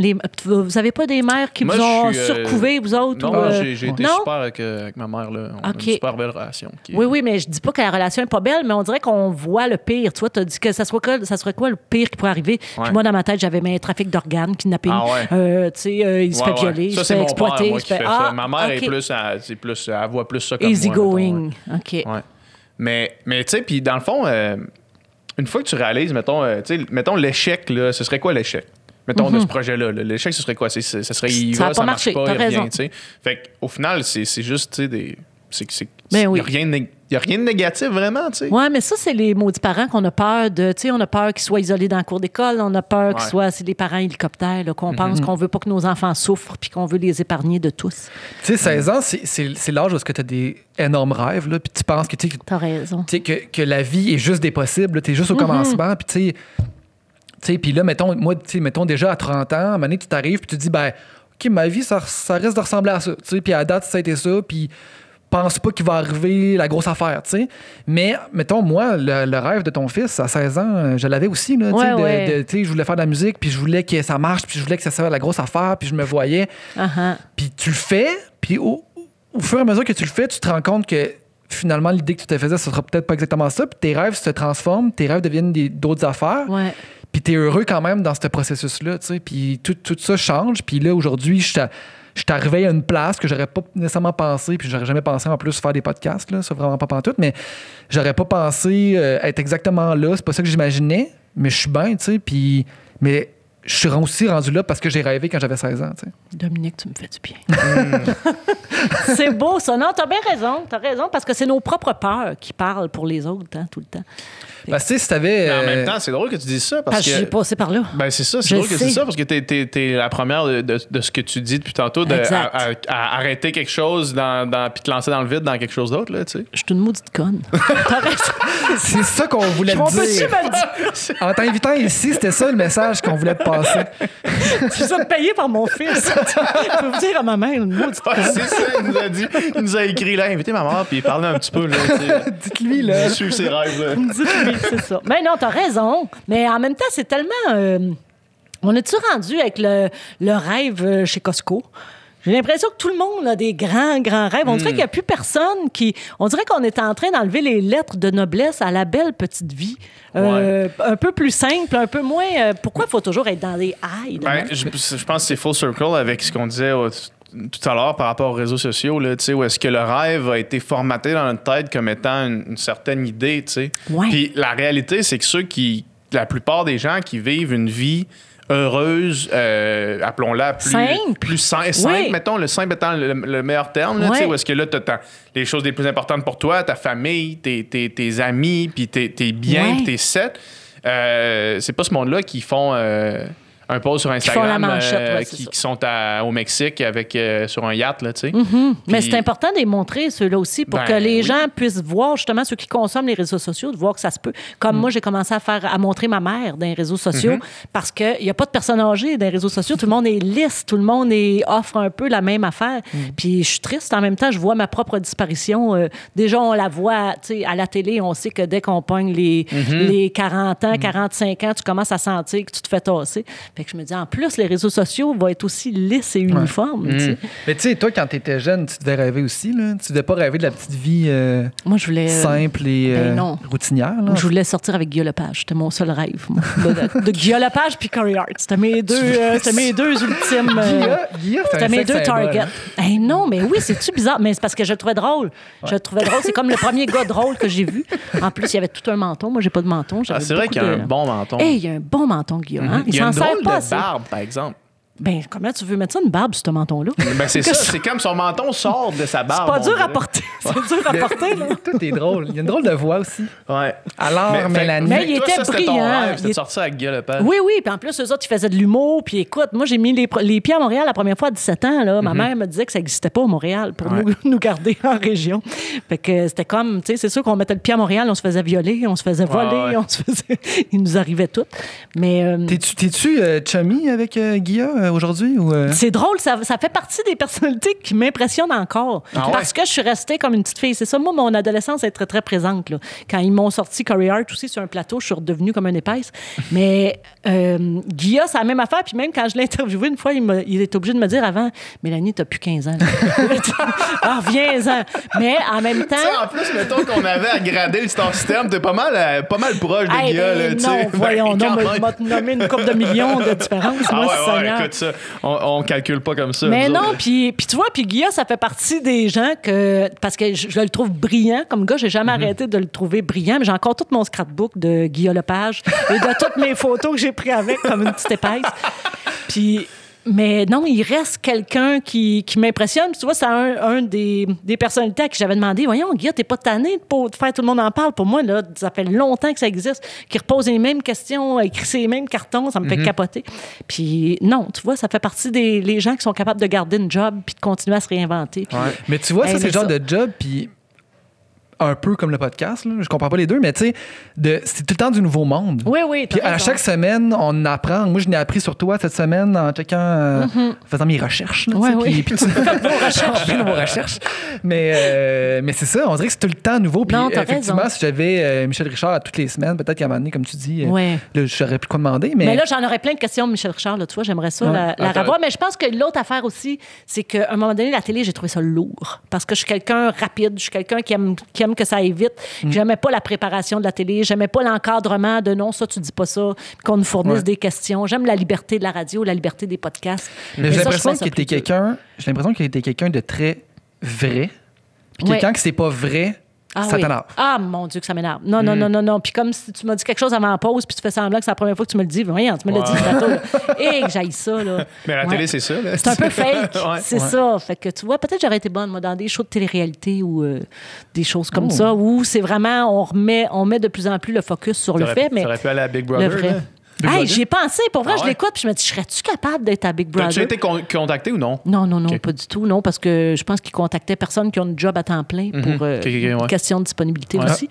Vous avez pas des mères qui Moi, vous ont je suis, surcouvé, vous autres? Non, ou, moi, j'ai été non? super avec ma mère, là. On a OK. une super belle relation. Oui, mais je dis pas que la relation est pas belle, mais on dirait qu'on voit le pire. Tu vois, t'as dit que ça serait quoi le pire qui pourrait arriver? Ouais. Puis moi, dans ma tête, j'avais mis un trafic d'organes, kidnapping. Ah ouais. Tu sais, il se fait violer, Ça, il se c'est fait mon exploiter. père, moi, il se qui fait... fait ça. Ma mère OK. est plus, elle voit plus ça comme Easy moi. going. OK. Ouais. Mais tu sais, puis dans le fond, une fois que tu réalises, mettons l'échec, là, ce serait quoi l'échec? Mettons, de ce projet-là. L'échec, ce serait quoi? Ce serait, il Ça a va, pas ça marche marché, pas, t'as il revient, raison. tu sais. Fait qu'au final, c'est juste, tu sais, Ben oui. il n'y a rien de négatif, vraiment, tu sais. Oui, mais ça, c'est les maudits parents qu'on a peur de. Tu sais, on a peur qu'ils soient isolés dans le cours d'école. On a peur qu'ils soient. C'est des parents hélicoptères, là, qu'on pense qu'on veut pas que nos enfants souffrent puis qu'on veut les épargner de tous. Tu sais, 16 ans, c'est l'âge où tu as des énormes rêves, là, puis tu penses que, tu T'as raison. sais, que la vie est juste des possibles, tu es juste au commencement, puis tu sais, puis là, mettons déjà à 30 ans, à un moment donné, tu t'arrives, puis tu te dis, ben, OK, ma vie, ça risque de ressembler à ça, tu sais, puis à la date, ça a été ça, puis pense pas qu'il va arriver la grosse affaire, tu sais. Mais, mettons, moi, le rêve de ton fils, à 16 ans, je l'avais aussi, là, tu sais, Ouais. tu sais, je voulais faire de la musique, puis je voulais que ça marche, puis je voulais que ça soit la grosse affaire, puis je me voyais. Puis tu le fais, puis au fur et à mesure que tu le fais, tu te rends compte que finalement, l'idée que tu te faisais, ce sera peut-être pas exactement ça, puis tes rêves se transforment, tes rêves deviennent d'autres affaires. Ouais. Puis t'es heureux quand même dans ce processus-là, tu sais. Puis tout ça change. Puis là, aujourd'hui, je suis arrivé à une place que j'aurais pas nécessairement pensé, puis j'aurais jamais pensé en plus faire des podcasts, là, ça vraiment pas pantoute, mais j'aurais pas pensé être exactement là. C'est pas ça que j'imaginais, mais je suis bien, tu sais. Puis, mais je suis aussi rendu là parce que j'ai rêvé quand j'avais 16 ans, tu sais. Dominique, tu me fais du bien. C'est beau, ça. Non, t'as bien raison. T'as raison, parce que c'est nos propres peurs qui parlent pour les autres, hein, tout le temps. Parce que, tu sais, si t'avais... Mais en même temps, c'est drôle que tu dises ça parce Parce que que. j'ai passé par là. Ben c'est ça, c'est Je drôle que tu sais. dises ça parce que t'es la première de ce que tu dis depuis tantôt, Exact. à arrêter quelque chose puis te lancer dans le vide dans quelque chose d'autre, là, tu sais. Je suis une maudite conne. T'as raison. C'est ça qu'on voulait On te peut-tu dire. me le dire? En t'invitant ici, c'était ça le message qu'on voulait te passer. Je suis payé par mon fils. Je peux vous dire à ma mère, une maudite Ouais, conne. c'est ça, il nous a dit, il nous a écrit là, invitez ma mère puis parler un petit peu là, tu sais. Dites-lui, là. Suivre ses rêves là. Dites-lui, c'est ça. Mais non, t'as raison. Mais en même temps, c'est tellement... on est-tu rendu avec le rêve chez Costco? J'ai l'impression que tout le monde a des grands, grands rêves. On dirait qu'il n'y a plus personne qui... On dirait qu'on est en train d'enlever les lettres de noblesse à la belle petite vie. Un peu plus simple, un peu moins... pourquoi il faut toujours être dans les highs? Je pense que c'est full circle avec ce qu'on disait tout à l'heure par rapport aux réseaux sociaux, là, où est-ce que le rêve a été formaté dans notre tête comme étant une certaine idée. Ouais. Puis la réalité, c'est que la plupart des gens qui vivent une vie heureuse, appelons-la plus simple, oui. mettons, le simple étant le meilleur terme, là, où est-ce que là, tu as les choses les plus importantes pour toi, ta famille, tes amis, puis tes biens, puis tes sets. C'est pas ce monde-là qui font un post sur Instagram qui sont au Mexique sur un yacht, là, tu sais. Mais c'est important de les montrer, ceux-là aussi, pour que les gens puissent voir, justement, ceux qui consomment les réseaux sociaux, de voir que ça se peut. Comme moi, j'ai commencé à montrer ma mère dans les réseaux sociaux parce qu'il n'y a pas de personnes âgées dans les réseaux sociaux. Tout le monde est lisse, tout le monde offre un peu la même affaire. Puis je suis triste. En même temps, je vois ma propre disparition. Déjà, on la voit, tu sais, à la télé, on sait que dès qu'on pogne les 40 ans, 45 ans, tu commences à sentir que tu te fais tasser. Fait que je me dis, en plus, les réseaux sociaux vont être aussi lisses et uniformes. T'sais. Mais tu sais, toi, quand tu étais jeune, tu devais rêver aussi. Là. Tu devais pas rêver de la petite vie moi, je voulais, simple et routinière. Là. Je voulais sortir avec Guillaume Lepage. C'était mon seul rêve. De Guillaume Lepage puis Corey Hart. C'était mes deux ultimes... c'était mes deux targets. Hey, non, mais oui, c'est-tu bizarre? Mais c'est parce que je le trouvais drôle. Je le trouvais drôle. C'est comme le premier gars drôle que j'ai vu. En plus, il y avait tout un menton. Moi, j'ai pas de menton. C'est vrai qu'il y a un bon menton. Hey, il y a un bon menton, Guillaume. Hein? Il y a s'en sert pas assez. Barbe, par exemple. Ben, comment tu veux mettre ça, une barbe, sur ce menton-là? Ben, c'est ça. C'est comme son menton sort de sa barbe. C'est pas dur à porter. C'est dur à porter, là. Tout est drôle. Il y a une drôle de voix aussi. Ouais. Alors, Mélanie. Mais il était brillant. C'était de sortir avec Guillaume Lepage. Oui. Puis en plus, eux autres, ils faisaient de l'humour. Puis écoute, moi, j'ai mis les pieds à Montréal la première fois à 17 ans. Là. Ma mère me disait que ça n'existait pas à Montréal pour nous garder en région. Fait que c'était comme, tu sais, c'est sûr qu'on mettait le pied à Montréal, on se faisait violer, on se faisait voler, on se faisait... Il nous arrivait tout. Mais... T'es-tu chummy avec Guilla aujourd'hui? Ou C'est drôle, ça fait partie des personnalités qui m'impressionnent encore. Parce que je suis restée comme une petite fille. C'est ça, moi, mon adolescence est très, très présente. Là. Quand ils m'ont sorti Corey Hart aussi sur un plateau, je suis redevenue comme une épaisse. Mais Guilla, c'est la même affaire. Puis même quand je l'ai interviewé une fois, il est obligé de me dire avant, Mélanie, t'as plus 15 ans. Reviens-en. Mais en même temps... T'sais, en plus, mettons qu'on avait à grader le star system, t'es pas mal proche de Guilla. Non, voyons, on m'a nommé une couple de millions de différences. Moi, écoute ça. On calcule pas comme ça. Mais non, puis tu vois, puis Guilla, ça fait partie des gens que... Parce que je le trouve brillant. Comme gars, j'ai jamais arrêté de le trouver brillant, mais j'ai encore tout mon scrapbook de Guilla Lepage et de toutes mes photos que j'ai prises avec comme une petite épaisse. Puis... Mais non, il reste quelqu'un qui m'impressionne. Tu vois, c'est un des personnalités à qui j'avais demandé, voyons, Guilla, t'es pas tanné de faire Tout le monde en parle. Pour moi, là, ça fait longtemps que ça existe, qui repose les mêmes questions, écrit ces mêmes cartons, ça me fait capoter. Puis non, tu vois, ça fait partie des gens qui sont capables de garder une job puis de continuer à se réinventer. Puis, mais tu vois, ça, c'est le genre de job, puis... un peu comme le podcast, là. Je comprends pas les deux, mais tu sais, c'est tout le temps du nouveau monde. Oui. Puis à chaque semaine, on apprend. Moi, je n'ai appris sur toi cette semaine en checkant, faisant mes recherches. Là, oui. Puis tu fais vos recherches. Mais c'est ça, on dirait que c'est tout le temps nouveau. Puis effectivement, raison. si j'avais Michel Richard à toutes les semaines, peut-être qu'à un moment donné, comme tu dis, là, j'aurais plus quoi demander. Mais là, j'en aurais plein de questions de Michel Richard. Là, tu vois, j'aimerais ça la revoir. Mais je pense que l'autre affaire aussi, c'est qu'à un moment donné, la télé, j'ai trouvé ça lourd. Parce que je suis quelqu'un rapide, je suis quelqu'un qui aime que ça aille vite. J'aimais pas la préparation de la télé, j'aimais pas l'encadrement de non, ça tu dis pas ça, qu'on nous fournisse des questions. J'aime la liberté de la radio, la liberté des podcasts. Mais j'ai l'impression qu'il était quelqu'un de très vrai. Puis quelqu'un qui c'est pas vrai, ça t'énerve. Ah, mon Dieu, que ça m'énerve. Non. Puis comme si tu m'as dit quelque chose avant la pause, puis tu fais semblant que c'est la première fois que tu me le dis. Voyons, tu me l'as dit du plateau. Et que j'aille ça, là. Mais à la télé, c'est ça, là. C'est un peu fake. C'est ça. Fait que tu vois, peut-être j'aurais été bonne, moi, dans des shows de télé-réalité ou des choses comme ça, où c'est vraiment, on met de plus en plus le focus sur le fait. Mais ça aurait pu aller à Big Brother, le vrai. Hey, j'y ai pensé. Pour vrai, je l'écoute, puis je me dis, serais-tu capable d'être à Big Brother? As-tu été contacté ou non? Non, pas du tout. Non, parce que je pense qu'ils contactaient personne qui a un job à temps plein pour question de disponibilité aussi.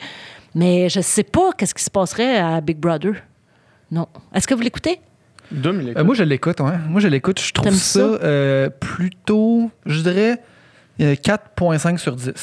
Mais je sais pas qu'est-ce qui se passerait à Big Brother. Non. Est-ce que vous l'écoutez? Moi, je l'écoute, ouais. Moi, je l'écoute. Je trouve ça plutôt, je dirais, 4,5 sur 10.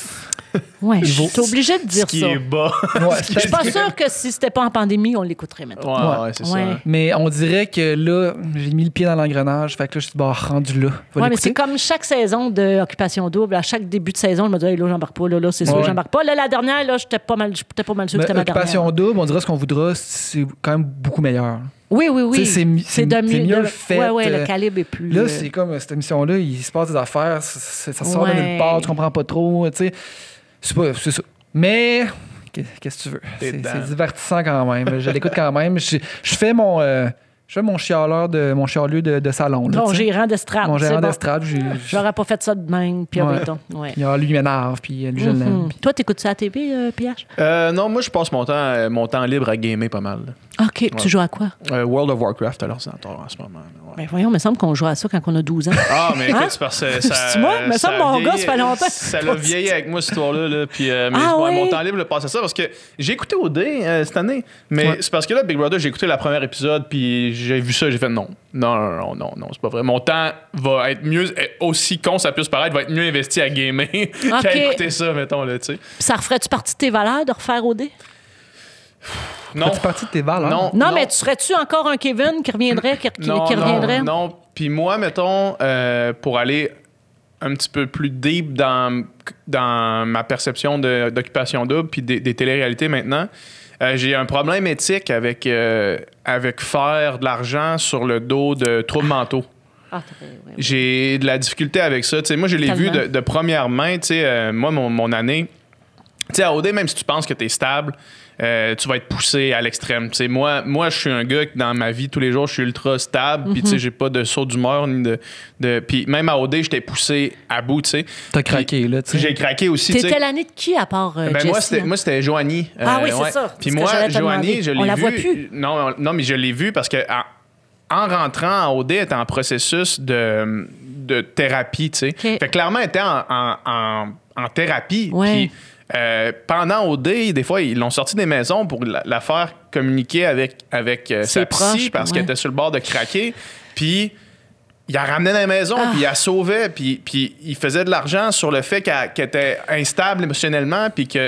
Ouais, je suis obligée de dire Ce qui ça. est bas. Ouais, Je suis pas sûre que si c'était pas en pandémie, on l'écouterait maintenant. Ouais, c'est Ouais. ça. Mais on dirait que là, j'ai mis le pied dans l'engrenage. Fait que là, je suis rendu là. Oui, mais c'est comme chaque saison d'Occupation Double. À chaque début de saison, je me dis, hey, là, j'embarque pas. Là, c'est sûr, Ouais. j'embarque pas. Là, la dernière, là, j'étais pas mal sûr que c'était ma dernière. Occupation double, on dira ce qu'on voudra, c'est quand même beaucoup meilleur. Oui. Tu sais, c'est mieux fait. Oui, le calibre est plus. Là, c'est comme cette émission-là, il se passe des affaires, ça sort de nulle part, tu comprends pas trop, tu sais. C'est ça. Mais, qu'est-ce que tu veux? C'est divertissant quand même. Je l'écoute quand même. Je fais mon chialeux de salon. Là, Mon gérant d'estrade. Mon gérant c'est bon. d'estrade. J'aurais pas fait ça de même. Puis, Ouais. ouais. Il y a lui, il m'énerve, puis lui, je l'aime. puis- Toi, t'écoutes ça à la TV, PH? Non, moi, je passe mon temps libre à gamer pas mal. OK. Tu joues à quoi? World of Warcraft à l'ordinateur en ce moment. Ouais. Ben voyons, il me semble qu'on joue à ça quand on a 12 ans. Ah, mais écoute, Hein? c'est parce que ça. C'est moi? Me semble mon gars, ça fait longtemps. Ça l'a vieilli avec moi, cette histoire-là. Là, puis, mais Ah ouais, oui? mon temps libre, je passe à ça parce que j'ai écouté OD cette année. Mais Ouais. c'est parce que là, Big Brother, j'ai écouté le premier épisode, puis j'ai vu ça, j'ai fait non, c'est pas vrai. Mon temps va être mieux, aussi con ça puisse paraître, va être mieux investi à gamer qu'à écouter ça, mettons, là, tu sais. Puis ça referait-tu partie de tes valeurs de refaire OD? Non. Fais-tu partie de tes valeurs? Non, mais tu serais-tu encore un Kevin qui reviendrait, qui reviendrait? Non. Puis moi, mettons, pour aller un petit peu plus deep dans ma perception d'Occupation Double puis des téléréalités maintenant, j'ai un problème éthique avec faire de l'argent sur le dos de troubles mentaux. Ah, J'ai de la difficulté avec ça. T'sais, moi, je l'ai vu de première main. Moi, mon année, à OD, même si tu penses que tu es stable, tu vas être poussé à l'extrême. Moi, je suis un gars que dans ma vie, tous les jours, je suis ultra stable. Puis, j'ai pas de saut d'humeur. Puis, même à OD, j'étais poussé à bout. T'as craqué, là. tu sais. J'ai craqué aussi. T'étais l'année de qui, à part Jessie? Moi, c'était Joanie. Ah oui, c'est ça. Puis C'est ce moi, que j'allais te Joanie, demander. je l'ai On la vue. voit plus. Non, mais je l'ai vue parce que en rentrant en OD, elle était en processus de thérapie, tu sais. OK. Fait que clairement, elle était en thérapie. Ouais. Puis pendant OD, des fois, ils l'ont sorti des maisons pour la faire communiquer avec sa proches, psy parce ouais. qu'elle était sur le bord de craquer. Puis il la ramenait dans la maison, puis il la sauvait, puis il faisait de l'argent sur le fait qu'elle était instable émotionnellement, puis tu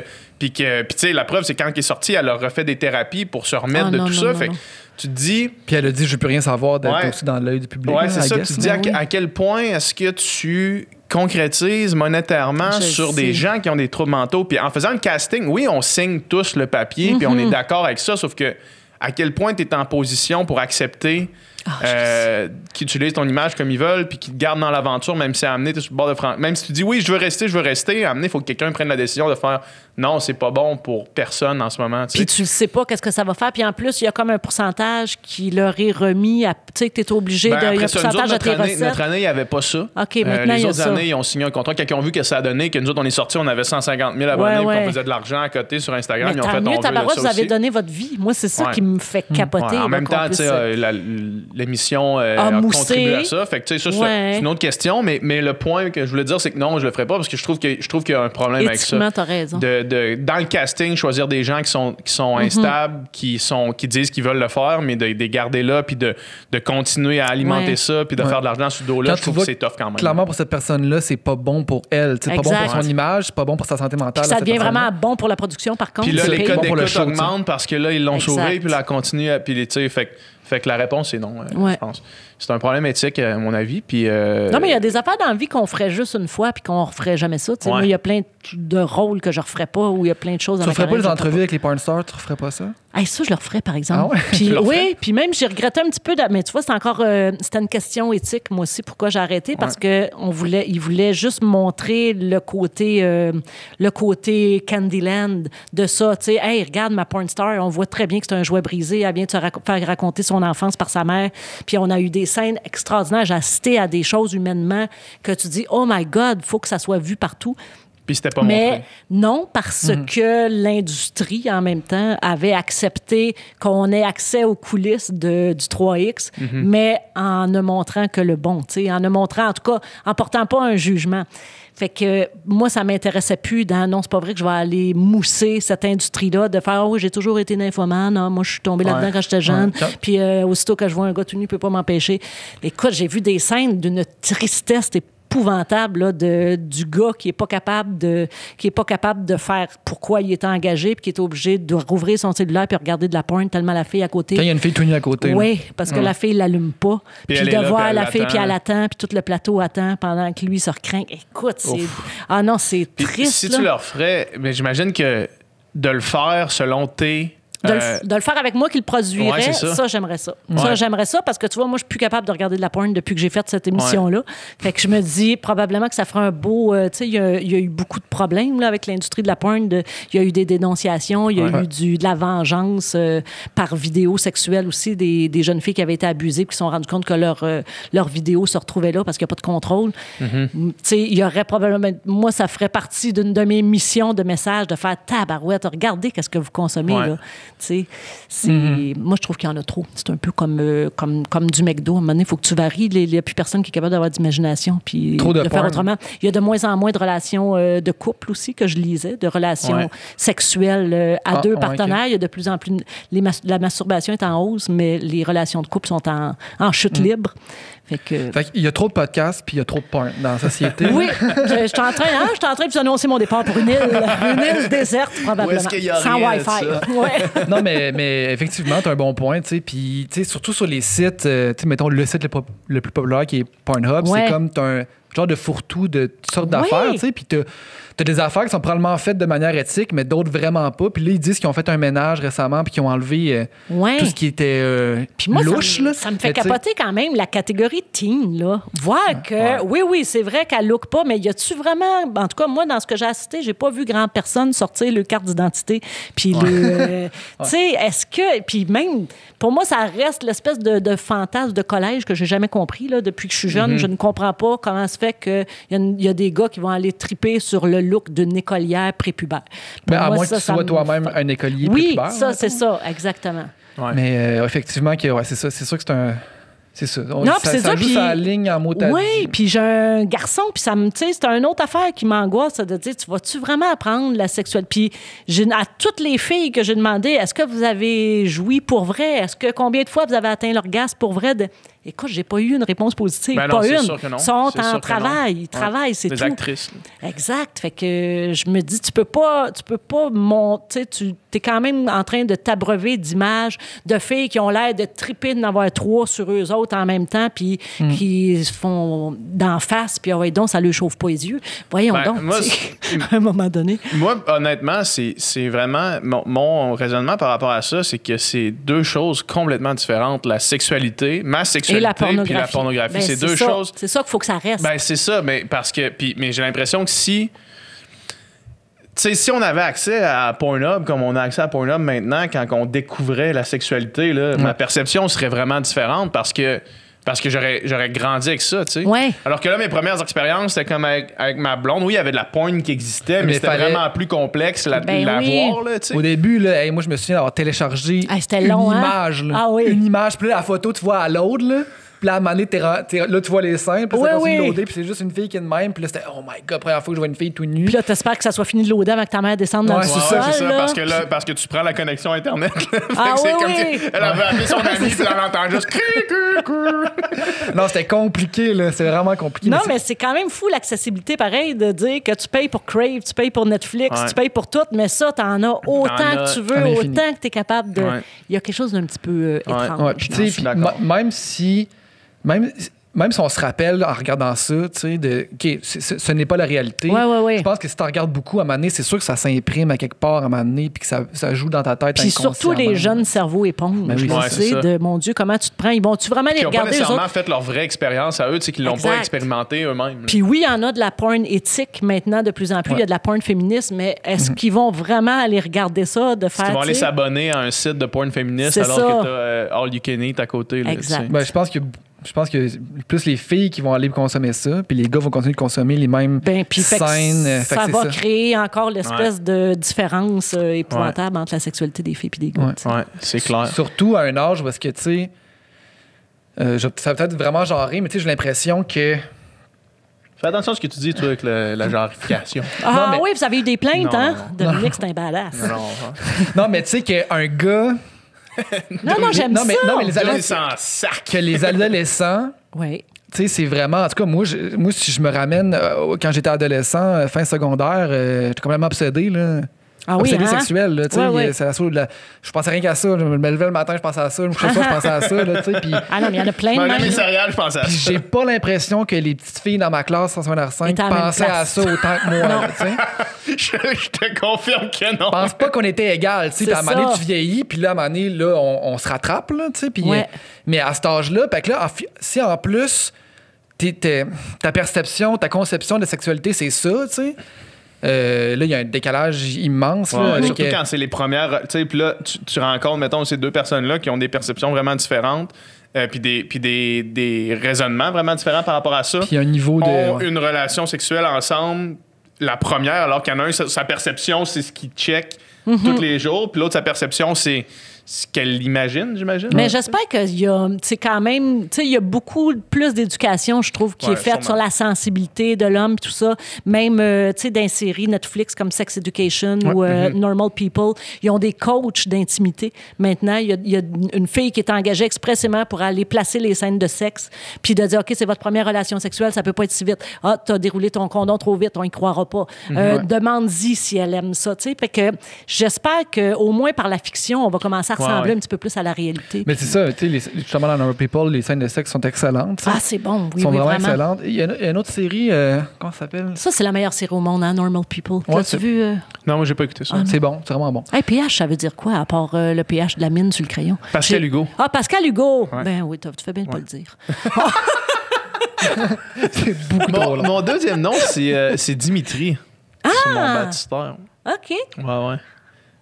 sais, la preuve, c'est quand elle est sortie, elle a refait des thérapies pour se remettre de tout ça. Fait que tu te dis... Puis elle a dit, je veux plus rien savoir d'être Ouais. aussi dans l'œil du public. Ouais, là, c'est I ça. guess. Tu te dis à quel point est-ce que tu concrétises monétairement Je sur sais. des gens qui ont des troubles mentaux. Puis en faisant le casting, oui, on signe tous le papier, puis on est d'accord avec ça, sauf que à quel point tu es en position pour accepter qu'ils utilisent ton image comme ils veulent, puis qu'ils te gardent dans l'aventure, même si à amener, tu es sur le bord de France. Même si tu dis oui, je veux rester, à amener, il faut que quelqu'un prenne la décision de faire non, c'est pas bon pour personne en ce moment. Tu sais. Puis tu ne sais pas qu'est-ce que ça va faire. Puis en plus, il y a comme un pourcentage qui leur est remis. Tu sais, que tu es obligé de. Il y a un Après ça, nous pourcentage autres, de tes recettes. notre année, il n'y avait pas ça. OK, maintenant, il les y a autres ça. années, ils ont signé un contrat. Quand ils ont vu que ça a donné, que nous autres, on est sortis, on avait 150 000 abonnés, puis on faisait de l'argent à côté sur Instagram. Mais Ils ont fait tant mieux, on veut tabarouette, ça vous avez aussi. donné votre vie. Moi, c'est ça Ouais. qui me fait capoter. Ouais, en là, même qu'on temps, tu puisse, sais, l'émission a moussé. contribué à ça. Fait que, tu sais, ça, Ouais. c'est une autre question. Mais le point que je voulais dire, c'est que non, je le ferai pas parce que je trouve qu'il y a un problème avec ça. éthiquement, t'as raison. Dans le casting, choisir des gens qui sont instables, qui disent qu'ils veulent le faire, mais de les garder là, puis de continuer à alimenter Ouais. ça, puis de Ouais. faire de l'argent sur ce dos-là, Quand je tu trouve vois que c'est tough quand même. Clairement, pour cette personne-là, c'est pas bon pour elle. C'est pas bon Exact. pour son image, c'est pas bon pour sa santé mentale. Puis ça cette devient personne-là. vraiment bon pour la production, par contre. Puis là, c'est les pire. codes bon pour le d'écoute show, tu sais. augmentent parce que là, ils l'ont Exact. sauvé, puis là, elle continue. Puis, tu sais, fait que la réponse, c'est non, Ouais. je pense. C'est un problème éthique, à mon avis. Puis, Non, mais il y a des affaires dans la vie qu'on ferait juste une fois puis qu'on ne referait jamais ça. Tu sais, Ouais. moi, il y a plein de rôles que je ne referais pas ou il y a plein de choses dans Tu ma ferais pas carrière les que je ferais entrevues avec les porn stars, tu referais pas ça? Hey, ça, je le referais, par exemple. Ah ouais? Puis, Tu le referais? oui, puis même, j'ai regretté un petit peu. Mais tu vois, c'est encore... c'était une question éthique, moi aussi, pourquoi j'ai arrêté. Parce que il voulait juste montrer le côté Candyland de ça. Tu sais, hey, regarde ma porn star, on voit très bien que c'est un jouet brisé. Elle vient de se faire raconter son enfance par sa mère. Puis on a eu des scènes extraordinaires. J'ai assisté à des choses humainement que tu dis, oh my God, il faut que ça soit vu partout. puis c'était pas Mais montré. non, parce que l'industrie, en même temps, avait accepté qu'on ait accès aux coulisses du 3X, mais en ne montrant que le bon, tu sais, en ne montrant, en tout cas, en portant pas un jugement. Fait que moi, ça m'intéressait plus dans non, c'est pas vrai que je vais aller mousser cette industrie-là, de faire, oh, j'ai toujours été nymphomane, ah, moi, je suis tombée là-dedans quand j'étais jeune, Ouais. puis aussitôt que je vois un gars tout nu, il peut pas m'empêcher. Écoute, j'ai vu des scènes d'une tristesse épouvantable là, du gars qui est pas capable de faire pourquoi il est engagé puis qui est obligé de rouvrir son cellulaire puis regarder de la porn tellement la fille à côté. Quand il y a une fille tout nue à côté. Oui, parce que la fille l'allume pas. Puis elle est de là, voir puis la elle fille l'attend. puis elle attend puis tout le plateau attend pendant que lui se recrinque. Écoute, c'est... Ah non, c'est Puis triste. si là. tu leur ferais, mais j'imagine que de le faire selon tes... De le faire avec moi qui le produirait, Ouais, c'est ça. ça, j'aimerais ça. Ouais. Ça, j'aimerais ça parce que tu vois, moi, je suis plus capable de regarder de la porn depuis que j'ai fait cette émission-là. Fait que je me dis probablement que ça fera un beau... tu sais, il y a eu beaucoup de problèmes là, avec l'industrie de la porn. Il y a eu des dénonciations, il y a eu de la vengeance par vidéo sexuelle aussi, des jeunes filles qui avaient été abusées puis qui se sont rendues compte que leur vidéo se retrouvait là parce qu'il n'y a pas de contrôle. Tu sais, il y aurait probablement... Moi, ça ferait partie d'une de mes missions de message de faire tabarouette, regardez qu'est-ce que vous consommez, là. Tu sais, moi, je trouve qu'il y en a trop. C'est un peu comme du McDo. À un moment donné, il faut que tu varies. Il n'y a plus personne qui est capable d'avoir d'imagination puis Trop de faire porn. autrement. Il y a de moins en moins de relations de couple aussi que je lisais, de relations sexuelles à deux partenaires. OK. Il y a de plus en plus... La masturbation est en hausse, mais les relations de couple sont en chute libre. Fait qu'il y a trop de podcasts puis il y a trop de porn dans la société. Oui, je suis en train de vous annoncer mon départ pour une île déserte, probablement. Où est-ce qu'il y a sans rien de Wi-Fi. ça? Ouais. Non, mais effectivement, tu as un bon point, tu sais. Puis, tu sais, surtout sur les sites, tu sais, mettons, le site le plus populaire qui est Pornhub, Ouais. c'est comme tu as un genre de fourre-tout de toutes sortes d'affaires, tu sais. Puis, tu as des affaires qui sont probablement faites de manière éthique, mais d'autres vraiment pas. Puis là, ils disent qu'ils ont fait un ménage récemment puis qu'ils ont enlevé tout ce qui était Puis moi, louche, là. ça me fait Mais, tu sais, capoter quand même la catégorie teen, là. Voir que, oui, c'est vrai qu'elle look pas, mais y a-tu vraiment... En tout cas, moi, dans ce que j'ai assisté, j'ai pas vu grand personne sortir le carte d'identité. Puis tu sais, est-ce que... Puis même, pour moi, ça reste l'espèce de fantasme de collège que j'ai jamais compris, là. Depuis que je suis jeune, je ne comprends pas comment se fait qu'il y a des gars qui vont aller triper sur le look d'une écolière prépubère. Mais Pour à moi, moins que tu ça sois me- toi-même un écolier Oui, prépubère, ça, mettons. c'est ça, exactement. Ouais. Mais effectivement, c'est ça. C'est sûr que c'est un... C'est ça. Non, puis c'est ça, joue puis- sa ligne en mot à Oui, dire. puis j'ai un garçon, puis ça me, tu sais, c'est une autre affaire qui m'angoisse, c'est de dire, tu vas-tu vraiment apprendre la sexualité? Puis à toutes les filles que j'ai demandé, est-ce que vous avez joui pour vrai? Combien de fois vous avez atteint l'orgasme pour vrai? Écoute, j'ai pas eu une réponse positive. Ben non, pas c'est une. sûr que non. Ils sont C'est sûr en que travail. non. Ils travaillent, c'est Des tout. actrices. là. Exact. Fait que je me dis, tu peux pas monter. Tu es quand même en train de t'abreuver d'images de filles qui ont l'air de triper d'en avoir trois sur eux autres en même temps, puis qui se font d'en face, puis ouais, donc ça leur chauffe pas les yeux. Voyons Ben, donc. moi, tu sais, à un moment donné. Moi, honnêtement, c'est vraiment... Mon raisonnement par rapport à ça, c'est que c'est deux choses complètement différentes. La sexualité, ma sexualité, Et la puis pornographie. la pornographie. Ben, c'est deux ça. choses... C'est ça qu'il faut que ça reste. Ben, c'est ça, mais parce que... Mais j'ai l'impression que si... Tu sais, si on avait accès à Pornhub comme on a accès à Pornhub maintenant, quand on découvrait la sexualité, là, ma perception serait vraiment différente parce que j'aurais grandi avec ça, tu sais. Ouais. Alors que là, mes premières expériences, c'était comme avec ma blonde. Oui, il y avait de la porn qui existait, mais Mais c'était fallait- vraiment plus complexe la Ben oui. voir, là, tu sais. Au début, là, moi, je me souviens d'avoir téléchargé Ah, c'était long, une hein? image. Là. Ah oui. Une image. Puis là, la photo, tu vois à l'autre, là. Puis là, à un moment donné, là, tu vois les seins. Puis là, ça Oui, continue de oui. loader. Puis c'est juste une fille qui est de même. Puis là, c'était, oh my God, première fois que je vois une fille tout nue. Puis là, t'espères que ça soit fini de loader avant que ta mère descende dans Ouais, le c'est sous-sol. Ouais, c'est ça, là. parce que tu prends la connexion Internet. là. Fait Ah que c'est oui, comme oui. si elle avait appelé son ami, puis elle entend juste cri, cri, cri. Non, c'était compliqué, là. C'était vraiment compliqué. Non, c'est- mais c'est quand même fou l'accessibilité, pareil, de dire que tu payes pour Crave, tu payes pour Netflix, Ouais. tu payes pour tout, mais ça, t'en as autant T'en as que tu veux, à l'infini. autant que t'es capable de... Ouais. Il y a quelque chose d'un petit peu étrange. Ouais, puis tu Non, sais, je suis puis d'accord. même si on se rappelle en regardant ça, tu sais, OK, ce n'est pas la réalité. Ouais. Je pense que si tu regardes beaucoup à un moment donné, c'est sûr que ça s'imprime à quelque part à un moment donné, puis que ça joue dans ta tête Puis surtout les inconsciemment. jeunes cerveaux éponges. Ben oui, là, ouais, tu c'est sais, ça. de mon Dieu, comment tu te prends? Ils vont-tu vraiment les Qui n'ont pas regarder eux nécessairement autres? fait leur vraie expérience à eux, tu sais, qu'ils l'ont Exact. pas expérimenté eux-mêmes. là. Puis oui, il y en a de la porn éthique maintenant de plus en plus. Il y a de la porn féministe, mais est-ce qu'ils vont vraiment aller regarder ça, de faire... Ils vont tu aller sais, s'abonner à un site de porn féministe C'est alors ça. que t'as All You Can Eat à côté. Là, Exact. tu sais. Ben, je pense que plus les filles qui vont aller consommer ça, puis les gars vont continuer de consommer les mêmes Ben, puis fait que scènes. Fait que ça c'est va créer encore l'espèce de différence épouvantable Ouais. entre la sexualité des filles et des gars. Ouais. tu sais. Ouais, c'est clair. Surtout à un âge où est-ce que, tu sais, ça va peut-être vraiment genré, mais tu sais, j'ai l'impression que... Fais attention à ce que tu dis, toi, avec la genrification. Ah Non, mais- oui, vous avez eu des plaintes, Non, hein? non, Dominique, c'est un badass. Non, Non, mais tu sais qu'un gars... Non, j'aime Non, ça. mais les Là, ils adolescents... s'en sac. Que les adolescents... Oui. Tu Tu sais, c'est vraiment... En tout cas, moi, si je me ramène quand j'étais adolescent, fin secondaire, j'étais complètement obsédé, là. Ah oui, obsédé hein? sexuel, là, tu sais. Ouais. C'est je pensais rien qu'à ça. Je me levais le matin, je pensais à ça. Je me couchais le soir, je pensais à ça, là, tu sais. Puis Ah non, mais il y en a plein de Manger mes même. céréales, je pense à ça. j'ai pas l'impression que les petites filles dans ma classe en secondaire 5 Étaient à la même pensaient à place. ça autant que moi, là, tu sais. Je te confirme que non. Je pense pas qu'on était égal, tu sais. C'est Puis à un moment donné, ça. tu vieillis, puis là, à un moment donné, là, on se rattrape, là, tu sais. Puis, Ouais. mais à cet âge-là, fait que là, si en plus, ta perception, ta conception de la sexualité, c'est ça, tu sais. Là, il y a un décalage immense. Ouais, là, avec, surtout quand c'est les premières. Tu sais, puis là, tu rencontres, mettons, ces deux personnes-là qui ont des perceptions vraiment différentes, puis des raisonnements vraiment différents par rapport à ça. Puis un niveau de. Ont Ouais. une relation sexuelle ensemble, la première, alors qu'il y en a un, sa perception, c'est ce qu'il check tous les jours, puis l'autre, sa perception, c'est ce qu'elle imagine, j'imagine. Mais j'espère qu'il y a, c'est quand même, tu sais, il y a beaucoup plus d'éducation, je trouve, qui Ouais, est faite sur sûrement. la sensibilité de l'homme, tout ça. Même, tu sais, dans les séries Netflix comme Sex Education ou Normal People, ils ont des coachs d'intimité. Maintenant, il y a une fille qui est engagée expressément pour aller placer les scènes de sexe, puis de dire, OK, c'est votre première relation sexuelle, ça peut pas être si vite. Ah, t'as déroulé ton condom trop vite, on y croira pas. Demande-y si elle aime ça, tu sais. Fait que j'espère qu'au moins par la fiction, on va commencer à ressembler ouais. un petit peu plus à la réalité. Mais c'est ça, tu sais, justement, dans Normal People, les scènes de sexe sont excellentes. tu sais. Ah, c'est bon, oui, sont oui, vraiment vraiment. excellentes. Il y a une autre série, comment ça s'appelle? Ça, c'est la meilleure série au monde, hein, Normal People. Ouais, L'as-tu c'est- vu? Non, moi, j'ai pas écouté ça. C'est bon, c'est vraiment bon. Hey, pH, ça veut dire quoi, à part le pH de la mine sur le crayon? Pascal Hugo. Ah, Pascal Hugo! Ouais. Ben oui, tu fais bien de pas le dire. C'est beaucoup trop long. Mon deuxième nom, c'est Dimitri. C'est mon baptistère. OK. Ouais.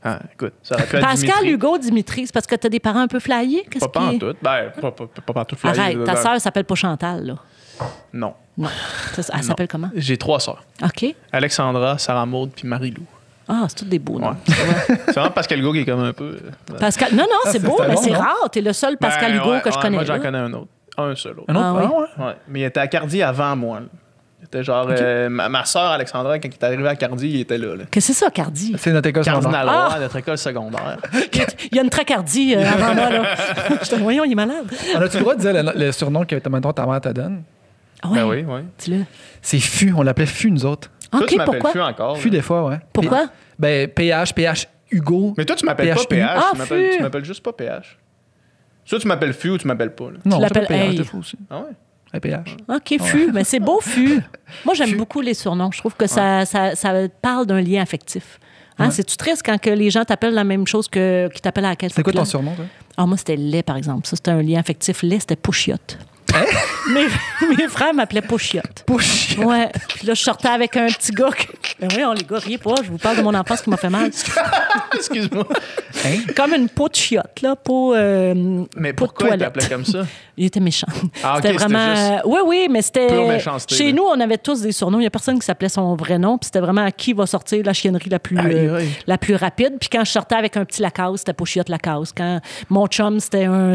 Ah, écoute, ça aurait pu être Pascal Dimitri. Hugo Dimitri, c'est parce que t'as des parents un peu flyés? Qu'est-ce Pas qui... en tout. Ben, pas en tout flyé. Arrête, ta sœur s'appelle pas Chantal, là. Non. Non. Elle s'appelle comment? J'ai 3 sœurs. OK. Alexandra, Sarah Maud, puis Marie-Lou. Ah, c'est tous des beaux noms. Ouais. C'est vraiment Pascal Hugo qui est comme un peu... Pascal... Non, c'est beau, c'est un mais bon c'est nom. rare. T'es le seul Pascal Ben, Hugo ouais, que je ouais, connais. Moi, j'en là. connais un autre. Un seul autre. Un autre? Ah oui? ouais? Ouais. Mais il était à Cardi avant moi. Là. Il était genre... ma sœur, Alexandra, quand il est arrivé à Cardi, il était là. Qu'est-ce que c'est ça, Cardi? C'est notre école secondaire. Cardinal Ah! Roy, notre école secondaire. Il y a une tracardie avant moi, là. Je te voyons, il est malade. On a-tu le droit de dire le surnom que maintenant ta mère te donne? Ah Ben ouais, oui. dis-le. C'est Fu, on l'appelait Fu, nous autres. Toi, tu OK, m'appelles pourquoi? Fu encore. Fu, là. des fois, ouais. Pourquoi? PH, Hugo. Mais toi, tu m'appelles pas PHU. PH. Ah, Tu Fu. m'appelles juste pas PH. Soit tu m'appelles Fu ou tu m'appelles pas. Là. Non, Tu l'appelles c'est pas PH, Hey. t'es fou aussi. Ah ouais? Hey, PH. OK, Fu. Mais c'est beau, Fu. Moi, j'aime Fu. beaucoup les surnoms. Je trouve que ça parle d'un lien affectif. Hein, c'est-tu triste quand que les gens t'appellent la même chose qu'ils t'appellent à la caisse? C'est quoi ton populaire? surnom, toi? Ah, moi, c'était lait, par exemple. Ça, c'était un lien affectif. Lait, c'était Pouchiotte. Mes frères m'appelaient Pouchiotte. Push! Ouais. Puis là, je sortais avec un petit gars. Ben oui, on les gars, riez pas. Je vous parle de mon enfance qui m'a fait mal. Excuse-moi. Comme une peau de chiotte, là. Peau, Mais peau de pourquoi il toilette. t'appelait comme ça? Il était méchant. Ah, ok, c'était c'était vraiment. juste Oui, mais c'était. pure méchanceté, Chez là. nous, on avait tous des surnoms. Il n'y a personne qui s'appelait son vrai nom. Puis c'était vraiment à qui va sortir la chiennerie la plus, Aïe, aïe. la plus rapide. Puis quand je sortais avec un petit Lacasse, c'était Pouchiotte Lacasse. Quand mon chum, c'était un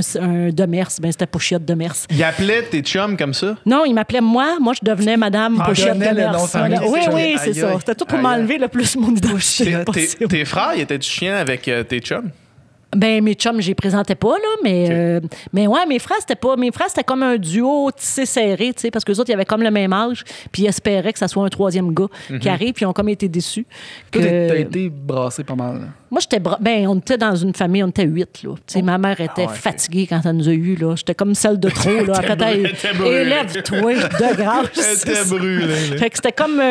Demers, ben c'était Pouchiotte Demers. Il appelait tes chums comme ça? Non, il m'appelait moi. Moi, je devenais Madame Pouchiotte donnait le Demers. nom de famille, Oui, c'est oui, ça. c'est Aïe, ça. aïe. C'était tout pour Aïe, m'enlever le plus mon identité possible. Tes frères, ils étaient-tu chiens avec tes chums? Ben, mes chums, je les présentais pas, là, mais ouais, mes frères, c'était comme un duo tissé serré, tu sais, parce que les autres, ils avaient comme le même âge, puis ils espéraient que ça soit un troisième gars qui arrive, puis ils ont comme été déçus. Toi, que- t'as été brassé pas mal. là. Moi, on était dans une famille, on était 8, là. Tu sais, ma mère était ouais, fatiguée quand elle nous a eus, là. J'étais comme celle de trop, là. Après, Elle était brûlée. élève-toi, de grâce. Elle était brûlée. là. Fait que c'était comme...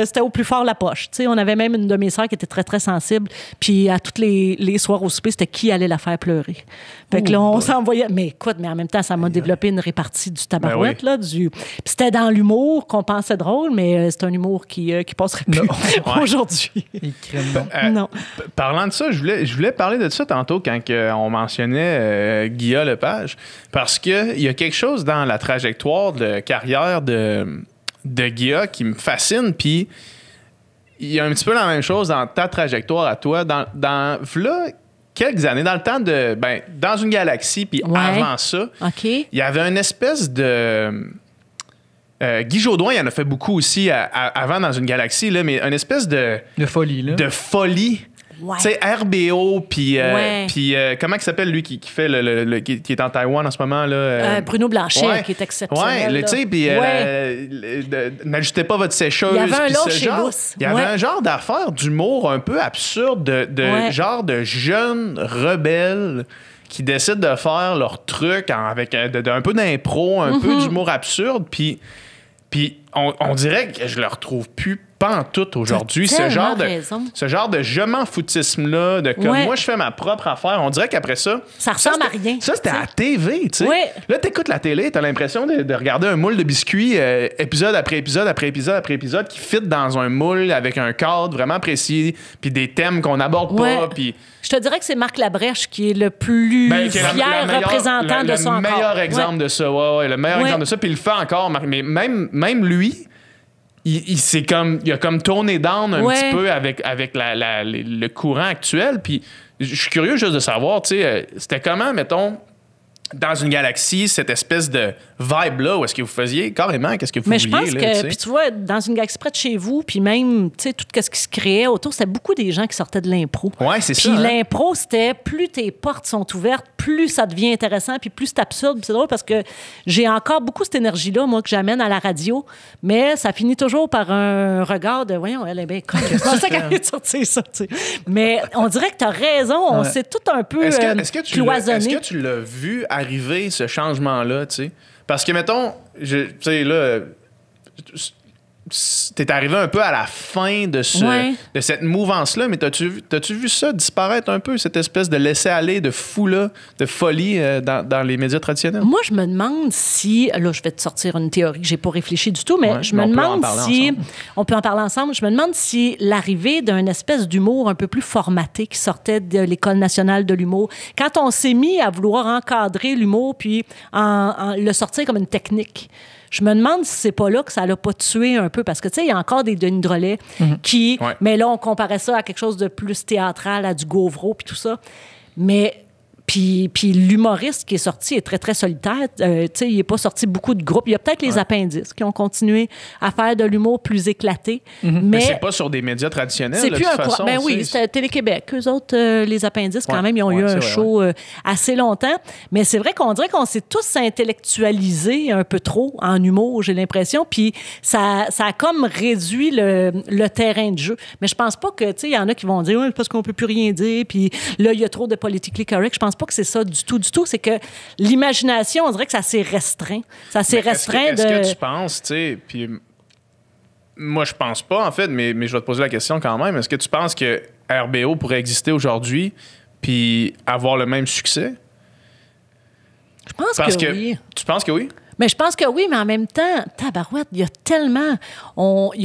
c'était au plus fort la poche. Tu sais, on avait même une de mes sœurs qui était très, très sensible. Puis à tous les soirs au souper, c'était qui allait la faire pleurer. Fait que là, on s'envoyait... Mais écoute, mais en même temps, ça m'a développé une répartie du tabarouette, Ben là. Puis c'était dans l'humour qu'on pensait drôle, mais c'est un humour qui passerait plus aujourd'hui. Il crème. Non. Parlant de ça, je voulais parler de ça tantôt quand on mentionnait Guilla Lepage, parce qu'il y a quelque chose dans la trajectoire de carrière de Guilla qui me fascine, puis il y a un petit peu la même chose dans ta trajectoire à toi. Dans v'là quelques années, dans le temps de... Ben, dans une galaxie, puis Ouais. avant ça, OK. il y avait une espèce de... Guy Jodoin, il en a fait beaucoup aussi avant dans une galaxie, là, mais une espèce de De folie, là. folie Ouais. Tu sais, RBO, puis comment il s'appelle, lui, qui fait qui est en Taïwan en ce moment, là? Bruno Blanchet, qui est exceptionnel. Ouais, tu sais, puis n'ajustez pas votre sécheuse. Il y avait un lot chez genre, Lousse. Il y avait un genre d'affaire d'humour un peu absurde, genre de jeunes rebelles qui décident de faire leur truc avec un peu d'impro, un peu d'humour absurde, puis on dirait que je le retrouve plus pantoute aujourd'hui. Ce genre de je m'en foutisme-là, de comme moi, je fais ma propre affaire. On dirait qu'après ça... Ça ressemble à rien. Ça, c'était à la TV, tu sais. Oui. Là, t'écoutes la télé, t'as l'impression de regarder un moule de biscuits épisode après épisode après épisode après épisode qui fit dans un moule avec un cadre vraiment précis puis des thèmes qu'on n'aborde pas, puis... Je te dirais que c'est Marc Labrèche qui est le plus fier représentant de ça encore. Le meilleur exemple de ça, le meilleur exemple de ça, puis il le fait encore. Mais même lui, il a comme tourné down un petit peu avec le courant actuel. Puis je suis curieux juste de savoir, tu sais, c'était comment, mettons, dans une galaxie, cette espèce de vibe-là, où est-ce que vous faisiez carrément, qu'est-ce que vous vouliez? Mais je pense que, puis tu vois, dans une galaxie près de chez vous, puis même, tu sais, tout ce qui se créait autour, c'était beaucoup des gens qui sortaient de l'impro. Ouais, c'est ça. Puis l'impro, c'était plus tes portes sont ouvertes, plus ça devient intéressant, puis plus c'est absurde. Puis c'est drôle parce que j'ai encore beaucoup cette énergie-là, moi, que j'amène à la radio, mais ça finit toujours par un regard de, voyons, elle est bien con. Je pensais qu'elle allait sortir ça, tu sais. Mais on dirait que tu as raison, on s'est tout un peu cloisonné. Est-ce que tu l'as vu arriver, ce changement-là, tu sais? Parce que, mettons, tu sais, là, t'es arrivé un peu à la fin de cette mouvance-là, mais t'as-tu vu ça disparaître un peu, cette espèce de laisser-aller, de fou-là, de folie dans les médias traditionnels? Moi, je me demande si... Là, je vais te sortir une théorie que j'ai pas réfléchi du tout, mais je me demande si... On peut en parler ensemble. Je me demande si l'arrivée d'un espèce d'humour un peu plus formaté qui sortait de l'École nationale de l'humour, quand on s'est mis à vouloir encadrer l'humour puis le sortir comme une technique... Je me demande si c'est pas là que ça l'a pas tué un peu, parce que, tu sais, il y a encore des Denis Drolet qui... Ouais. Mais là, on comparait ça à quelque chose de plus théâtral, à du Gauvreau, puis tout ça. Mais... Puis l'humoriste qui est sorti est très, très solitaire. Tu sais, il n'est pas sorti beaucoup de groupes. Il y a peut-être les appendices qui ont continué à faire de l'humour plus éclaté. Mais c'est pas sur des médias traditionnels, c'est de toute façon. Ben oui, c'était Télé-Québec. Eux autres, les appendices, quand même, ils ont eu un show assez longtemps. Mais c'est vrai qu'on dirait qu'on s'est tous intellectualisés un peu trop en humour, j'ai l'impression. Puis ça a comme réduit le terrain de jeu. Mais je pense pas que, tu sais, il y en a qui vont dire, parce qu'on peut plus rien dire. Puis là, il y a trop de politically correct. Je pense pas que c'est ça du tout. C'est que l'imagination, on dirait que ça s'est restreint. Ça s'est restreint Est-ce que tu penses, tu sais, puis moi, je pense pas, en fait, mais je vais te poser la question quand même. Est-ce que tu penses que RBO pourrait exister aujourd'hui puis avoir le même succès? Je pense que oui. Tu penses que oui? Mais je pense que oui, mais en même temps, tabarouette, il y a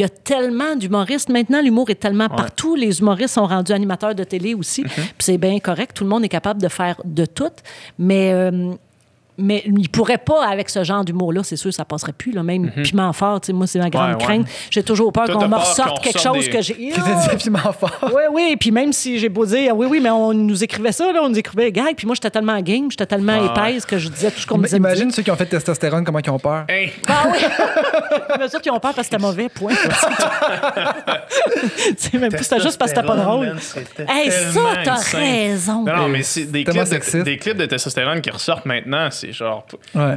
tellement d'humoristes. Maintenant, l'humour est tellement partout. Les humoristes sont rendus animateurs de télé aussi. Puis c'est bien correct. Tout le monde est capable de faire de tout. Mais il pourrait pas, avec ce genre d'humour-là, c'est sûr, ça passerait plus. Là. Même piment fort, tu sais, moi, c'est ma grande crainte. J'ai toujours peur qu'on me ressorte quelque chose que j'ai... Qui t'a dit piment fort? Oui. Puis même si j'ai beau dire, oui, mais on nous écrivait ça, là, on nous écrivait gag. Puis moi, j'étais tellement game, j'étais tellement épaisse que je disais tout ce qu'on me disait. Imagine ceux qui ont fait testostérone, comment ils ont peur. Hey. Ah oui! Mais ceux qui ont peur parce que c'était mauvais, point. Même plus, c'était juste parce que c'était pas drôle. Hey, ça, t'as raison. Non, mais c'est des clips de testostérone qui ressortent maintenant, c'est genre...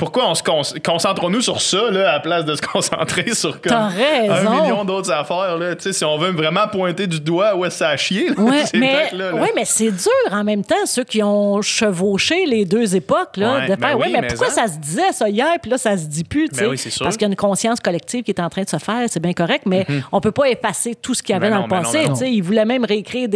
Pourquoi on se concentrons-nous sur ça, là, à la place de se concentrer sur comme 1 million d'autres affaires, là? Tu sais, si on veut vraiment pointer du doigt où est-ce que ça a chié, là, mais c'est dur en même temps, ceux qui ont chevauché les deux époques, là, de faire, mais pourquoi ça se disait ça hier, puis là, ça se dit plus, tu sais? Parce qu'il y a une conscience collective qui est en train de se faire, c'est bien correct, mais on peut pas effacer tout ce qu'il y avait dans le passé, tu sais. Ils voulaient même réécrire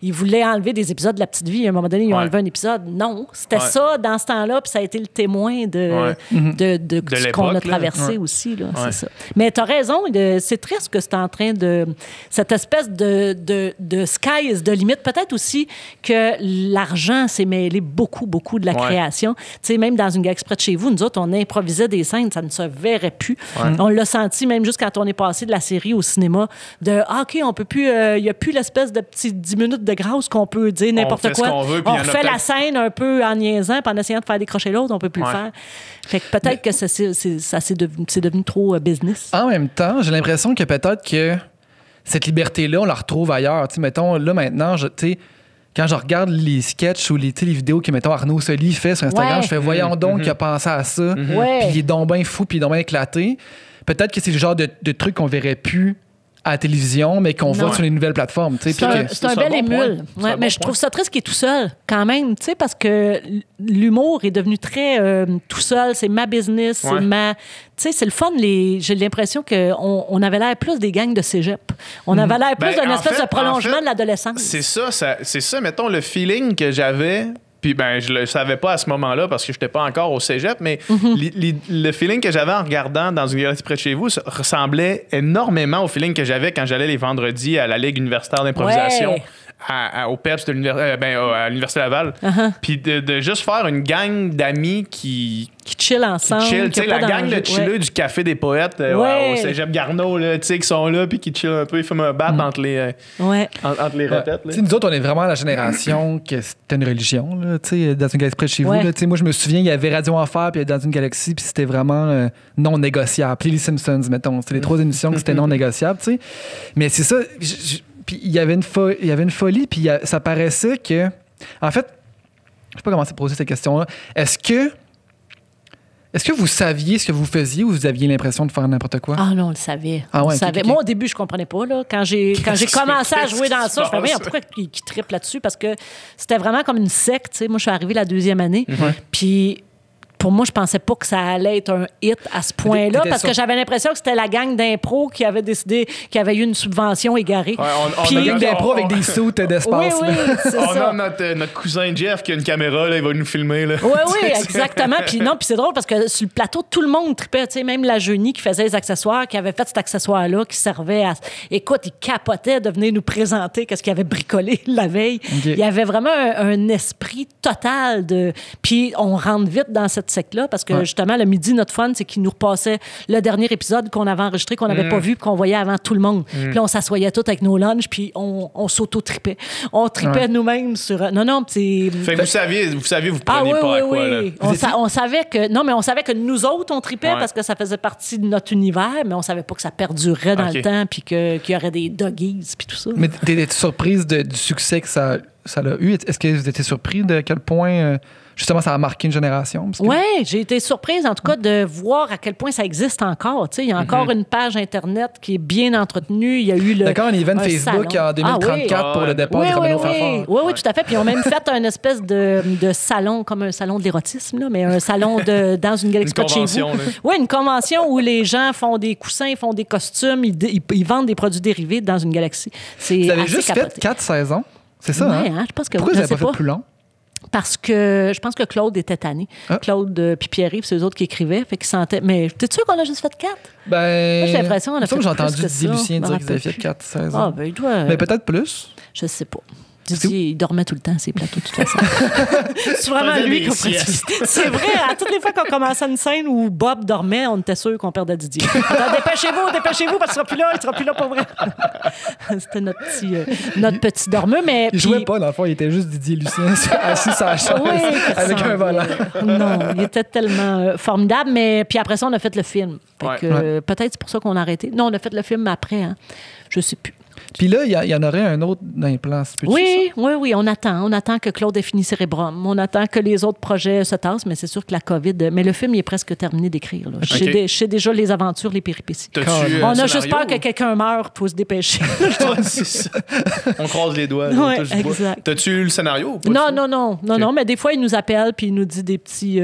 ils voulaient enlever des épisodes de La Petite Vie. À un moment donné, ils ont enlevé un épisode. Non, c'était ça dans ce temps-là, puis ça a été le témoin de ce qu'on a traversé aussi. Là, c'est ça. Mais tu as raison, c'est triste que c'est en train de... Cette espèce de sky is the limit. Peut-être aussi que l'argent s'est mêlé beaucoup de la création. Tu sais, même dans une galaxie près de chez vous, nous autres, on improvisait des scènes, ça ne se verrait plus. On l'a senti même juste quand on est passé de la série au cinéma, OK, on peut plus... Il n'y a plus l'espèce de petit 10 minutes de grâce qu'on peut dire n'importe quoi. On refait la scène un peu en niaisant, puis en essayant de faire décrocher l'autre, on peut plus le faire. Fait que peut-être que c'est devenu trop business. En même temps, j'ai l'impression que peut-être que cette liberté-là, on la retrouve ailleurs. Tu sais, mettons, là, maintenant, tu sais, quand je regarde les sketchs ou les vidéos que, mettons, Arnaud Soli fait sur Instagram, je fais, voyons donc qu'il a pensé à ça. Puis il est donc bien fou, puis il est donc bien éclaté. Peut-être que c'est le genre de truc qu'on verrait plus à la télévision, mais qu'on voit sur les nouvelles plateformes. C'est un bel émule. Ouais, mais je trouve ça triste qu'il est tout seul, quand même, tu sais, parce que l'humour est devenu très tout seul. C'est ma business, c'est ma... Tu sais, c'est le fun. J'ai l'impression qu'on avait l'air plus des gangs de cégep. On avait l'air plus d'une espèce de prolongement de l'adolescence. C'est ça, mettons, le feeling que j'avais... Puis je le savais pas à ce moment-là parce que je n'étais pas encore au cégep, mais le feeling que j'avais en regardant dans une galerie près de chez vous ressemblait énormément au feeling que j'avais quand j'allais les vendredis à la Ligue universitaire d'improvisation. Ouais. Au PEPS à l'Université Laval. Puis de juste faire une gang d'amis qui chill ensemble. Tu sais, la gang de chilleux du Café des Poètes au Cégep Garneau, tu sais, qui sont là puis qui chillent un peu. Ils fument un bat entre les répètes. Nous autres, on est vraiment la génération que c'était une religion, tu sais, dans une galaxie près de chez vous. Là, moi, je me souviens, il y avait Radio Enfer puis Dans une galaxie, puis c'était vraiment non négociable. Puis les Simpsons, mettons. C'était les 3 émissions que c'était non négociable, tu sais. Mais c'est ça... Puis il y avait une folie, puis ça paraissait que... En fait, je sais pas comment c'est poser cette question-là. Est-ce que vous saviez ce que vous faisiez ou vous aviez l'impression de faire n'importe quoi? Ah non, on le savait. On le savait. Moi, au début, je comprenais pas. Là. Quand j'ai commencé à jouer dans ça, je me disais, pourquoi ils trippent là-dessus? Parce que c'était vraiment comme une secte. T'sais. Moi, je suis arrivée la 2e année. Puis... Pour moi, je pensais pas que ça allait être un hit à ce point-là parce que j'avais l'impression que c'était la gang d'impro qui avait décidé qu'il y avait eu une subvention égarée. Puis une gang d'impro avec des sous d'espace. Oui, c'est ça. On a notre cousin Jeff qui a une caméra, là, il va nous filmer. Là. Oui, exactement. Puis c'est drôle parce que sur le plateau, tout le monde tripait. Même la Jeunie qui faisait les accessoires, qui avait fait cet accessoire-là, qui servait à... Écoute, il capotait de venir nous présenter qu'est-ce qu'il avait bricolé la veille. Okay. Il y avait vraiment un esprit total de... Puis on rentre vite dans cette secte-là parce que justement, le midi, notre fun, c'est qu'il nous repassait le dernier épisode qu'on avait enregistré, qu'on n'avait pas vu, puis qu'on voyait avant tout le monde. Puis là, on s'assoyait tous avec nos lunchs, puis on s'auto-tripait. On tripait nous-mêmes sur... Non, c'est... Fait que vous saviez, vous preniez pas à quoi, là. On savait que... Non, mais on savait que nous autres, on tripait parce que ça faisait partie de notre univers, mais on savait pas que ça perdurerait dans le temps, puis qu'il y aurait des doggies, puis tout ça. Mais t'es surprise du succès que ça a eu? Est-ce que vous étiez surpris de quel point... Justement, ça a marqué une génération. Oui, j'ai été surprise, en tout cas, de voir à quel point ça existe encore. Il y a encore une page Internet qui est bien entretenue. Il y a eu un event Facebook salon. En 2034 pour le départ de Romano Fafard. Oui, tout à fait. Puis ils ont même fait un espèce de salon, comme un salon de l'érotisme, là, mais un salon dans une galaxie de chez vous. Oui, une convention où les gens font des coussins, font des costumes, ils vendent des produits dérivés dans une galaxie. Vous avez juste fait 4 saisons. C'est ça, hein? Je pense que pourquoi vous n'avez pas fait plus long? Parce que je pense que Claude était tanné. Claude puis Pierre-Yves, c'est eux autres qui écrivaient. Fait qu'ils sentaient... Mais t'es sûr qu'on a juste fait 4? Ben... J'ai l'impression qu'on a fait plus. J'ai entendu Didier Lucien dire qu'ils avaient fait 4 saisons. Ah, ben il doit... Mais peut-être plus. Je sais pas. Didier, il dormait tout le temps, ces plateaux, de toute façon. C'est vraiment lui qu'on produit. C'est vrai, à toutes les fois qu'on commençait une scène où Bob dormait, on était sûr qu'on perdait Didier. Dépêchez-vous, parce qu'il sera plus là pour vrai. C'était notre petit dormeux, mais... Il jouait pas, dans le fond, il était juste Didier Lucien assis sur la chaise avec un volant. Non, il était tellement formidable, mais puis après ça, on a fait le film. Peut-être c'est pour ça qu'on a arrêté. Non, on a fait le film après, hein. Je sais plus. Puis là, il y en aurait un autre dans les plans. Oui, on attend que Claude ait fini Cérébrum. On attend que les autres projets se tassent, mais c'est sûr que la COVID... Mais le film, il est presque terminé d'écrire. Je sais déjà les aventures, les péripéties. On a juste peur que quelqu'un meure pour se dépêcher. C'est ça. On croise les doigts. Exact. T'as-tu eu le scénario? Non, mais des fois, il nous appelle puis il nous dit des petits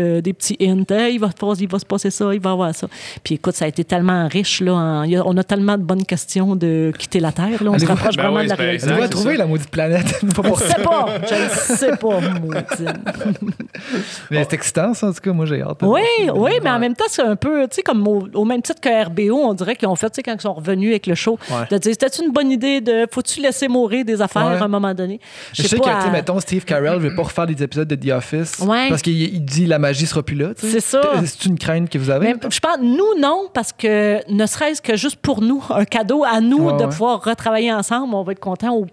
hints. Hey, il va se passer ça, il va avoir ça. Puis écoute, ça a été tellement riche. Là, on a tellement de bonnes questions de quitter la Terre. Là, on se rapproche vraiment de la réalité. On va trouver la maudite planète. Je ne sais pas, maudine. Mais c'est excitant, ça, en tout cas. Moi, j'ai hâte. Oui, mais en même temps, c'est un peu, tu sais, comme au même titre que RBO, on dirait qu'ils ont fait, tu sais, quand ils sont revenus avec le show, de dire, c'était-tu une bonne idée de, faut-tu laisser mourir des affaires à un moment donné? Je sais que, mettons, Steve Carell ne veut pas refaire des épisodes de The Office parce qu'il dit la magie sera plus là. C'est ça. C'est une crainte que vous avez? Mais, je pense, nous, non, parce que ne serait-ce que juste pour nous, un cadeau à nous de pouvoir retravailler ensemble, on va être contents.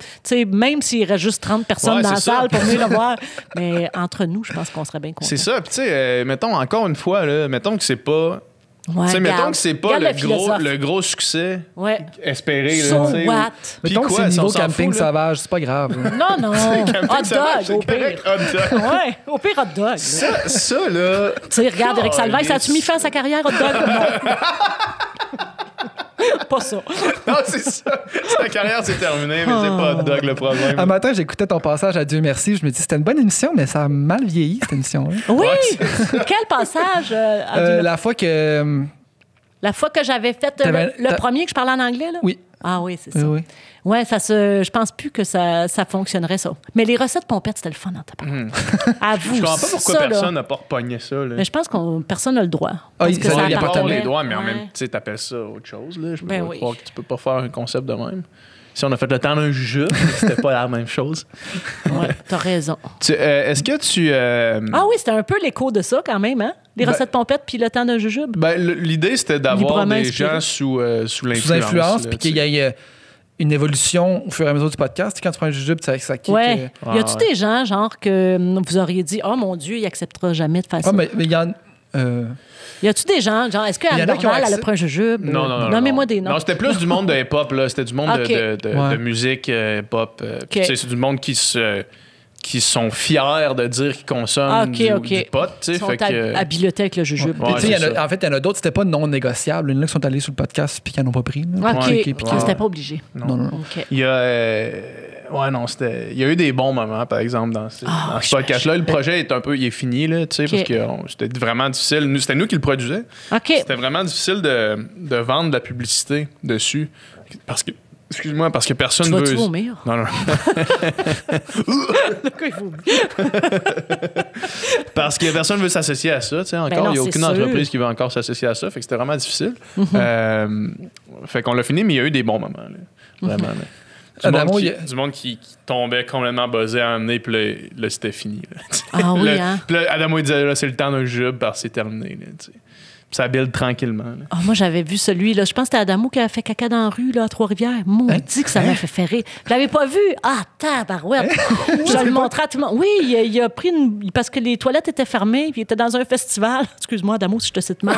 Même s'il reste juste 30 personnes dans la salle pour venir le voir. Mais entre nous, je pense qu'on serait bien contents. C'est ça. Puis, tu sais, mettons, encore une fois, là, mettons que c'est pas Ouais, Tu sais, mettons regarde. que c'est pas Regarde le gros succès Ouais. espéré. So là, tu sais, what? Puis Mettons que quoi, c'est si on niveau s'en camping fout, là? sauvage, c'est pas grave. Non, non. Hot sauvage, dog, au c'est correct, pire. hot dog. Ouais, au pire, hot dog. là. Ça, là... Tu sais, regarde, Éric Salvaille, ça a-tu mis fin à sa carrière, hot dog? Non. Pas ça. Non, c'est ça. Sa carrière, c'est terminé, mais c'est pas hot dog le problème. Un matin, j'écoutais ton passage à Dieu merci. Je me dis, c'était une bonne émission, mais ça a mal vieilli, cette émission-là. Oui! Ouais, Quel passage? à La fois que. La fois que j'avais fait le premier que je parlais en anglais, là? Oui. Ah oui, c'est ça. Oui. Ouais, je pense plus que ça fonctionnerait, ça. Mais les recettes pompettes, c'était le fun en tapant. À vous. Je comprends pas pourquoi ça, là. personne n'a pas repogné ça. Là. Mais je pense que personne n'a le droit. Parce il que y a ça pas appartenait. pas les droits, mais en Ouais. même temps, tu sais, t'appelles ça autre chose. Là. Je peux Ben pas oui. croire que tu peux pas faire un concept de même. Si on a fait le temps d'un jujube, c'était pas la même chose. Ouais, t'as raison. Est-ce que tu... Ah oui, c'était un peu l'écho de ça, quand même, hein? Les recettes pompettes puis le temps d'un jujube. Ben, l'idée, c'était d'avoir Librement des inspiré. gens sous l'influence. Sous influence, là, puis tu qu'il y ait une évolution au fur et à mesure du podcast. Tu sais, quand tu prends un jujube, tu sais que ça kick. Ouais. Y a-tu ouais. des gens, genre, que vous auriez dit, oh mon Dieu, il acceptera jamais de faire ça? Ah, mais il y en. Y a-tu des gens, genre, est-ce que Il y en Anne a qui ont Dorval, elle a accès- pris un jujube? Non. Nommez-moi des noms. Non, c'était plus du monde de hip-hop, là. C'était du monde Ok. de musique hip-hop. Puis, tu sais, c'est du monde qui sont fiers de dire qu'ils consomment du pot, tu sais. Ils sont Fait que... habilités avec le jujube. Ouais. Puis, tu sais, c'est ça. en fait, il y en a d'autres, c'était pas non négociable. Il y en a qui sont allés sur le podcast puis qui n'en ont pas pris. là. OK. Ouais, puis C'était pas obligé. Non. OK. Il y a... ouais, non, c'était... Il y a eu des bons moments, par exemple, dans ce podcast-là. Le projet il est fini, là, tu sais, parce que c'était vraiment difficile. C'était nous qui le produisions. OK. C'était vraiment difficile de vendre de la publicité dessus. Parce que... Excuse-moi, parce que personne Tu veut... vas-tu vomir? Non. Pourquoi il vomit? Parce que personne veut s'associer à ça, tu sais, encore. non, Il n'y a c'est aucune sûr. entreprise qui veut encore s'associer à ça. Fait que c'était vraiment difficile. Fait qu'on l'a fini, mais il y a eu des bons moments, là. Vraiment, là. Adamo, Du monde qui tombait complètement buzzé à amener, puis là, c'était fini. Là. Ah oui, Là, hein? Puis là, Adamo, il disait, là, c'est le temps d'un jujube, parce que c'est terminé, là, tu sais. Puis ça build tranquillement, là. Ah, moi, j'avais vu celui, là. Je pense que c'était Adamo qui a fait caca dans la rue, là, à Trois-Rivières. Maudit que ça m'a fait rire. Je l'avais pas vu. Ah, tabarouette. Je le montrais à tout le monde. Oui, il a pris une... Parce que les toilettes étaient fermées, puis il était dans un festival. Excuse-moi, Adamo, si je te cite mal.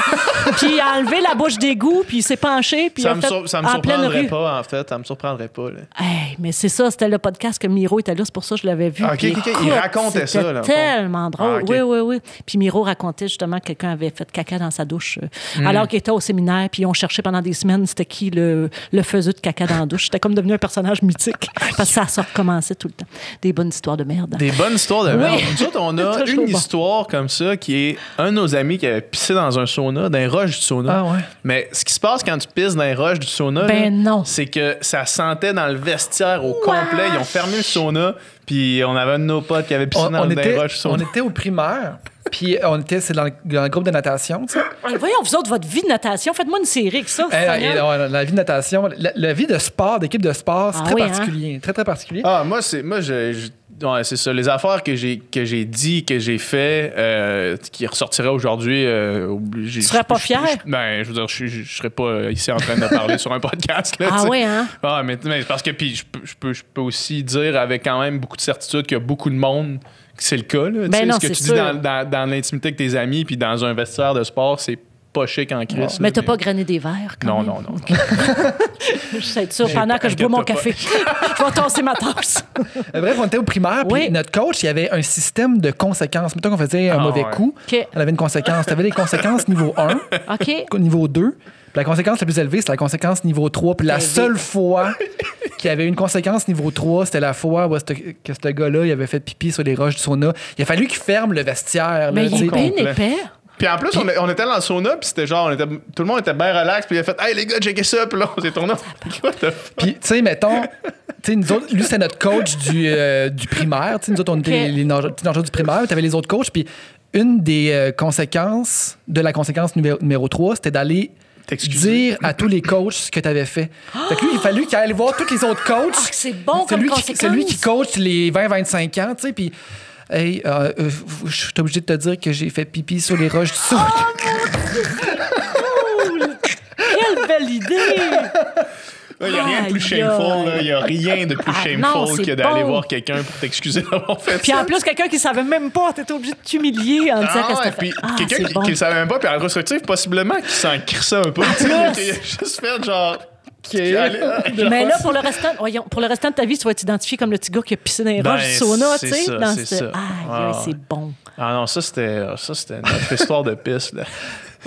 Puis il a enlevé la bouche d'égout, puis il s'est penché, puis il Ça a me, fait ça me en pleine surprendrait rue. pas, en fait. Ça me surprendrait pas, là. Hey, mais c'est ça, c'était le podcast que Miro était là, c'est pour ça que je l'avais vu. Ah, ok, Puis ok, il écoute, racontait ça, c'était là, au fond. tellement drôle. Ah, ok. Oui. Puis Miro racontait justement que quelqu'un avait fait caca dans sa douche alors qu'il était au séminaire, puis on cherchait pendant des semaines c'était qui le faiseux de caca dans la douche. C'était comme devenu un personnage mythique parce que ça recommençait tout le temps. Des bonnes histoires de merde. Des bonnes histoires de merde. Nous autres, on a Toujours une bon. histoire comme ça qui est un de nos amis qui avait pissé dans un sauna, dans les roches du sauna. Ah ouais. Mais ce qui se passe quand tu pisses dans les roches du sauna, Ben là, non. c'est que ça sentait dans le vestiaire au complet. Ils ont fermé le sauna, puis on avait un de nos potes qui avait pissé dans les roches du on sauna. était au primaire, puis c'est dans le groupe de natation, tu sais. Voyons, vous autres, votre vie de natation, faites-moi une série avec ça. La vie de natation, la vie de sport, d'équipe de sport, c'est Ah très oui, particulier. Très, très particulier. Ah, moi, ouais, c'est ça. Les affaires que j'ai dit, que j'ai fait, qui ressortiraient aujourd'hui. Tu serais pas fier? Ben, je veux dire, je serais pas ici en train de parler sur un podcast. Là, Ah tu sais. oui, hein? Ah, mais parce que puis je peux aussi dire avec quand même beaucoup de certitude qu'il y a beaucoup de monde que c'est le cas. Là, tu sais. non, ce que c'est tu dis sûr. dans l'intimité avec tes amis puis dans un vestiaire de sport, c'est pas chic en crise. Mais t'as pas grainé des verres, quand Non, même. non. Je sais ça pendant que je bois mon inquiète-toi café. Je vais tasser ma tasse. Bref, on était au primaire, puis Oui. notre coach, il y avait un système de conséquences. Mettons qu'on faisait un mauvais ouais. coup, OK. on avait une conséquence. Tu avais les conséquences niveau 1, OK? niveau 2, puis la conséquence la plus élevée, c'était la conséquence niveau 3. Puis la Élevé. seule fois qu'il y avait une conséquence niveau 3, c'était la fois où que ce gars-là, il avait fait pipi sur les roches du sauna. Il a fallu qu'il ferme le vestiaire. Mais là, il tu est sais. bien complet. épais. Puis en plus, on était dans le sauna, puis c'était genre, tout le monde était bien relax, puis il a fait, hey les gars, checkez ça, puis là, on s'est tourné. What the fuck? Puis, tu sais, mettons, tu sais, nous autres, lui, c'était notre coach du primaire. Tu sais, nous autres, on était OK. les petits nageurs du primaire. Tu avais les autres coachs. Puis, une des conséquences de la conséquence numéro 3, c'était d'aller T'excuser. dire à tous les coachs ce que tu avais fait. Fait que lui, il fallu qu'il aille voir tous les autres coachs. Ah, que c'est bon comme conséquence. C'est lui qui coach les 20-25 ans, tu sais, puis... Hey, je suis obligé de te dire que j'ai fait pipi sur les roches du sauna. Quelle belle idée! Il n'y a rien de plus shameful. Il n'y a rien de plus shameful que d'aller voir quelqu'un pour t'excuser d'avoir fait ça. Puis en plus, quelqu'un qui ne savait même pas, t'étais obligé de t'humilier en disant que c'était puis quelqu'un qui ne savait même pas, puis en rétrospective, possiblement, qui s'en crissait un peu. Il a juste fait genre... Mais là, pour le restant de ta vie, tu vas être identifié comme le petit gars qui a pissé dans les roches du sauna, tu sais. C'est ça. C'est bon. Ah non, ça, c'était notre histoire de pisse, là.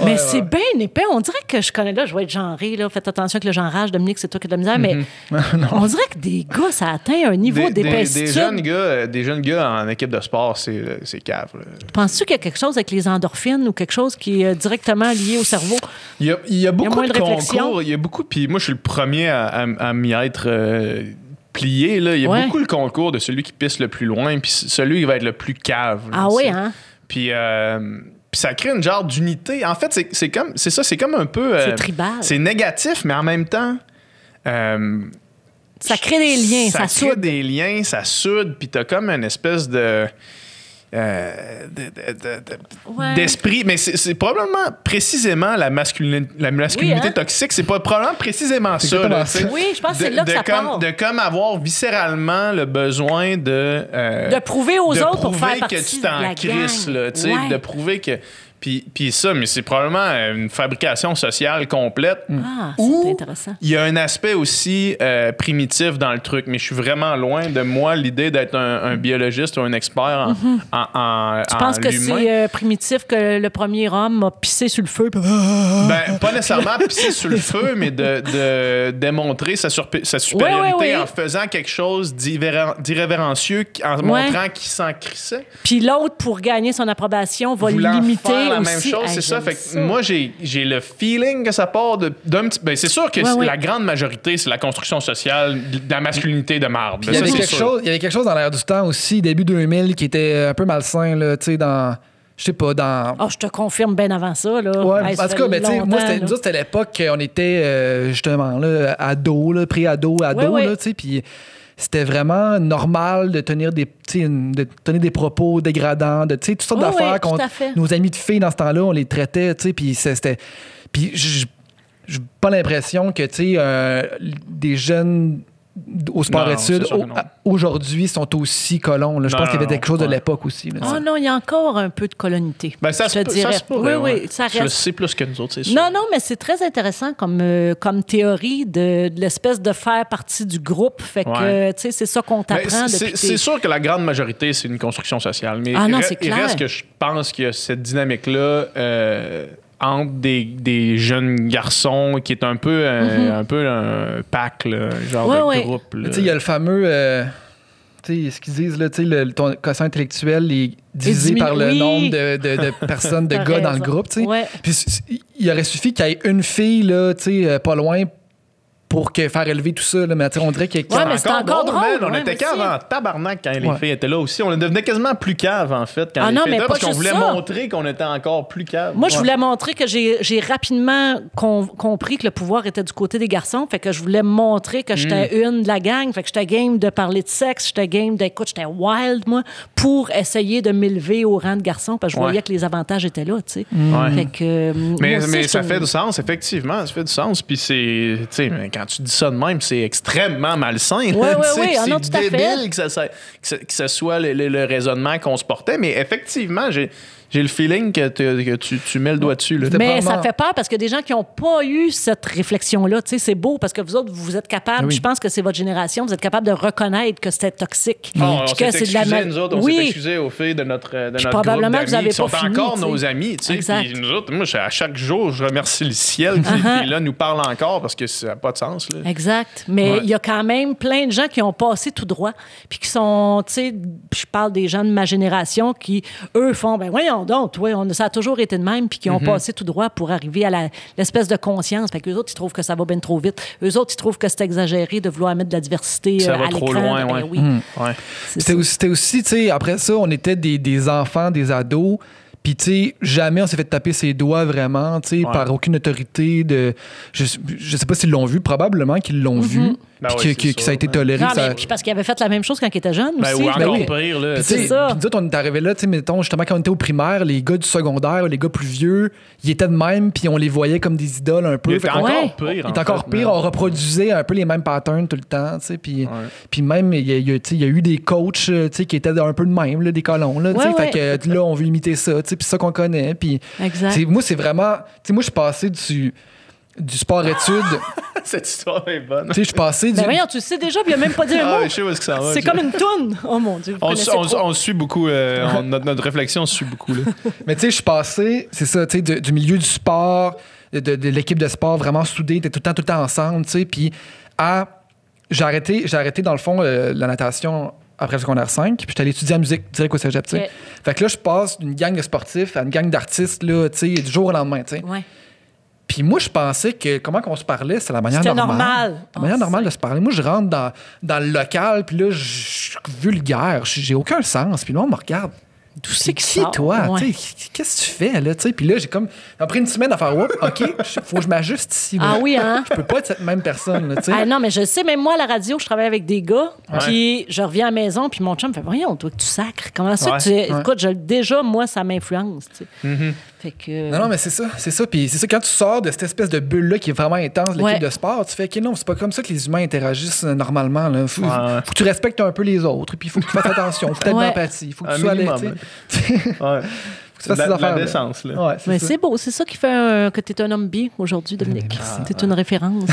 Mais c'est bien épais. On dirait que je connais, là, je vais être genré, là. Faites attention avec le genrage, Dominique, c'est toi qui as de la misère, mais on dirait que des gars, ça atteint un niveau d'épaissitude. Des jeunes gars en équipe de sport, c'est cave. Penses-tu qu'il y a quelque chose avec les endorphines ou quelque chose qui est directement lié au cerveau? Il y a beaucoup de réflexion. concours. Il y a beaucoup, puis moi, je suis le premier à m'y être... plié, là. Il y a beaucoup le concours de celui qui pisse le plus loin, puis celui qui va être le plus cave. Là, oui, hein? Puis ça crée une genre d'unité. En fait, c'est comme un peu... c'est tribal. C'est négatif, mais en même temps... ça crée des liens, ça soude. Ça crée des liens, ça soude, puis t'as comme une espèce de... d'esprit, mais c'est probablement précisément la masculinité toxique, c'est pas probablement précisément ça. Là, oui, je pense que c'est là que ça part. De comme avoir viscéralement le besoin de prouver aux autres pour faire partie que tu t'en crisses, là, de prouver que... Puis ça, mais c'est probablement une fabrication sociale complète. C'est intéressant. Il y a un aspect aussi primitif dans le truc, mais je suis vraiment loin de moi l'idée d'être un biologiste ou un expert en Tu penses que c'est primitif que le premier homme a pissé sur le feu? Ben, pas nécessairement pisser sur le feu, mais de démontrer sa supériorité en faisant quelque chose d'irrévérencieux, en montrant qu'il s'en crissait. Puis l'autre, pour gagner son approbation, va limiter la même chose, c'est ça. Fait que moi, j'ai le feeling que ça part d'un petit... Ben, c'est sûr que la grande majorité, c'est la construction sociale de la masculinité de marde. Il y avait quelque chose dans l'air du temps aussi, début 2000, qui était un peu malsain, là, tu sais, dans... Je sais pas, dans... je te confirme bien avant ça, là. Ouais, en tout cas, mais tu sais, moi, c'était l'époque qu'on était, justement, là, ado, là, pré-ado, là, tu sais, puis... C'était vraiment normal de tenir des propos dégradants, de toutes sortes d'affaires contre nos amis de filles dans ce temps-là, on les traitait, puis c'était... Puis j'ai pas l'impression que, des jeunes au sport-études aujourd'hui sont aussi colons. Là. Je pense qu'il y avait quelque chose de l'époque aussi. Là, non, il y a encore un peu de colonité. Ben, ça se pourrait. Oui, ça reste. C'est plus que nous autres, c'est sûr. Non, mais c'est très intéressant comme théorie de l'espèce de faire partie du groupe. Fait que, c'est ça qu'on t'apprend depuis... C'est sûr que la grande majorité, c'est une construction sociale. Mais il reste que je pense qu'il y a cette dynamique-là... entre des jeunes garçons qui est un peu un pack, là, genre de groupe. Il y a le fameux... ce qu'ils disent, là, ton quotient intellectuel est divisé par le nombre de personnes, de gars dans le groupe. Puis il aurait suffi qu'il y ait une fille là, pas loin pour faire élever tout ça. Là, mais on dirait qu'il y a mais c'est encore drôle. On était cave en tabarnak quand les filles étaient là aussi. On devenait quasiment plus cave, en fait, quand les filles étaient là, parce qu'on voulait montrer qu'on était encore plus cave. Moi, je voulais montrer que j'ai rapidement compris que le pouvoir était du côté des garçons. Fait que je voulais montrer que j'étais une de la gang. Fait que j'étais game de parler de sexe. J'étais game d'écoute. J'étais wild, moi, pour essayer de m'élever au rang de garçon. Parce que je voyais que les avantages étaient là, tu sais. Fait que... Mais ça fait du sens, effectivement. Ça fait du sens. Puis c'est... Tu sais, quand tu dis ça de même, c'est extrêmement malsain. C'est débile que ça soit le raisonnement qu'on se portait. Mais effectivement, j'ai le feeling que tu mets le doigt dessus. Là. Mais ça fait peur parce que des gens qui n'ont pas eu cette réflexion-là, c'est beau parce que vous autres, vous êtes capables, je pense que c'est votre génération, vous êtes capables de reconnaître que c'était toxique. On s'est excusé, nous autres, on s'est excusé aux filles de notre groupe d'amis qui sont encore nos amis. Puis nous autres, moi, à chaque jour, je remercie le ciel qui là, nous parle encore parce que ça n'a pas de sens. Là. Exact. Mais il y a quand même plein de gens qui ont passé tout droit puis qui sont, je parle des gens de ma génération qui, eux, font, voyons donc, ça a toujours été de même, puis qui ont passé tout droit pour arriver à l'espèce de conscience. Fait qu'eux autres, ils trouvent que ça va bien trop vite. Eux autres, ils trouvent que c'est exagéré de vouloir mettre de la diversité ça à va l'écran. trop loin, C'était aussi, tu sais, après ça, on était des enfants, des ados, puis, tu sais, jamais on s'est fait taper ses doigts vraiment, tu sais, par aucune autorité de... Je sais pas s'ils l'ont vu, probablement qu'ils l'ont vu. Ben puis oui, que c'est ça a été toléré. Non, ça... mais puis parce qu'il avait fait la même chose quand il était jeune Ben, aussi. ou encore oui. pire, là. Puis, C'est tu sais, ça. puis nous autres, on est arrivés là, tu sais, mettons, justement, quand on était au primaire, les gars du secondaire, les gars plus vieux, ils étaient de même, puis on les voyait comme des idoles un peu. Il était Fait qu'on- encore pire. il est en encore fait, pire, man. on reproduisait un peu les mêmes patterns tout le temps, tu sais, puis même, il y a eu des coachs, tu sais, qui étaient un peu de même, là, des colons, là, tu sais, Ouais, fait que là, on veut imiter ça, tu sais, puis ça qu'on connaît, puis Exact. moi, c'est vraiment, tu sais, moi, je suis passé du sport-études, Cette histoire est bonne. tu sais, je suis passé du... Ben voyons, tu le sais déjà, puis il a même pas dit un Ah, mot. je sais où est-ce que ça va. C'est comme une toune. Oh mon Dieu, vous connaissez trop. On suit beaucoup. Notre réflexion, on suit beaucoup. Là. Mais tu sais, je suis passé, c'est ça, tu sais, du milieu du sport, de l'équipe de sport vraiment soudée, t'es tout le temps ensemble, tu sais, puis j'ai arrêté dans le fond la natation après le secondaire 5, puis j'étais allé étudier en musique direct au cégep, tu sais. Ok. Fait que là, je passe d'une gang de sportifs à une gang d'artistes, là, tu sais, du jour au lendemain, tu sais. Ouais. Puis moi, je pensais que comment qu'on se parlait, c'est la manière C'était normale. normal. La manière Oh, normale de se parler. Moi, je rentre dans le local, puis là, je suis vulgaire, j'ai aucun sens, puis le monde me regarde. D'où c'est que Qui, ça? toi? Ouais. Tu sais, qu'est-ce que tu fais, là? Tu sais, puis là, j'ai comme après une semaine à faire, Oups, OK, faut que je m'ajuste ici. là. Ah oui, hein? Je peux pas être cette même personne, là, tu sais. Ah non, mais je sais, même moi, à la radio, je travaille avec des gars, Ouais. puis je reviens à la maison, puis mon chum me fait voyons, toi, que tu sacres. Comment ça Ouais. que tu. Ouais. Écoute, déjà, moi, ça m'influence, tu sais. Fait que. Non, mais c'est ça. Puis c'est ça, quand tu sors de cette espèce de bulle-là qui est vraiment intense, l'équipe Ouais. de sport, tu fais, OK, non, c'est pas comme ça que les humains interagissent normalement. Là. Faut que tu respectes un peu les autres, puis il faut que tu fasses attention, faut que tu aies de Ouais. l'empathie, il faut que Un tu sois minimum, tu sais. Ouais. Faut que tu fasses ces De la affaires-là. décence, là. Ouais, Mais ça. c'est beau, c'est ça qui fait que tu es un homme bien aujourd'hui, Dominique. Tu es une référence.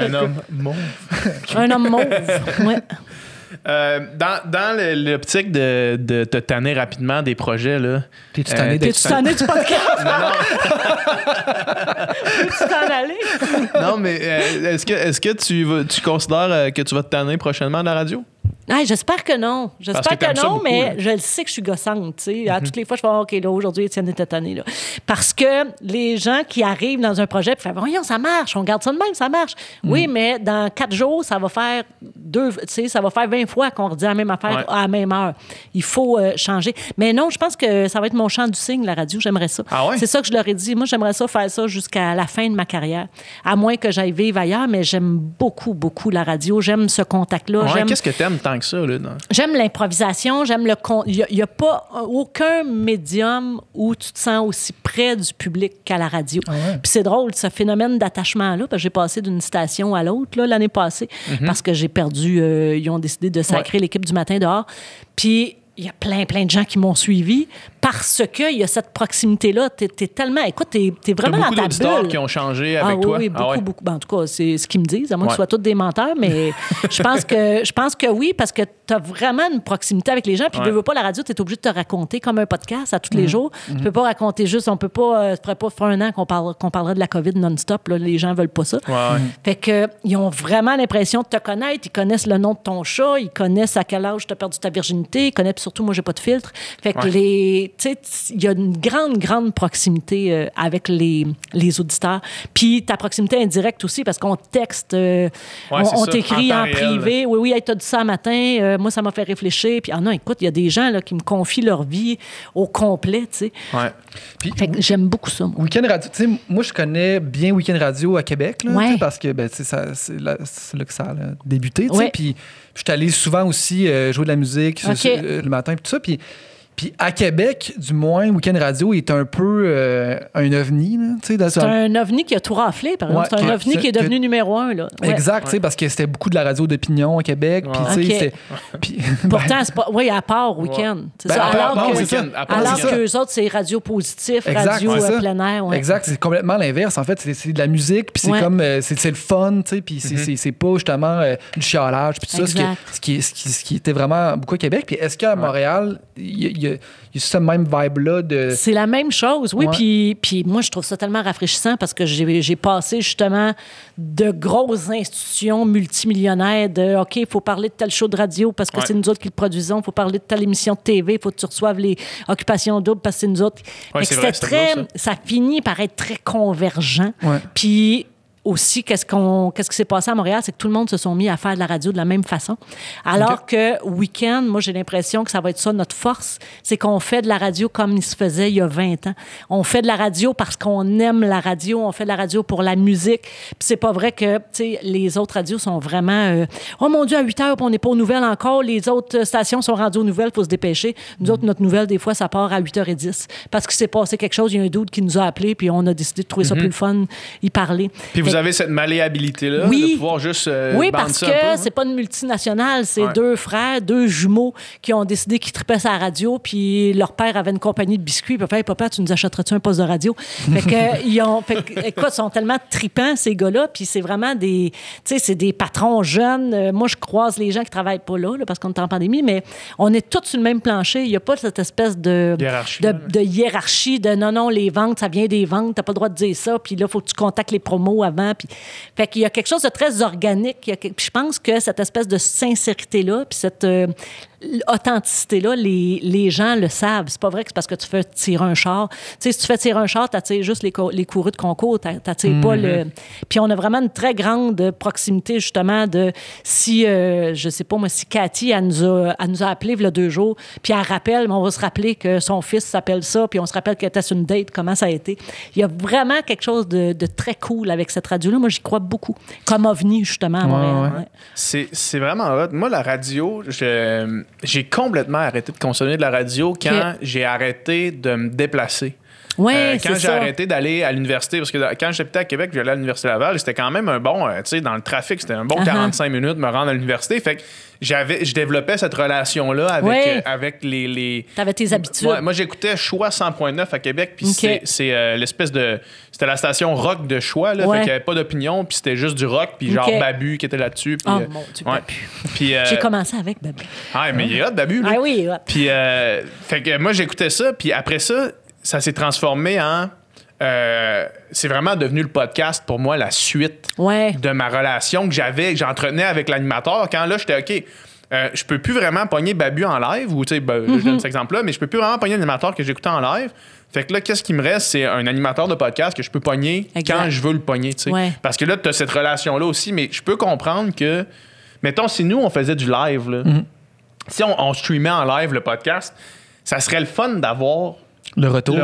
Un homme mauve. Un homme mauve. Ouais. Dans l'optique de te tanner rapidement des projets, là. T'es-tu tanné d'être T'es-tu tanné du podcast? Veux-tu t'en aller? Non, mais est-ce que tu considères que tu vas te tanner prochainement de la radio? Ah, j'espère que non. Parce J'espère que t'aimes que ça non, beaucoup, mais là. je le sais que je suis gossante. Tu sais. À toutes les fois, je fais OK, là, aujourd'hui, Étienne était tanné. Là. Parce que les gens qui arrivent dans un projet et font voyons, ça marche, on garde ça de même, ça marche. Oui, mais dans 4 jours, ça va faire ça va faire 20 fois qu'on redit la même affaire Ouais. à la même heure. Il faut changer. Mais non, je pense que ça va être mon champ du signe, la radio. J'aimerais ça. Ah ouais? C'est ça que je leur ai dit. Moi, j'aimerais ça faire ça jusqu'à la fin de ma carrière. À moins que j'aille vivre ailleurs, mais j'aime beaucoup, beaucoup la radio. J'aime ce contact-là. Ouais, J'aime... qu'est-ce que t'aimes tant que ça, là? dans- J'aime l'improvisation, j'aime le il n'y a pas aucun médium où tu te sens aussi près du public qu'à la radio. Ah ouais. Puis c'est drôle, ce phénomène d'attachement-là, parce que j'ai passé d'une station à l'autre là, l'année passée, parce que j'ai perdu, ils ont décidé de sacrer l'équipe du matin dehors. Puis il y a plein de gens qui m'ont suivi parce qu'il y a cette proximité-là. T'es tellement... Écoute, t'es T'as vraiment beaucoup dans ta d'auditeurs bulle. qui ont changé Ah avec oui, toi. oui, Ah ouais. beaucoup. Ben, en tout cas, c'est ce qu'ils me disent, à moins qu'ils Ouais. soient tous des menteurs, mais je pense que oui, parce que tu as vraiment une proximité avec les gens. Puis, Ouais. veux pas, la radio, tu es obligé de te raconter comme un podcast à tous les jours. Tu peux pas raconter juste, on peut pas, ça ferait pas faire un an qu'on parlerait de la COVID non-stop. Là, les gens veulent pas ça. Ouais, ouais. Fait que, ils ont vraiment l'impression de te connaître. Ils connaissent le nom de ton chat. Ils connaissent à quel âge tu as perdu ta virginité. Ils connaissent surtout, moi, j'ai pas de filtre. Fait que Ouais. tu sais, il y a une grande proximité avec les auditeurs. Puis ta proximité indirecte aussi, parce qu'on texte, c'est on ça, t'écrit en en temps réel. privé. Oui, hey, t'as dit ça un matin. Moi, ça m'a fait réfléchir. Puis, non, écoute, il y a des gens là, qui me confient leur vie au complet, tu sais. Ouais. Puis, Fait que j'aime beaucoup ça, moi. Week-end Radio, tu sais, moi, je connais bien Week-end Radio à Québec, là, Ouais. tu sais, parce que ben, tu sais, c'est là que ça a débuté, tu sais. Ouais. Puis je suis allé souvent aussi jouer de la musique OK. le matin, puis tout ça. Puis à Québec, du moins, Week-end Radio est un peu un ovni, là, tu sais. C'est un ovni qui a tout raflé, par exemple. Ouais, C'est un que- ovni qui est que- devenu numéro 1, là. Ouais. Exact, tu sais, parce que c'était beaucoup de la radio d'opinion à Québec. Puis, tu sais, OK. c'était. Puis, Pourtant, c'est pas. Oui, à part week-end. C'est Ben, ça. à part- Alors non, que, c'est ça. À part alors week-end. qu'eux autres, c'est radio positif, Exact, radio c'est ça. plein air. Ouais. Exact, c'est complètement l'inverse. En fait, c'est de la musique, puis c'est Ouais. comme c'est le fun, tu sais, puis c'est pas justement du chialage, puis tout ça, Exact. ce qui était vraiment beaucoup à Québec. Puis est-ce qu'à Montréal, il y a ce même vibe-là de. C'est la même chose, oui. Ouais. Puis moi, je trouve ça tellement rafraîchissant parce que j'ai passé justement de grosses institutions multimillionnaires de OK, il faut parler de tel show de radio parce que Ouais. c'est nous autres qui le produisons, il faut parler de telle émission de TV, il faut que tu reçoives les occupations doubles parce que c'est nous autres. Ouais, Fait que c'est vrai, c'était c'était très. drôle, ça finit par être très convergent. Ouais. Puis aussi, qu'est-ce qui s'est passé à Montréal, c'est que tout le monde se sont mis à faire de la radio de la même façon. Alors que Week-end, moi, j'ai l'impression que ça va être ça notre force, c'est qu'on fait de la radio comme il se faisait il y a 20 ans. On fait de la radio parce qu'on aime la radio, on fait de la radio pour la musique. Puis c'est pas vrai que, tu sais, les autres radios sont vraiment oh mon Dieu, à 8 heures, puis on n'est pas aux nouvelles encore. Les autres stations sont rendues aux nouvelles, il faut se dépêcher. Nous autres, notre nouvelle, des fois, ça part à 8h10 parce qu'il s'est passé quelque chose, il y a un dude qui nous a appelés, puis on a décidé de trouver ça plus le fun, y parler. Puis vous avez cette malléabilité-là de pouvoir juste oui, parce que c'est pas une multinationale, c'est deux frères, deux jumeaux qui ont décidé qu'ils tripaient sa radio, puis leur père avait une compagnie de biscuits, puis hey, papa, tu nous achèterais-tu un poste de radio? Fait que, écoute, ils sont tellement tripants, ces gars-là, puis c'est vraiment des, tu sais, c'est des patrons jeunes. Moi, je croise les gens qui travaillent pas là, parce qu'on est en pandémie, mais on est tous sur le même plancher. Il y a pas cette espèce de hiérarchie, de non, les ventes, ça vient des ventes, t'as pas le droit de dire ça, puis là, il faut que tu contactes les promos avant, puis fait qu'il y a quelque chose de très organique. Puis je pense que cette espèce de sincérité-là, puis cette authenticité-là, les gens le savent. C'est pas vrai que c'est parce que tu fais tirer un char. Tu sais, si tu fais tirer un char, t'attires juste les courus de concours, t'attires pas le... Puis on a vraiment une très grande proximité, justement, de si, je sais pas moi, si Cathy, elle nous a appelé il y a 2 jours, puis elle rappelle, mais on va se rappeler que son fils s'appelle ça, puis on se rappelle qu'elle était sur une date, comment ça a été. Il y a vraiment quelque chose de très cool avec cette radio-là. Moi, j'y crois beaucoup. Comme OVNI, justement, à Montréal. Ouais. C'est vraiment hot. Moi, la radio, j'ai complètement arrêté de consommer de la radio quand j'ai arrêté de me déplacer. Ouais, quand j'ai arrêté d'aller à l'université, parce que quand j'habitais à Québec, j'allais à l'Université Laval, c'était quand même un bon, tu sais, dans le trafic, c'était un bon 45 minutes me rendre à l'université. Fait que je développais cette relation-là avec les... T'avais tes habitudes. Ouais, moi, j'écoutais Choix 100.9 à Québec, puis c'est l'espèce de... C'était la station rock de Choix, là, fait qu'il n'y avait pas d'opinion, puis c'était juste du rock, puis genre Babu qui était là-dessus. Puis, oh mon Dieu, Babu. Puis, j'ai commencé avec Babu. Ah, mais il est hot, Babu. Là. Ah oui, il est hot. Puis, fait que moi, j'écoutais ça, puis après ça s'est transformé en... c'est vraiment devenu le podcast pour moi la suite de ma relation que j'entretenais avec l'animateur. Quand là, j'étais OK, je peux plus vraiment pogner Babu en live, ou tu sais, je donne cet exemple-là, mais je peux plus vraiment pogner l'animateur que j'écoutais en live. Fait que là, qu'est-ce qui me reste? C'est un animateur de podcast que je peux pogner quand je veux le pogner, tu sais. Ouais. Parce que là, tu as cette relation-là aussi, mais je peux comprendre que, mettons, si nous, on faisait du live, là, si on streamait en live le podcast, ça serait le fun d'avoir le retour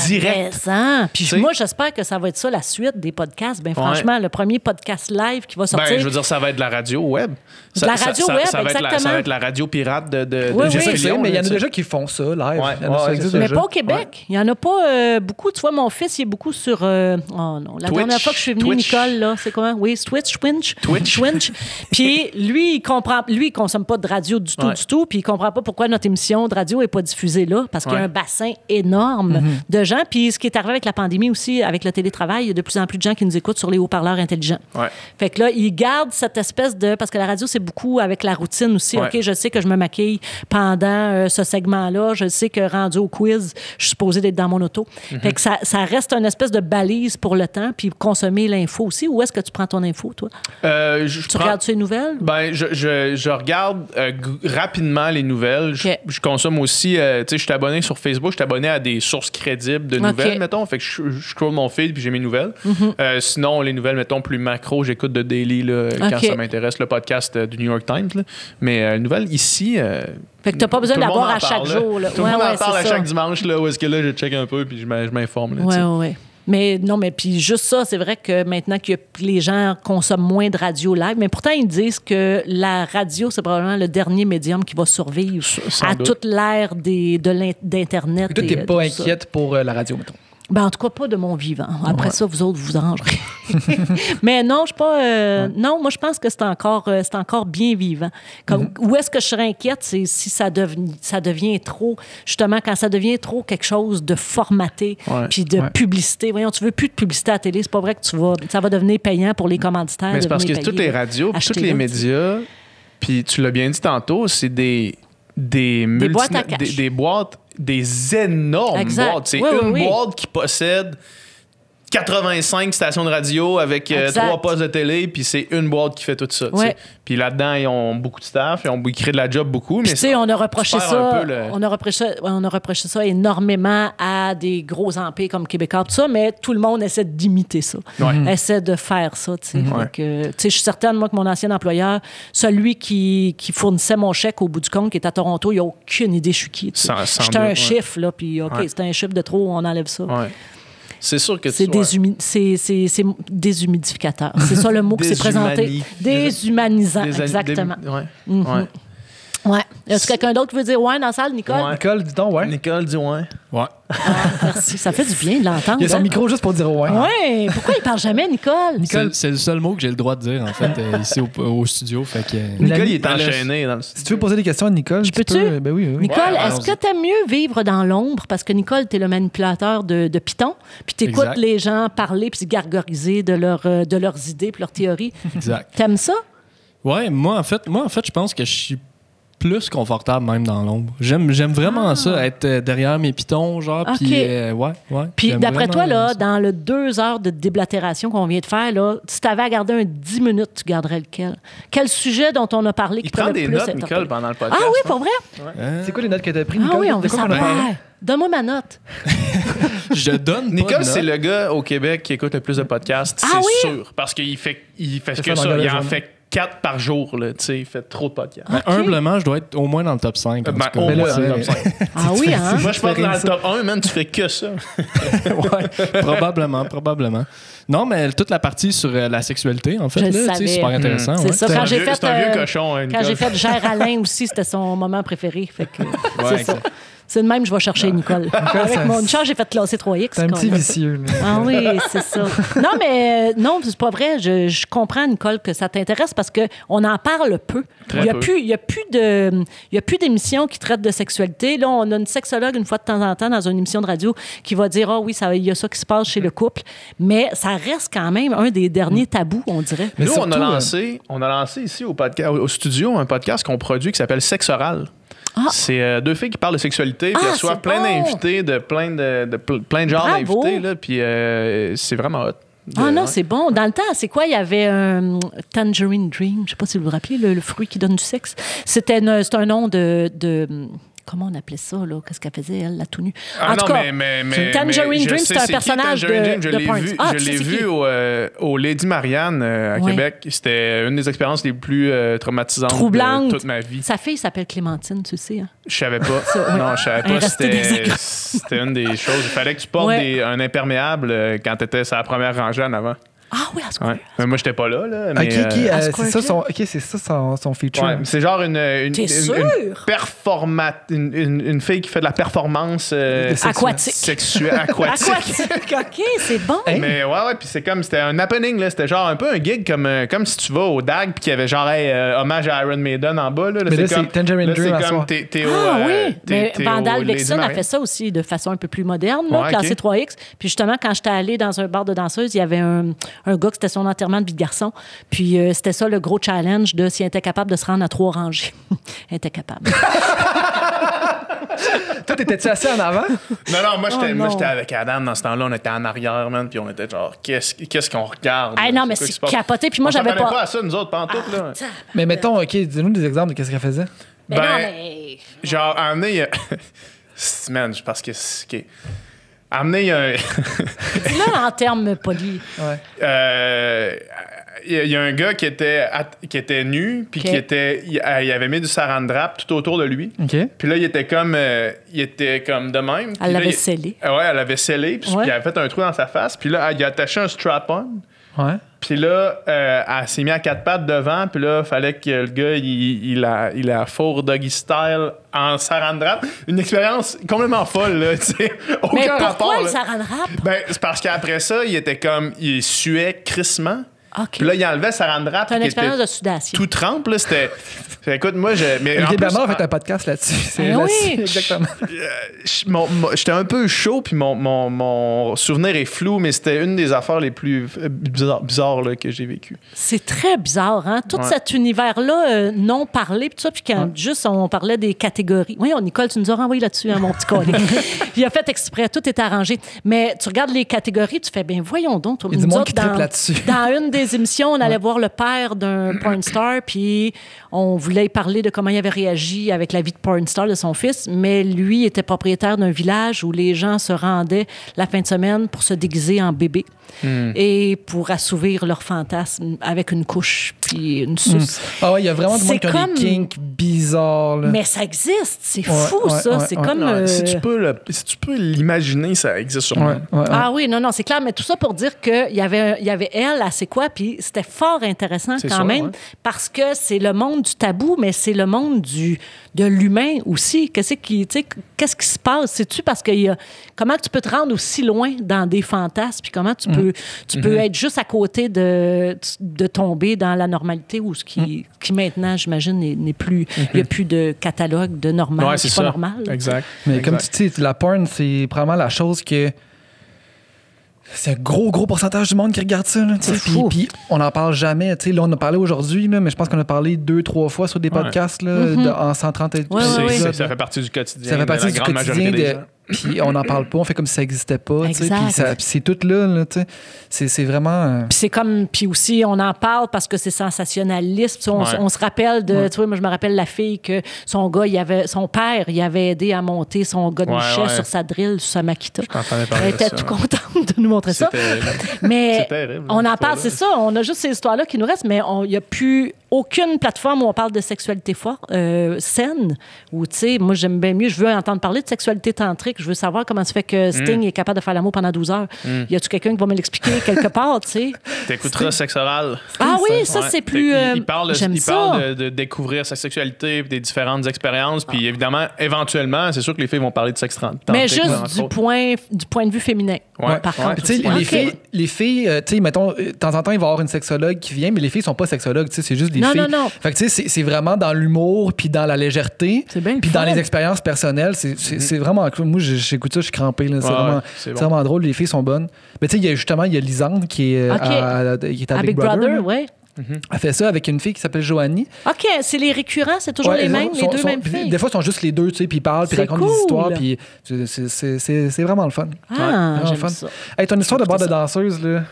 direct. Puis moi, j'espère que ça va être ça, la suite des podcasts. Ben franchement, le premier podcast live qui va sortir... Ben, je veux dire, ça va être de la radio web. La radio web, exactement. Ça va être la radio pirate de Léon, mais il y en a déjà qui font ça, live. Mais pas au Québec. Il n'y en a pas beaucoup. Tu vois, mon fils, il est beaucoup sur... oh non, la dernière fois que je suis venue, Nicole, là, c'est comment? Oui, Twitch. Puis lui, il consomme pas de radio du tout. Puis il comprend pas pourquoi notre émission de radio n'est pas diffusée là, parce qu'il y a un bassin énorme de gens. Puis ce qui est arrivé avec la pandémie aussi, avec le télétravail, il y a de plus en plus de gens qui nous écoutent sur les haut-parleurs intelligents. Ouais. Fait que là, ils gardent cette espèce de... Parce que la radio, c'est beaucoup avec la routine aussi. OK, je sais que je me maquille pendant ce segment-là. Je sais que rendu au quiz, je suis supposée d'être dans mon auto. Fait que ça reste une espèce de balise pour le temps, puis consommer l'info aussi. Où est-ce que tu prends ton info, toi? Tu regardes ces nouvelles? Ben, je regarde rapidement les nouvelles. Je consomme aussi... tu sais, je suis abonné sur Facebook, je suis abonné à des sources crédibles de nouvelles, mettons. Fait que je scroll mon feed puis j'ai mes nouvelles. Sinon, les nouvelles, mettons, plus macro, j'écoute de Daily là, quand ça m'intéresse, le podcast du New York Times. Là. Mais les nouvelles ici... fait que t'as pas besoin d'avoir à chaque jour. Là. Tout le monde en parle à chaque dimanche, là, où est-ce que là, je check un peu puis je m'informe. Oui. Mais non, mais puis juste ça, c'est vrai que maintenant que les gens consomment moins de radio live, mais pourtant, ils disent que la radio, c'est probablement le dernier médium qui va survivre à toute l'ère d'Internet. Toi, t'es pas inquiète pour la radio, mettons? Ben, en tout cas, pas de mon vivant. Après ça, vous autres, vous arrangerez. Mais non, je suis pas... non, moi, je pense que c'est encore bien vivant. Où est-ce que je serais inquiète, c'est si ça devient trop... Justement, quand ça devient trop quelque chose de formaté puis de publicité. Voyons, tu veux plus de publicité à la télé, c'est pas vrai que ça va devenir payant pour les commanditaires. Mais c'est parce que toutes les radios, tous les médias, puis tu l'as bien dit tantôt, c'est des boîtes à cash. Des énormes boîtes. C'est une boîte qui possède 85 stations de radio avec Exact. 3 postes de télé, puis c'est une boîte qui fait tout ça. tu Ouais. sais. Puis là-dedans, ils ont beaucoup de staff, ils créent de la job beaucoup. Puis Mais tu sais, on a reproché tu perds ça, un peu le- on a reproché ça énormément à des gros empires comme Québécois, tout ça, mais tout le monde essaie d'imiter ça. Ouais. Essaie de faire ça, tu sais. Fait Ouais. que, tu sais, je suis certaine, moi, que mon ancien employeur, celui qui fournissait mon chèque au bout du compte, qui est à Toronto, il n'a aucune idée je suis qui. tu sais. Sans J'étais un doute, ouais. chiffre, là, puis OK, Ouais. c'était un chiffre de trop, on enlève ça. Ouais. C'est sûr que C'est c'est déshumidificateur. C'est ça le mot qui s'est présenté. Déshumanisant, exactement. Ouais. Mhm. Ouais. Ouais. Est-ce que quelqu'un d'autre qui veut dire ouais dans la salle, Nicole? Ouais. Nicole, dis donc, ouais. Nicole dit ouais. Ouais. Merci. Ça fait du bien de l'entendre. Il y a son hein? micro juste pour dire ouais. Ouais. Pourquoi il parle jamais, Nicole? C'est le seul mot que j'ai le droit de dire, en fait, ici au studio. Fait que, Nicole, il est Ben, enchaîné dans le Si tu veux poser des questions à Nicole, tu peux-tu? peux. Ben oui, oui. Nicole, Ouais, est-ce allons-y. que t'aimes mieux vivre dans l'ombre? Parce que Nicole, t'es le manipulateur de Python, puis t'écoutes Exact. les gens parler puis se gargariser de leurs idées puis leurs théories. exact. T'aimes ça? Ouais, moi, en fait, je pense que je suis plus confortable même dans l'ombre. J'aime vraiment ça, être derrière mes pitons, genre, Ok. puis ouais. Puis j'aime d'après vraiment toi, là, ça. dans le 2 heures de déblatération qu'on vient de faire, là, si t'avais à garder un 10 minutes, tu garderais lequel? Quel sujet dont on a parlé qui Il t'a prend le des plus notes, interpellé? Nicole, pendant le podcast. Ah oui, hein? pour vrai? C'est quoi les notes que t'as prises, Ah Nicole? oui, on De veut quoi a parlé? savoir. Donne-moi ma note. Je donne pas Nicole, de c'est notes. le gars au Québec qui écoute le plus de podcasts, Ah c'est oui? sûr. Parce qu'il fait C'est que ça, ça. dans la Il en journée. fait 4 par jour. Là, tu sais, il fait trop de podcasts. Ben, humblement, je dois être au moins dans le top 5. en tout cas. Au Mais moins, là, c'est mais- comme ça. Ah oui, hein? Moi, je pense que dans le ça. top 1, man, tu fais que ça. Ouais, probablement. Non, mais toute la partie sur la sexualité, en fait, Je là, tu sais, savais. super intéressant. C'est ouais. ça. C'est Quand un j'ai vieux- fait, c'est un vieux cochon, hein, quand Nicole. j'ai fait Gère Alain aussi, c'était son moment préféré. Fait que, c'est Ouais, ça. exact. C'est de même, je vais chercher Nicole. Avec ça- mon char, j'ai fait classer 3X. C'est un petit quand même. vicieux. là. Ah oui, c'est ça. Non, mais non, c'est pas vrai. Je comprends, Nicole, que ça t'intéresse parce qu'on en parle peu. Très Il peu. n'y a plus d'émissions qui traitent de sexualité. Là, on a une sexologue une fois de temps en temps dans une émission de radio qui va dire, ah oui, il y a ça qui se passe chez le couple. Mais ça reste quand même un des derniers tabous, on dirait. Mais Nous, surtout, on a lancé ici au studio un podcast qu'on produit qui s'appelle Sexe Oral. Ah. C'est 2 filles qui parlent de sexualité, puis Ah, elles reçoivent c'est plein bon. d'invités de plein de genres Bravo. d'invités, là, puis c'est vraiment hot. Ah non, Ouais. c'est bon. Dans le temps, c'est quoi? Il y avait un Tangerine Dream. Je sais pas si vous vous rappelez, le fruit qui donne du sexe. C'est un nom de comment on appelait ça, là? Qu'est-ce qu'elle faisait, elle, la tout nue? Ah En tout non, cas, mais Tangerine je Dream, sais c'est un qui, personnage Tangerine Dream. de l'ai porn. vu, Ah, je tu sais l'ai c'est vu qui? au Lady Marianne à Ouais. Québec. C'était une des expériences les plus traumatisantes Troublante. de toute ma vie. Sa fille s'appelle Clémentine, tu sais. Hein? Je savais pas. ouais. Non, je savais Un pas. resté désagréable. C'était une des choses. Il fallait que tu portes Ouais. un imperméable quand tu étais sur la première rangée en avant. Ah oui, à ce Ouais. point. Mais moi, j'étais pas là. Mais, Ok, ok, à ce c'est ça, point-là. c'est ça son feature. ouais, c'est genre une T'es sûr? une fille qui fait de la performance Aquatique. sexuelle aquatique. Aquatique. OK, c'est bon. Mais ouais, puis c'était un happening, là. C'était genre un peu un gig comme si tu vas au DAG puis qu'il y avait genre hommage à Iron Maiden en bas. Là, Mais là, c'est Tangerine Dream à c'est comme soir. t'es au. Ah oui, mais t'es Vandal au Lady Vixen a Marianne. fait ça aussi de façon un peu plus moderne, là, Ouais, classé ok. 3X. Puis justement, quand j'étais allée dans un bar de danseuse, il y avait un gars qui c'était son enterrement de vie de garçon. Puis c'était ça le gros challenge de s'il était capable de se rendre à 3 rangées. Il était capable. Toi, t'étais-tu assis en avant? Non, moi, Oh, non. j'étais avec Adam dans ce temps-là. On était en arrière, man, puis on était genre, qu'est-ce qu'on regarde? Ah là? non, mais quoi qui c'est se passe? capoté. Puis moi, On j'avais s'attendait pas. pas à ça, nous autres, pantoute, là. Mais mettons, OK, dis-nous des exemples de qu'est-ce qu'elle faisait. Mais Ben, non, mais. Genre, à un moment donné, il y a... Man, parce que... OK. À un moment donné, il y a un... Dis-le en termes polis. Ouais. Il y a un gars qui était nu, puis OK. il avait mis du saran wrap tout autour de lui. OK. Puis là, il était comme de même. Puis Elle là, l'avait scellé. Ouais, elle avait scellé, puis Ouais. il avait fait un trou dans sa face. Puis là, il a attaché un strap-on. Ouais. Puis là, elle s'est mis à 4 pattes devant. Puis là, il fallait que le gars, il a four doggy style en saran wrap. Une expérience complètement folle, là, tu sais. Aucun Mais pourquoi rapport, le là. saran wrap? Ben, c'est parce qu'après ça, il suait crissement. OK. Puis là, il enlevait Saran Wrap. C'est une qui expérience était de sudation. tout trempe, là. C'était. Écoute, moi, mais en Olivier plus, Bernard a fait un podcast là-dessus. C'est Ah là-dessus, oui! exactement. j'étais un peu chaud, puis mon souvenir est flou, mais c'était une des affaires les plus bizarres là, que j'ai vécues. C'est très bizarre, hein? Tout cet univers-là non parlé, puis tout ça, puis quand juste on parlait des catégories. Oui, Nicole, tu nous as renvoyé là-dessus, hein, mon petit collègue. Il a fait exprès, tout est arrangé. Mais tu regardes les catégories, tu fais, bien, voyons donc. Il y a du Nous monde autres, qui tripe là-dessus. Dans une des émissions, on allait voir le père d'un porn star, puis on voulait y parler de comment il avait réagi avec la vie de porn star de son fils, mais lui était propriétaire d'un village où les gens se rendaient la fin de semaine pour se déguiser en bébé et pour assouvir leurs fantasmes avec une couche puis une suce. Ah ouais, il y a vraiment du monde qui a comme- des kinks bizarres. Là. Mais ça existe, c'est fou ouais, ça, ouais, c'est ouais. comme... Non, si tu peux l'imaginer, ça existe sûrement. Ouais. Ah oui, non, c'est clair, mais tout ça pour dire qu'il y avait elle, à c'est quoi, puis c'était fort intéressant C'est quand sûr, même, ouais. parce que c'est le monde du tabou, mais c'est le monde de l'humain aussi. Qu'est-ce qui se passe? Sais-tu parce qu'il y a... Comment tu peux te rendre aussi loin dans des fantasmes, puis comment tu peux être juste à côté de tomber dans la normalité ou ce qui maintenant, j'imagine, n'est plus... Il n'y a plus de catalogue de normal, Ouais, c'est c'est pas ça. normal. Exact. Mais Exact. comme tu dis, la porn, c'est probablement la chose que. C'est un gros pourcentage du monde qui regarde ça. Là, tu sais. C'est fou. Puis on n'en parle jamais. Tu sais, là, on a parlé aujourd'hui, là, mais je pense qu'on a parlé 2-3 fois sur des podcasts là, en 130 Ouais, ouais, ouais. Ça fait partie du quotidien. Ça fait partie de la du grande quotidien majorité des gens. Puis on n'en parle pas, on fait comme si ça n'existait pas. tu sais. Exact. Puis c'est tout là tu sais. C'est vraiment. Puis c'est comme, puis aussi, on en parle parce que c'est sensationnaliste. Tu sais, on se rappelle de, tu vois, moi, je me rappelle la fille que son père, il avait aidé à monter son gars de Ouais, Michel ouais. sur sa drill, sur sa Makita. T'entendais parler Elle de était ça, tout ouais. contente de nous montrer ça. C'est Mais terrible, on en cette parle, histoire-là. c'est ça. On a juste ces histoires-là qui nous restent, mais il n'y a plus aucune plateforme où on parle de sexualité forte, saine, où, tu sais, moi, j'aime bien mieux, je veux entendre parler de sexualité tantrique, je veux savoir comment ça fait que Sting est capable de faire l'amour pendant 12 heures. Y a-tu quelqu'un qui va me l'expliquer quelque part, tu sais? T'écouteras Sexe Oral. Ah oui, ça, Ouais. c'est plus... Il parle, j'aime il ça. parle de découvrir sa sexualité et des différentes expériences. Puis évidemment, éventuellement, c'est sûr que les filles vont parler de sexe tantrique. Mais juste entre du autres. point de vue féminin. Ouais. Par Ouais. contre. Tu sais, aussi. les filles, tu sais, mettons, de temps en temps, il va y avoir une sexologue qui vient, mais les filles sont pas sexologues, tu sais, c'est juste des Non, filles. non. Fait que, tu sais, c'est vraiment dans l'humour, puis dans la légèreté, C'est bien le puis dans fun. les expériences personnelles. C'est vraiment cool. Moi, j'écoute ça, je suis crampé, là. C'est Ouais, vraiment, c'est bon. vraiment drôle, les filles sont bonnes. Mais tu sais, il y a Lisande qui est, OK. qui est à À Big Brother. là. oui. Elle fait ça avec une fille qui s'appelle Joanie. OK, c'est les récurrents, c'est toujours Ouais, les mêmes, les deux mêmes puis filles. Des fois, ils sont juste les deux, tu sais, puis ils parlent, puis ils C'est racontent des cool. histoires, puis c'est vraiment le fun. Ah, Vraiment le j'aime fun. ça. Hey, ton histoire de bar de Écoutez ça. danseuse, là,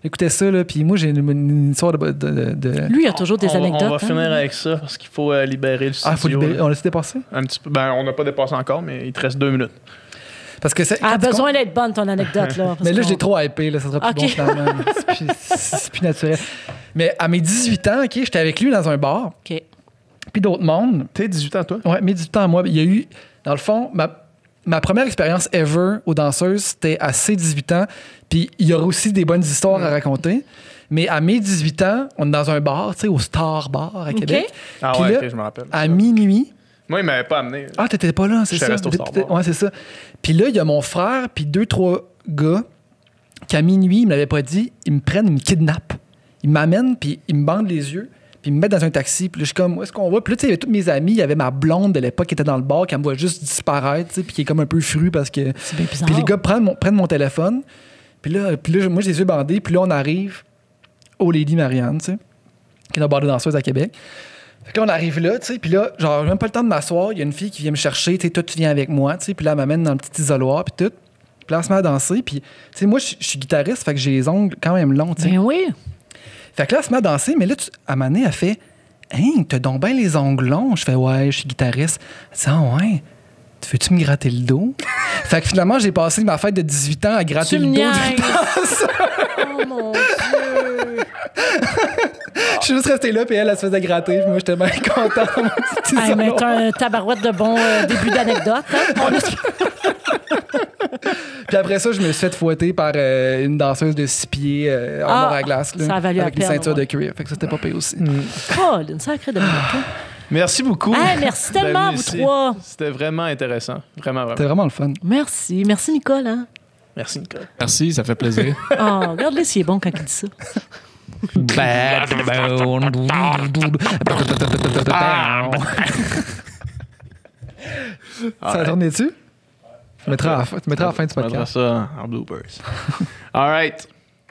j'écoutais ça, là, puis moi, j'ai une histoire de... Lui, il a toujours des anecdotes. On va hein. finir avec ça parce qu'il faut libérer le studio. Ah, faut libérer. là. On l'a dépassé? Un petit peu. Ben, on n'a pas dépassé encore, mais il te reste 2 minutes. Parce que c'est... Elle a quand tu besoin d'être bonne, ton anecdote. Là, parce Mais là, qu'on- j'ai trop hypé, là, ça sera plus Ok. bon finalement. C'est plus naturel. Mais à mes 18 ans, OK, j'étais avec lui dans un bar, OK. puis d'autres mondes. T'es 18 ans, toi? Ouais, mes 18 ans à moi, il y a eu, dans le fond, ma première expérience ever aux danseuses, c'était à ses 18 ans, puis il y aura aussi des bonnes histoires à raconter. Mais à mes 18 ans, on est dans un bar, tu sais, au Star Bar à Québec. Ah Puis ouais, là, ok, je me rappelle. à minuit, Moi, il m'avait pas amené. ah, t'étais pas là, c'est J'étais ça? resté au Star Bar. Ouais, c'est ça. Puis là, il y a mon frère, puis 2-3 gars qui, à minuit, ils me l'avaient pas dit, ils me prennent, ils me kidnappent. Ils m'amènent, puis ils me bandent les yeux, puis ils me mettent dans un taxi. Puis là, je suis comme, où est-ce qu'on va? Puis là, tu sais, il y avait tous mes amis, il y avait ma blonde de l'époque qui était dans le bar, qui me voit juste disparaître, tu sais, puis qui est comme un peu fru parce que. C'est bien bizarre. Puis les gars prennent mon téléphone, puis là, moi, j'ai les yeux bandés, puis là, on arrive au Lady Marianne, tu sais, qui est un bar de danseuse à Québec. Fait que là, on arrive là, tu sais, puis là, genre, j'ai même pas le temps de m'asseoir. Il y a une fille qui vient me chercher, tu sais, toi, tu viens avec moi, tu sais, puis là, elle m'amène dans le petit isoloir, puis tout. Puis là, on se met à danser, puis, tu sais, moi, je suis guitariste, fait que j'ai les ongles quand même longs, tu sais. Ben oui. Fait que là, elle se met à danser, mais là, à un moment donné, elle fait Hein, t'as donc bien les ongles longs. Je fais Ouais, je suis guitariste. Elle dit Ah, ouais. Tu veux-tu me gratter le dos? Fait que finalement, j'ai passé ma fête de 18 ans à gratter Tu le me dos. niaises. Oh mon Dieu. Je suis juste resté là, puis elle se faisait gratter. Puis moi, j'étais bien content. dans mon petit Hey, mais salon. t'as un tabarouette de bon début d'anecdote. Hein? Puis après ça, je me suis fait fouetter par une danseuse de 6 pieds en Ah, mort à glace. Là, ça a valu avec la une peine, ceinture ouais. de cuir. Fait que ça, c'était pas payé aussi. Oh, une sacrée de minute. Merci beaucoup. Hey, merci tellement, d'être vous venu ici. trois. C'était vraiment intéressant. Vraiment, vraiment. C'était vraiment le fun. Merci. Merci, Nicole. Hein? Merci, Nicole. Merci, ça fait plaisir. Oh, regarde-le s'il est bon quand il dit ça. Ça tourne dessus? Tu mettras à la fin du On mettra podcast. ça en bloopers. All right.